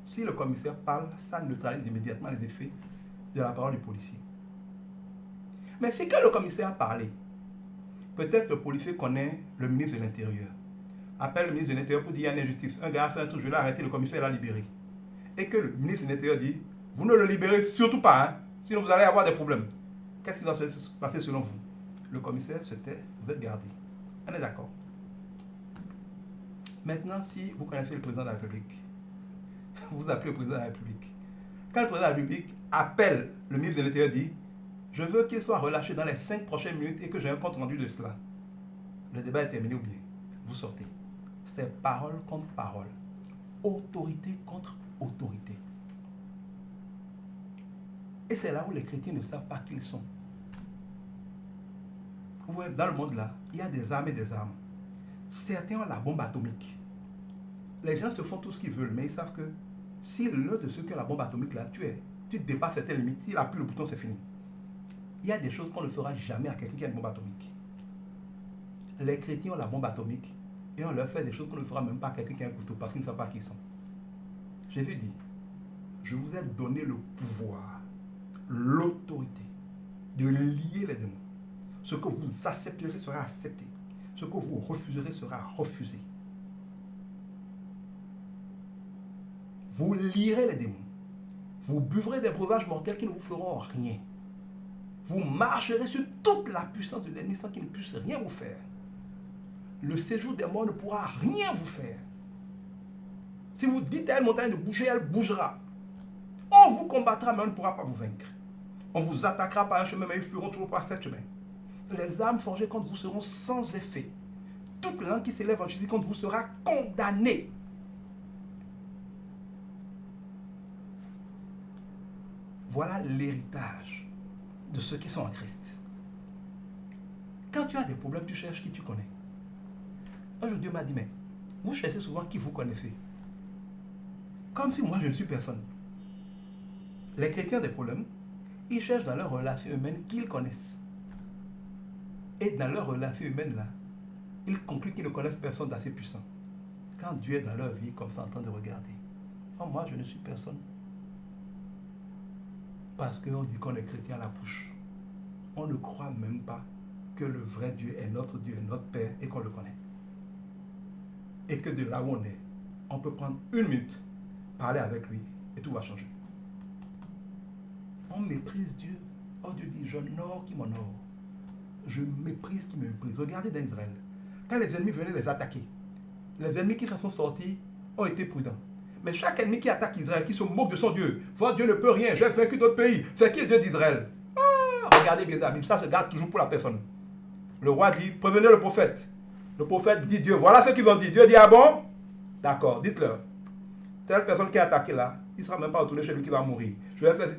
Si le commissaire parle, ça neutralise immédiatement les effets de la parole du policier. Mais si quand le commissaire a parlé, peut-être le policier connaît le ministre de l'Intérieur, appelle le ministre de l'Intérieur pour dire qu'il y a une injustice. Un gars a fait un truc, je l'ai arrêté, le commissaire l'a libéré. Et que le ministre de l'Intérieur dit, vous ne le libérez surtout pas, hein, sinon vous allez avoir des problèmes. Qu'est-ce qui va se passer selon vous? Le commissaire se tait, vous êtes gardé. On est d'accord. Maintenant, si vous connaissez le président de la République, vous appelez le président de la République. Quand le président de la République appelle le ministre de l'Intérieur, dit, je veux qu'il soit relâché dans les 5 prochaines minutes et que j'ai un compte rendu de cela. Le débat est terminé ou bien vous sortez. C'est parole contre parole. Autorité contre autorité. Et c'est là où les chrétiens ne savent pas qui ils sont. Vous voyez, dans le monde là, il y a des armes et des armes. Certains ont la bombe atomique. Les gens se font tout ce qu'ils veulent, mais ils savent que si l'un de ceux qui ont la bombe atomique là, tu dépasses certaines limites, s'il appuie le bouton, c'est fini. Il y a des choses qu'on ne fera jamais à quelqu'un qui a une bombe atomique. Les chrétiens ont la bombe atomique et on leur fait des choses qu'on ne fera même pas à quelqu'un qui a un couteau parce qu'ils ne savent pas qui ils sont. Jésus dit, je vous ai donné le pouvoir, l'autorité de lier les démons. Ce que vous accepterez sera accepté. Ce que vous refuserez sera refusé. Vous lierez les démons. Vous buvrez des breuvages mortels qui ne vous feront rien. Vous marcherez sur toute la puissance de l'ennemi sans qu'il ne puisse rien vous faire. Le séjour des morts ne pourra rien vous faire. Si vous dites à une montagne de bouger, elle bougera. On vous combattra, mais on ne pourra pas vous vaincre. On vous attaquera par un chemin, mais ils fuiront toujours par 7 chemins. Les armes forgées contre vous seront sans effet. Toute langue qui s'élève en Jésus contre vous sera condamnée. Voilà l'héritage de ceux qui sont en Christ. Quand tu as des problèmes, tu cherches qui tu connais. Un jour, Dieu m'a dit, mais vous cherchez souvent qui vous connaissez. Comme si moi, je ne suis personne. Les chrétiens ont des problèmes, ils cherchent dans leurs relations humaines qu'ils connaissent. Et dans leurs relations humaines-là, ils concluent qu'ils ne connaissent personne d'assez puissant. Quand Dieu est dans leur vie, comme ça, en train de regarder, Oh, moi, je ne suis personne. Parce qu'on dit qu'on est chrétien à la bouche. On ne croit même pas que le vrai Dieu est notre Père et qu'on le connaît. Et que de là où on peut prendre une minute, parler avec lui et tout va changer. On méprise Dieu. Oh, Dieu dit, j'honore qui m'honore. Je méprise qui me méprise. Regardez dans Israël. Quand les ennemis venaient les attaquer, les ennemis qui s'en sont sortis ont été prudents. Mais chaque ennemi qui attaque Israël, qui se moque de son Dieu, votre Dieu ne peut rien, j'ai vaincu d'autres pays, c'est qui le Dieu d'Israël? Regardez bien la Bible, ça se garde toujours pour la personne. Le roi dit, prévenez le prophète. Le prophète dit Dieu, voilà ce qu'ils ont dit. Dieu dit, ah bon? D'accord, dites-leur. Telle personne qui est attaquée là, il ne sera même pas retourné chez lui qui va mourir. Je vais faire...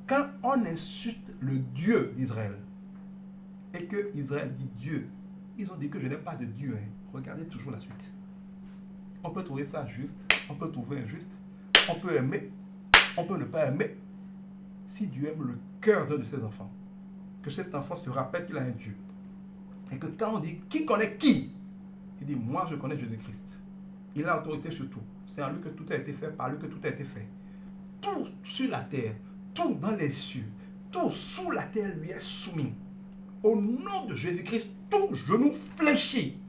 Quand on insulte le Dieu d'Israël, et que Israël dit Dieu, ils ont dit que je n'ai pas de Dieu. Hein. Regardez toujours la suite. On peut trouver ça juste, on peut trouver injuste, on peut aimer, on peut ne pas aimer. Si Dieu aime le cœur d'un de ses enfants, que cet enfant se rappelle qu'il a un Dieu, et que quand on dit qui connaît qui, il dit moi je connais Jésus-Christ. Il a autorité sur tout. C'est en lui que tout a été fait, par lui que tout a été fait. Tout sur la terre, tout dans les cieux, tout sous la terre lui est soumis. Au nom de Jésus-Christ, tout genou fléchi.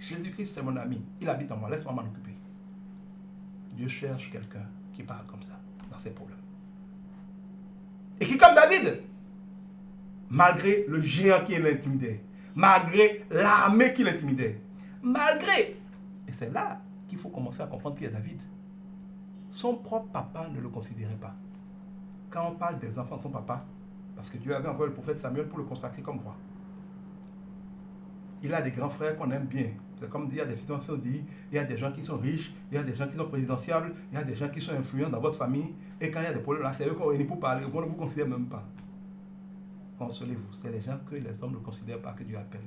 Jésus-Christ, c'est mon ami. Il habite en moi. Laisse-moi m'en occuper. Dieu cherche quelqu'un qui parle comme ça, dans ses problèmes. Et qui, comme David, malgré le géant qui l'intimidait, malgré l'armée qui l'intimidait, malgré... Et c'est là qu'il faut commencer à comprendre qui est David. Son propre papa ne le considérait pas. Quand on parle des enfants de son papa, parce que Dieu avait envoyé le prophète Samuel pour le consacrer comme roi. Il a des grands frères qu'on aime bien. C'est comme dire, il y a des situations dit, il y a des gens qui sont riches, il y a des gens qui sont présidentiables, il y a des gens qui sont influents dans votre famille. Et quand il y a des problèmes là, c'est eux qu'on réunit pour parler. On ne vous considère même pas. Consolez-vous, c'est les gens que les hommes ne considèrent pas que Dieu appelle.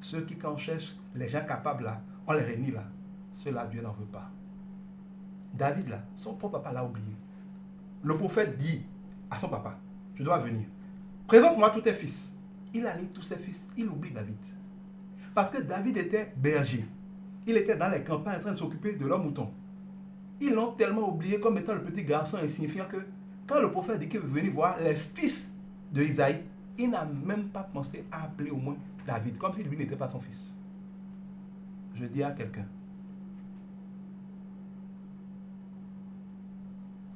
Ceux qui, quand on cherche les gens capables là, on les réunit là. Ceux-là, Dieu n'en veut pas. David là, son propre papa l'a oublié. Le prophète dit à son papa, je dois venir. Présente-moi tous tes fils. Il allie tous ses fils, il oublie David. Parce que David était berger. Il était dans les campagnes en train de s'occuper de leurs moutons. Ils l'ont tellement oublié comme étant le petit garçon insignifiant que quand le prophète dit qu'il veut venir voir les fils de Isaïe, il n'a même pas pensé à appeler au moins David, comme si lui n'était pas son fils. Je dis à quelqu'un,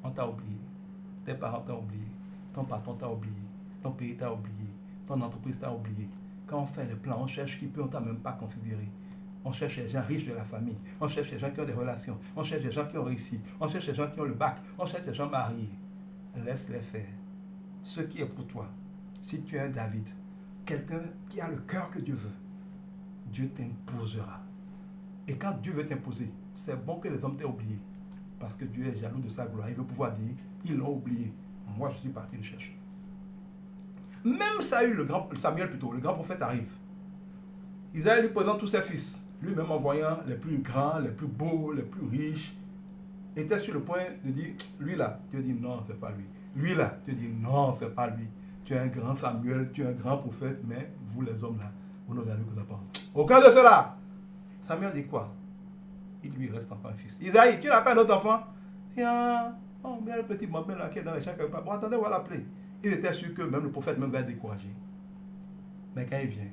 on t'a oublié, tes parents t'ont oublié, ton patron t'a oublié, ton pays t'a oublié, ton entreprise t'a oublié. Quand on fait les plans, on cherche qui peut, on t'a même pas considéré. On cherche les gens riches de la famille, on cherche les gens qui ont des relations, on cherche les gens qui ont réussi, on cherche les gens qui ont le bac, on cherche les gens mariés. Laisse-les faire. Ce qui est pour toi, si tu es un David, quelqu'un qui a le cœur que Dieu veut, Dieu t'imposera. Et quand Dieu veut t'imposer, c'est bon que les hommes t'aient oublié. Parce que Dieu est jaloux de sa gloire. Il veut pouvoir dire, ils l'ont oublié. Moi, je suis parti le chercher. Même Saül, le grand prophète arrive. Isaïe lui présente tous ses fils. Lui-même en voyant les plus grands, les plus beaux, les plus riches, était sur le point de dire, lui là, Dieu dit non, c'est pas lui. Lui là, Dieu dit non, c'est pas lui. Tu es un grand Samuel, tu es un grand prophète, mais vous les hommes là, vous ne regardez que ça pense. Aucun de cela. Samuel dit quoi? Il lui reste encore un fils. Isaïe, tu n'as pas un autre enfant? Tiens, oh, mais il y a le petit maman là qui est dans les champs. Bon, attendez, on va l'appeler. Ils étaient sûrs que même le prophète même va être découragé. Mais quand il vient,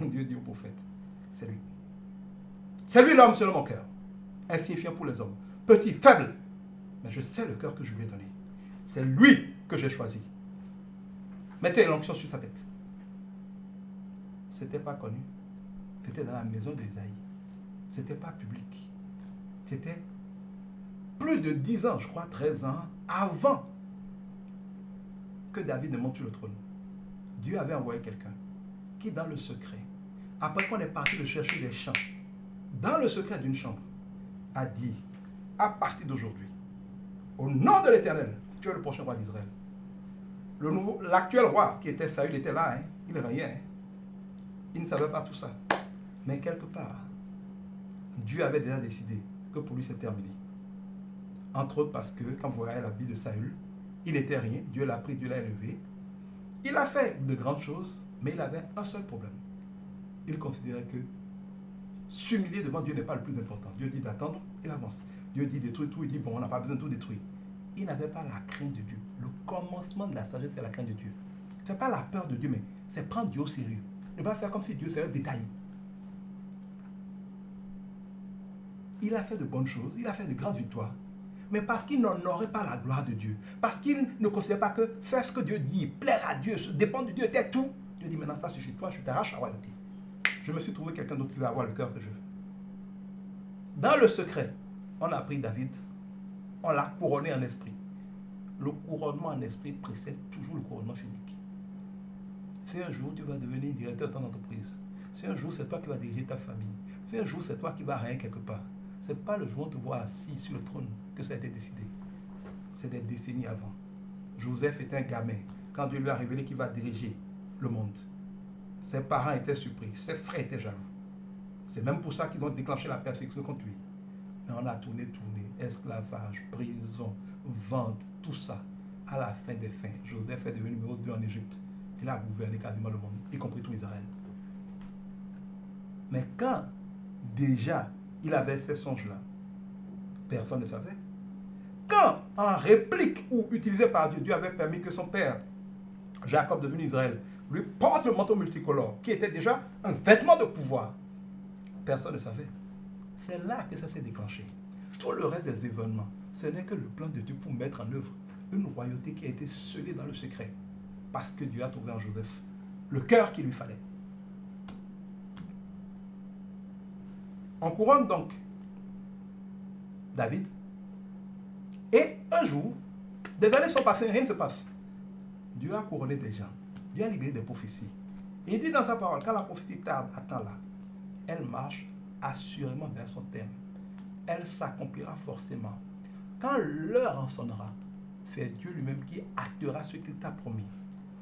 Dieu dit au prophète, c'est lui. C'est lui l'homme selon mon cœur. Insignifiant pour les hommes. Petit, faible. Mais je sais le cœur que je lui ai donné. C'est lui que j'ai choisi. Mettez l'onction sur sa tête. C'était pas connu. C'était dans la maison d'Isaïe. C'était pas public. C'était plus de 10 ans, je crois, 13 ans, avant que David ne monte sur le trône. Dieu avait envoyé quelqu'un qui, dans le secret, après qu'on est parti de chercher des champs, dans le secret d'une chambre, a dit, à partir d'aujourd'hui, au nom de l'Éternel, tu es le prochain roi d'Israël. L'actuel roi qui était Saül était là, hein, il régnait. Hein. Il ne savait pas tout ça. Mais quelque part, Dieu avait déjà décidé que pour lui c'est terminé. Entre autres parce que quand vous regardez la vie de Saül, il n'était rien, Dieu l'a pris, Dieu l'a élevé. Il a fait de grandes choses, mais il avait un seul problème. Il considérait que s'humilier devant Dieu n'est pas le plus important. Dieu dit d'attendre, il avance. Dieu dit détruire tout, il dit bon, on n'a pas besoin de tout détruire. Il n'avait pas la crainte de Dieu. Le commencement de la sagesse, c'est la crainte de Dieu. Ce n'est pas la peur de Dieu, mais c'est prendre Dieu au sérieux. Ne pas faire comme si Dieu serait détaillé. Il a fait de bonnes choses, il a fait de grandes victoires. Mais parce qu'il n'en aurait pas la gloire de Dieu, parce qu'il ne considère pas que faire ce que Dieu dit, plaire à Dieu, dépendre de Dieu, était tout. Dieu dit maintenant ça suffit, toi je t'arrache la royauté. Je me suis trouvé quelqu'un d'autre qui va avoir le cœur que je veux. Dans le secret, on a pris David, on l'a couronné en esprit. Le couronnement en esprit précède toujours le couronnement physique. Si un jour tu vas devenir directeur de ton entreprise, si un jour c'est toi qui vas diriger ta famille, si un jour c'est toi qui vas rien quelque part, ce n'est pas le jour où on te voit assis sur le trône que ça a été décidé. C'est des décennies avant. Joseph était un gamin quand Dieu lui a révélé qu'il va diriger le monde. Ses parents étaient surpris, ses frères étaient jaloux. C'est même pour ça qu'ils ont déclenché la persécution contre lui. Mais on a tourné, esclavage, prison, vente, tout ça. À la fin des fins, Joseph est devenu numéro 2 en Égypte. Il a gouverné quasiment le monde, y compris tout Israël. Mais quand déjà il avait ces songes-là, personne ne savait. Quand, en réplique ou utilisé par Dieu, Dieu avait permis que son père, Jacob devenu Israël, lui porte le manteau multicolore, qui était déjà un vêtement de pouvoir, personne ne savait. C'est là que ça s'est déclenché. Tout le reste des événements, ce n'est que le plan de Dieu pour mettre en œuvre une royauté qui a été scellée dans le secret. Parce que Dieu a trouvé en Joseph le cœur qu'il lui fallait. On couronne donc David. Et un jour, des années sont passées, rien ne se passe. Dieu a couronné des gens. Dieu a libéré des prophéties. Et il dit dans sa parole, quand la prophétie tarde, attends-la. Elle marche assurément vers son thème. Elle s'accomplira forcément. Quand l'heure en sonnera, c'est Dieu lui-même qui actera ce qu'il t'a promis.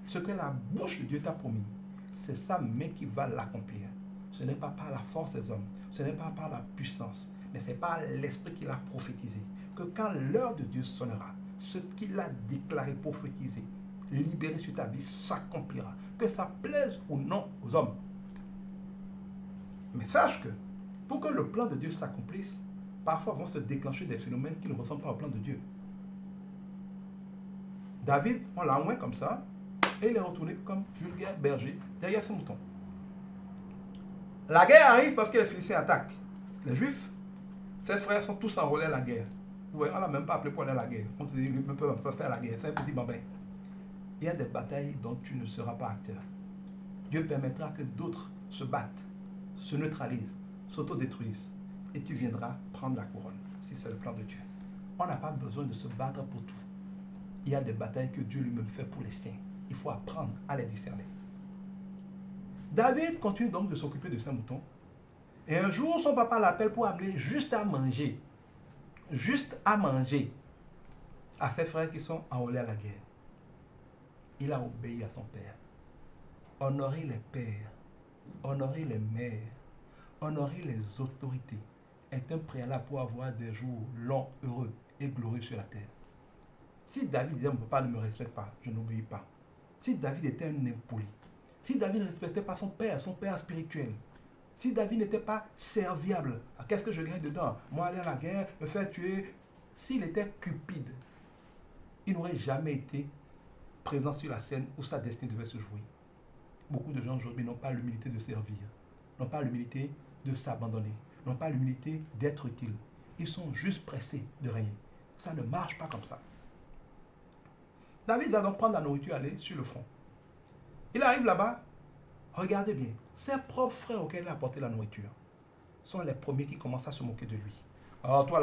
Ce que la bouche de Dieu t'a promis, c'est sa main qui va l'accomplir. Ce n'est pas par la force des hommes, ce n'est pas par la puissance, mais c'est par l'esprit qu'il a prophétisé. Que quand l'heure de Dieu sonnera, ce qu'il a déclaré, prophétisé, libéré sur ta vie, s'accomplira. Que ça plaise ou non aux hommes. Mais sache que, pour que le plan de Dieu s'accomplisse, parfois vont se déclencher des phénomènes qui ne ressemblent pas au plan de Dieu. David, on l'a oint comme ça, et il est retourné comme vulgaire berger derrière ses moutons. La guerre arrive parce que les Philistins attaquent. Les Juifs, ses frères sont tous enrôlés à la guerre. Ouais, on ne l'a même pas appelé pour aller à la guerre. On se dit, lui ne peut pas faire la guerre. C'est un petit bambin. Il y a des batailles dont tu ne seras pas acteur. Dieu permettra que d'autres se battent, se neutralisent, s'autodétruisent. Et tu viendras prendre la couronne, si c'est le plan de Dieu. On n'a pas besoin de se battre pour tout. Il y a des batailles que Dieu lui-même fait pour les siens. Il faut apprendre à les discerner. David continue donc de s'occuper de ses moutons. Et un jour, son papa l'appelle pour amener juste à manger à ses frères qui sont enrôlés à la guerre. Il a obéi à son père. Honorer les pères, honorer les mères, honorer les autorités est un préalable pour avoir des jours longs, heureux et glorieux sur la terre. Si David disait, mon papa ne me respecte pas, je n'obéis pas. Si David était un impoli, si David ne respectait pas son père spirituel, si David n'était pas serviable, qu'est-ce que je gagne dedans? Moi, aller à la guerre, me faire tuer. S'il était cupide, il n'aurait jamais été présent sur la scène où sa destinée devait se jouer. Beaucoup de gens aujourd'hui n'ont pas l'humilité de servir, n'ont pas l'humilité de s'abandonner, n'ont pas l'humilité d'être utile. Ils sont juste pressés de régner. Ça ne marche pas comme ça. David va donc prendre la nourriture et aller sur le front. Il arrive là-bas, regardez bien, ses propres frères auxquels il a apporté la nourriture sont les premiers qui commencent à se moquer de lui. Alors toi,